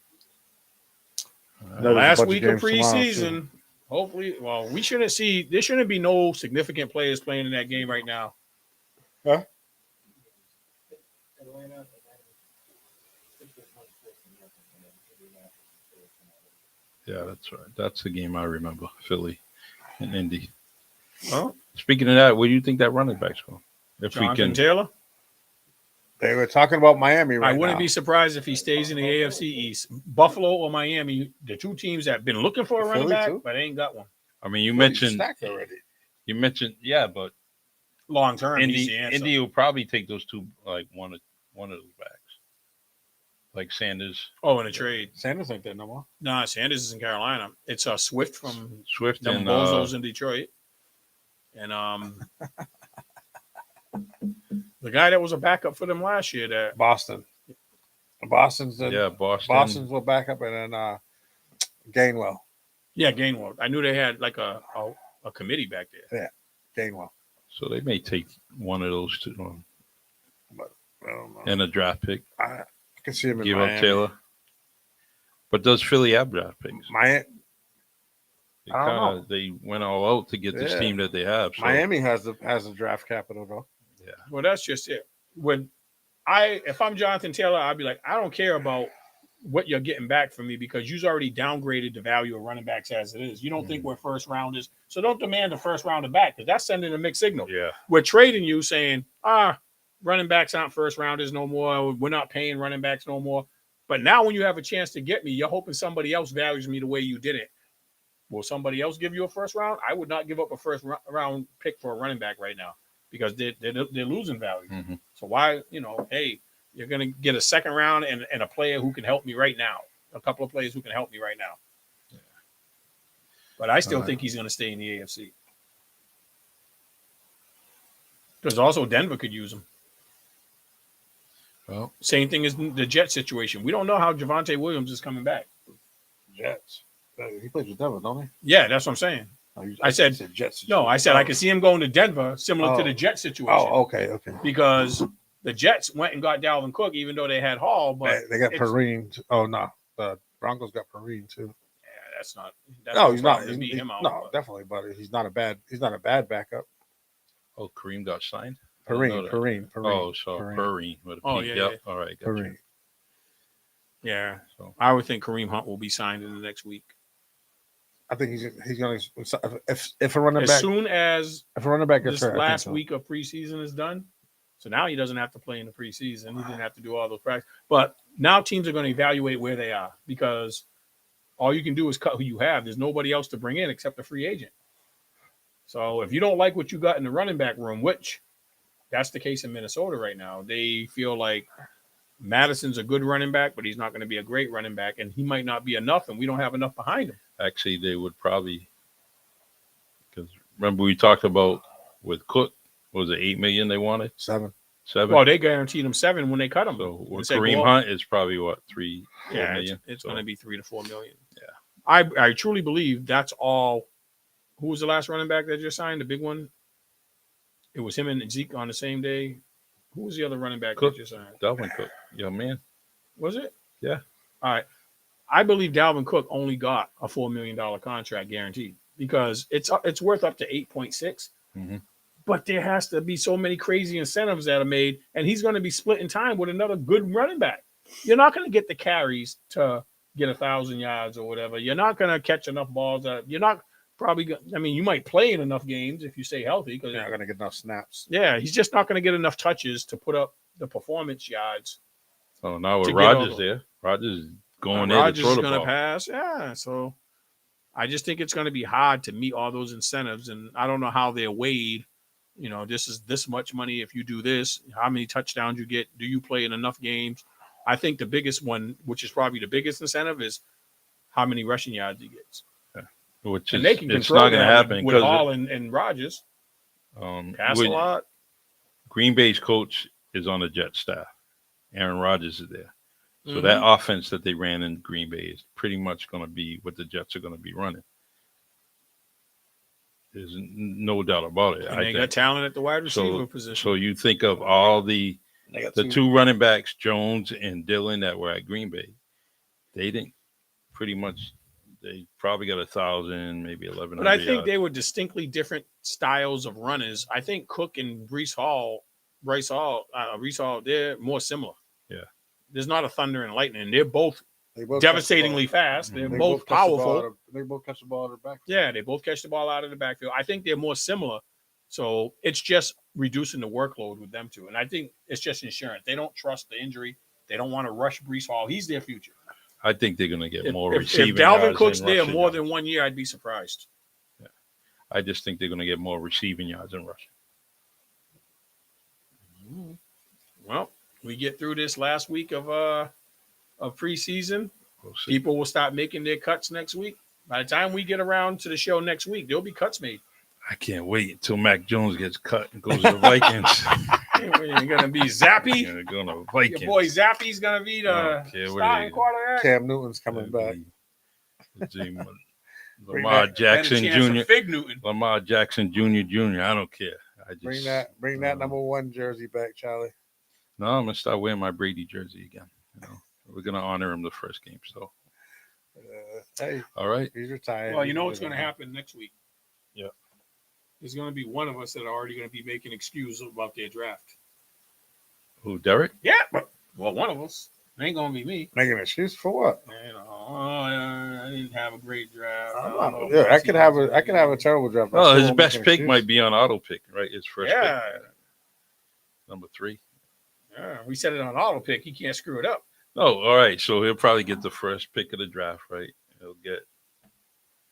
Uh, There's a Last bunch of week of games tomorrow, preseason, Hopefully, well, we shouldn't see. There shouldn't be no significant players playing in that game right now. Huh? Yeah, that's right. That's the game I remember. Philly and Indy. Well, Speaking of that, where do you think that running back's going? If we Jonathan can, Taylor. They were talking about Miami right I wouldn't now. be surprised if he stays in the AFC East. Buffalo or Miami, the two teams that have been looking for a running Philly, back, too? but ain't got one. I mean, you Philly's mentioned, stacked already. yeah, but Long term, he's Indy, the answer. Indy will probably take those two, like one of those backs, like Sanders, Oh, in a trade. Sanders ain't there no more. No, Sanders is in Carolina. It's Swift from Swift, them and Bozos in Detroit. And the guy that was a backup for them last year, that Boston. Boston's the Boston. will back up, and then Gainwell. Gainwell. I knew they had like a committee back there. Gainwell. So they may take one of those two I don't know. and a draft pick. I can see him in Give Miami. up Taylor. But does Philly have draft picks? Miami, I don't know. They went all out to get this Yeah. team that they have. So, Miami has the draft capital though. Well, that's just it. If I'm Jonathan Taylor, I'd be like, I don't care about what you're getting back from me because you've already downgraded the value of running backs as it is. You don't think we're first rounders, so don't demand a first rounder back because that's sending a mixed signal. Yeah. We're trading you saying, running backs aren't first rounders no more. We're not paying running backs no more. But now when you have a chance to get me, you're hoping somebody else values me the way you did it. Will somebody else give you a first round? I would not give up a first round pick for a running back right now because they're losing value. Mhm. So why, hey, you're going to get a second round and a player who can help me right now. A couple of players who can help me right now. Yeah. But I still think he's going to stay in the AFC. Because also Denver could use him. Well, Same thing as the Jet situation. We don't know how Javonte Williams is coming back. Jets. He plays with Denver, don't he? Yeah, that's what I'm saying. I said Jets. No, I said I could see him going to Denver, similar to Oh. the Jet situation. Oh, okay. Because the Jets went and got Dalvin Cook, even though they had Hall, but They got it's- Perrine. Oh no, the Broncos got Perrine too. yeah, that's No, he's not. problem to beat him out. No, but- definitely, but he's not a bad backup. oh, Kareem got signed? I didn't know Perrine. that. Oh, so Perrine with a Oh, P. yeah, Yep. yeah. All right. Gotcha. Perrine. Yeah, So, I would think Kareem Hunt will be signed in the next week. I think he's going to if a running As back soon as if a running back gets this hurt, I think last so. week of preseason is done, so now he doesn't have to play in the preseason. He didn't have to do all those practice. But now teams are going to evaluate where they are because all you can do is cut who you have. There's nobody else to bring in except a free agent. So if you don't like what you got in the running back room, which that's the case in Minnesota right now, they feel like Madison's a good running back, but he's not going to be a great running back, and he might not be enough, and we don't have enough behind him. actually, they would probably, because remember we talked about with Cook, was it $8 million they wanted? 7. 7? Well, they guaranteed him 7 when they cut him. So with They said, Kareem go up. Hunt, it's probably what, 3, 4 Yeah, million? it's So, going to be 3 to 4 million. Yeah. I truly believe that's all. Who was the last running back that just signed? The big one. It was him and Zeke on the same day. Who was the other running back Cook. that just signed? Dalvin Cook, young man. Was it? Yeah. All right. I believe Dalvin Cook only got a $4 million contract guaranteed because it's worth up to 8.6. Mhm. But there has to be so many crazy incentives that are made, and he's going to be splitting time with another good running back. You're not going to get the carries to get 1,000 yards or whatever. You're not going to catch enough balls. You're not probably. I mean, you might play in enough games if you stay healthy. Because You're not going to get enough snaps. yeah, he's just not going to get enough touches to put up the performance yards. So now with To get all Rodgers the- there, Rodgers is going there to Rodgers throw is the going to ball. pass. Yeah, so I just think it's going to be hard to meet all those incentives, and I don't know how they're weighed. This is this much money if you do this. How many touchdowns you get? Do you play in enough games? I think the biggest one, which is probably the biggest incentive, is how many rushing yards he gets. Which And is they can it's control not going to that happen with because Hall and Rodgers. Pass a with lot. Green Bay's coach is on the Jet staff. Aaron Rodgers is there. So Mhm. that offense that they ran in Green Bay is pretty much going to be what the Jets are going to be running. There's no doubt about it. And they got talent at the wide receiver position. So you think of all the They got two running backs, Jones and Dillon, that were at Green Bay. They didn't pretty much They probably got 1,000, maybe 1,100. But I think yards. they were distinctly different styles of runners. I think Cook and Reese Hall, they're more similar. Yeah. There's not a thunder and lightning. They're both They both devastatingly fast. They're both powerful. They both catch the ball out of the back. Yeah, they both catch the ball out of the backfield. I think they're more similar. So it's just reducing the workload with them two. And I think it's just insurance. They don't trust the injury. They don't want to rush Brees Hall. He's their future. I think they're going to get more If receiving Dalvin yards Cook's than there rushing more yards. than 1 year, I'd be surprised. I just think they're going to get more receiving yards than rushing. Well, we get through this last week of preseason. We'll see. People will start making their cuts next week. By the time we get around to the show next week, there'll be cuts made. I can't wait until Mac Jones gets cut and goes to the Vikings. You're gonna be Zappy. Gonna go to the Vikings. Your boy Zappy's gonna be the Okay, what starting are quarterback. Cam Newton's coming back. Lamar Jackson Better chance of Jr. Fig Newton. Lamar Jackson Jr. I don't care. I just Bring that number 1 jersey back, Charlie. No, I'm gonna start wearing my Brady jersey again. You know, we're gonna honor him the first game. So, Hey, all right. he's retired. Well, you know what's gonna happen next week? Yeah. There's gonna be one of us that are already gonna be making excuses about their draft. Who, Derek? Yeah, but one of us. It ain't gonna be me. Making an excuse for what? You know, I didn't have a great draft. I could have a terrible draft. Well, I his still best won't make an pick excuse. might be on auto pick, right? His first Yeah. pick. Number 3. Yeah, we set it on auto pick. He can't screw it up. Oh, all right. So he'll probably get the first pick of the draft, right? He'll get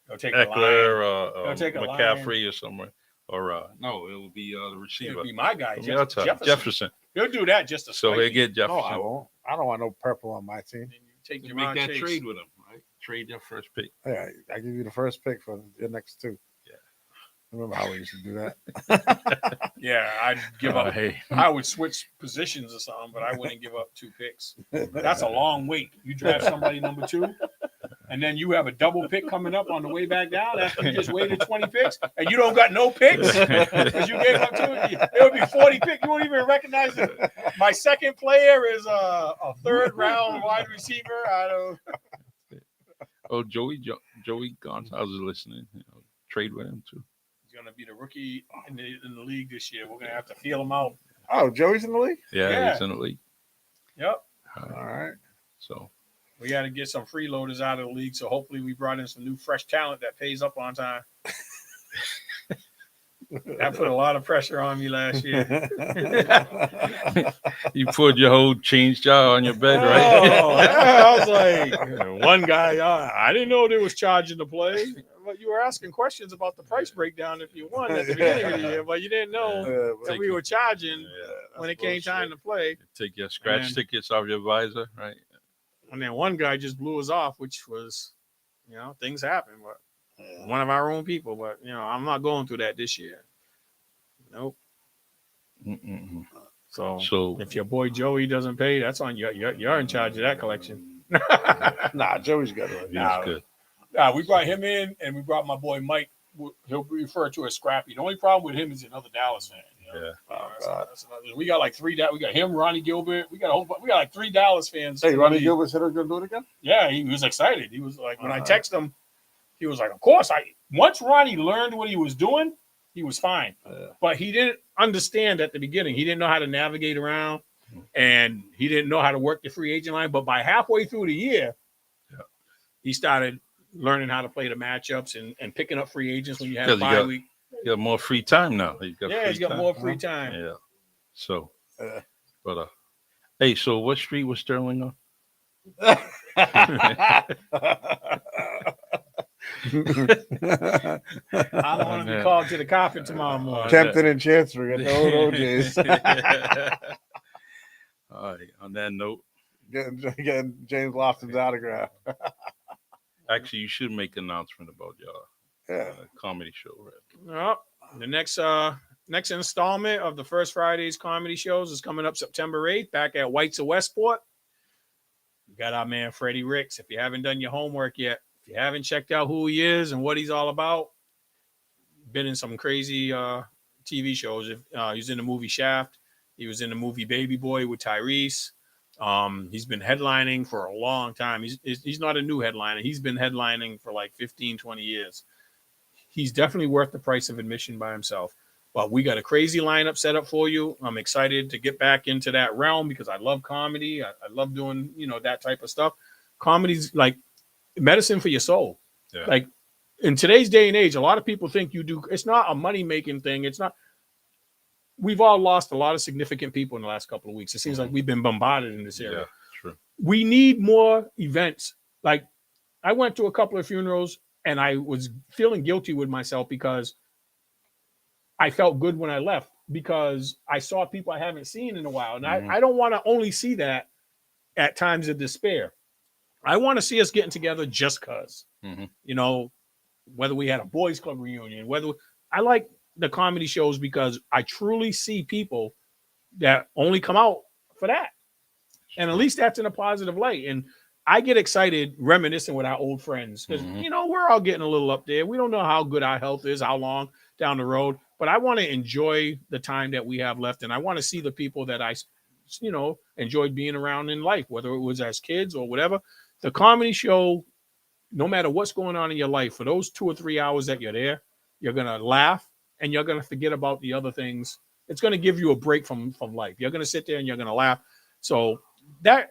He'll take a line. Eckler, He'll take a McCaffrey or somewhere. Or no, it'll be the It'll receiver. be my guy, From the outside. Jefferson. He'll do that just to So spite he'll me. get No, Jefferson. I won't. I don't want no purple on my team. And you take You Jamar make that Chase. trade with him, right? Trade your first pick. Yeah, I give you the first pick for your next 2. Yeah. Remember how we used to do that? Yeah, I'd give up. Hey, I would switch positions or something, but I wouldn't give up 2 picks. That's a long wait. You draft somebody number 2, and then you have a double pick coming up on the way back down after you just waited 20 picks, and you don't got no picks because you gave up 2. It would be 40 picks. You won't even recognize it. My second player is a 3rd round wide receiver. I don't. oh, Joey Gonzalez is listening. You know, trade with him too. He's gonna be the rookie in the league this year. We're gonna have to feel him out. Oh, Joey's in the league? Yeah, Yeah. he's in the league. Yep. All right. So We got to get some freeloaders out of the league, so hopefully we brought in some new fresh talent that pays up on time. That put a lot of pressure on me last year. you put your whole change jar on your bed, Oh, right? yeah, I was like, one guy, I didn't know they was charging to play. But you were asking questions about the price breakdown if you won at the beginning of the year, but you didn't know that we were charging when it came time to play. Take your scratch And- tickets off your visor, right? And then one guy just blew us off, which was, things happen. But one of our own people. But I'm not going through that this year. Nope. Mm-mm. So if your boy Joey doesn't pay, that's on you. You're in charge of that collection. Nah, Joey's got it. He's Nah. good. We brought him in, and we brought my boy Mike. He'll be referred to as Scrappy. The only problem with him is another Dallas fan. Yeah. That's another- we got like 3. We got him, Ronnie Gilbert. We got like 3 Dallas fans. Hey, Ronnie Gilbert said they're going to do it again? Yeah, he was excited. He was like, when I texted him, he was like, of course. Once Ronnie learned what he was doing, he was fine. But he didn't understand at the beginning. He didn't know how to navigate around, and he didn't know how to work the free agent line. But by halfway through the year, he started learning how to play the matchups and picking up free agents when you had a Because he bye got- week. You got more free time now. He's got Yeah, he's got time. more free time. Yeah. So, but hey, so what street was Sterling on? I don't want to be called to the coffin tomorrow morning. Tempton and Chancery at the old OJ's. All right. On that note, Getting James Lofton's autograph. actually, you should make an announcement about your Yeah. comedy show, right? Well, the next installment of the First Fridays comedy shows is coming up September 8th back at White's of Westport. We got our man Freddie Ricks. If you haven't done your homework yet, if you haven't checked out who he is and what he's all about, been in some crazy TV shows. He was in the movie Shaft. He was in the movie Baby Boy with Tyrese. He's been headlining for a long time. He's not a new headliner. He's been headlining for like 15, 20 years. He's definitely worth the price of admission by himself. But we got a crazy lineup set up for you. I'm excited to get back into that realm because I love comedy. I love doing, that type of stuff. Comedy's like medicine for your soul. Yeah. Like in today's day and age, a lot of people think it's not a money-making thing. It's not. We've all lost a lot of significant people in the last couple of weeks. It seems like we've been bombarded in this area. Yeah, true. We need more events. Like I went to a couple of funerals and I was feeling guilty with myself because I felt good when I left because I saw people I haven't seen in a while. And I don't want to only see that at times of despair. I want to see us getting together just because, whether we had a boys club reunion, I like the comedy shows because I truly see people that only come out for that. And at least that's in a positive light. And I get excited reminiscing with our old friends because, we're all getting a little up there. We don't know how good our health is, how long down the road, but I want to enjoy the time that we have left. And I want to see the people that I, enjoyed being around in life, whether it was as kids or whatever. The comedy show, no matter what's going on in your life, for those 2 or 3 hours that you're there, you're going to laugh and you're going to forget about the other things. It's going to give you a break from life. You're going to sit there and you're going to laugh. So that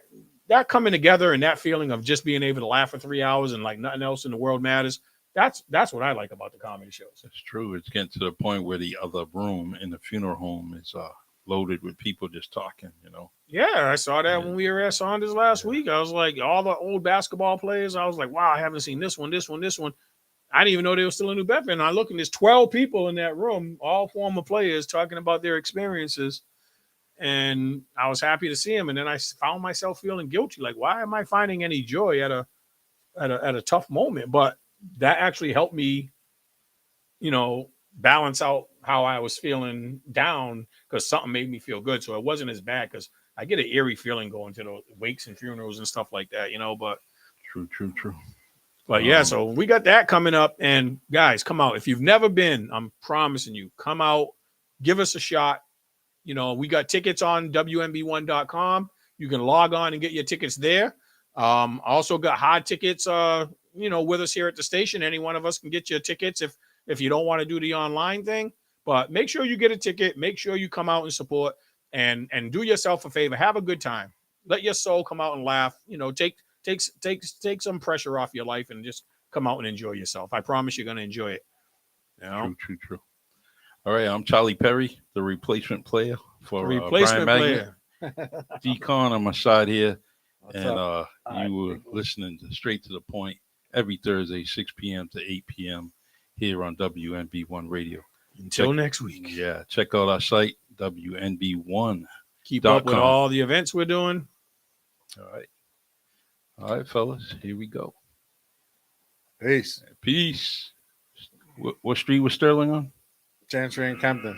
coming together and that feeling of just being able to laugh for 3 hours and like nothing else in the world matters, that's what I like about the comedy shows. That's true. It's getting to the point where the other room in the funeral home is loaded with people just talking, Yeah, I saw that when we were at Saunders last week. I was like, all the old basketball players, I was like, wow, I haven't seen this one. I didn't even know they were still in New Bedford. And I look, and there's 12 people in that room, all former players talking about their experiences. And I was happy to see them. And then I found myself feeling guilty. Like, why am I finding any joy at a tough moment? But that actually helped me, balance out how I was feeling down because something made me feel good. So it wasn't as bad because I get an eerie feeling going to the wakes and funerals and stuff like that, but True. But yeah, so we got that coming up. And guys, come out. If you've never been, I'm promising you, come out, give us a shot. We got tickets on WNB1.com. You can log on and get your tickets there. Also got hard tickets, with us here at the station. Any one of us can get your tickets if you don't want to do the online thing. But make sure you get a ticket. Make sure you come out and support and do yourself a favor. Have a good time. Let your soul come out and laugh. Take some pressure off your life and just come out and enjoy yourself. I promise you're going to enjoy it. True. All right, I'm Charlie Perry, the replacement player for Brian Magnet. D-Con on my side here. You were listening straight to the point every Thursday, 6 p.m. to 8 p.m. here on WNB1 Radio. Until next week. Yeah, check out our site, WNB1. Keep up with all the events we're doing. All right, fellas, here we go. Peace. What street was Sterling on? Chancery and Camden.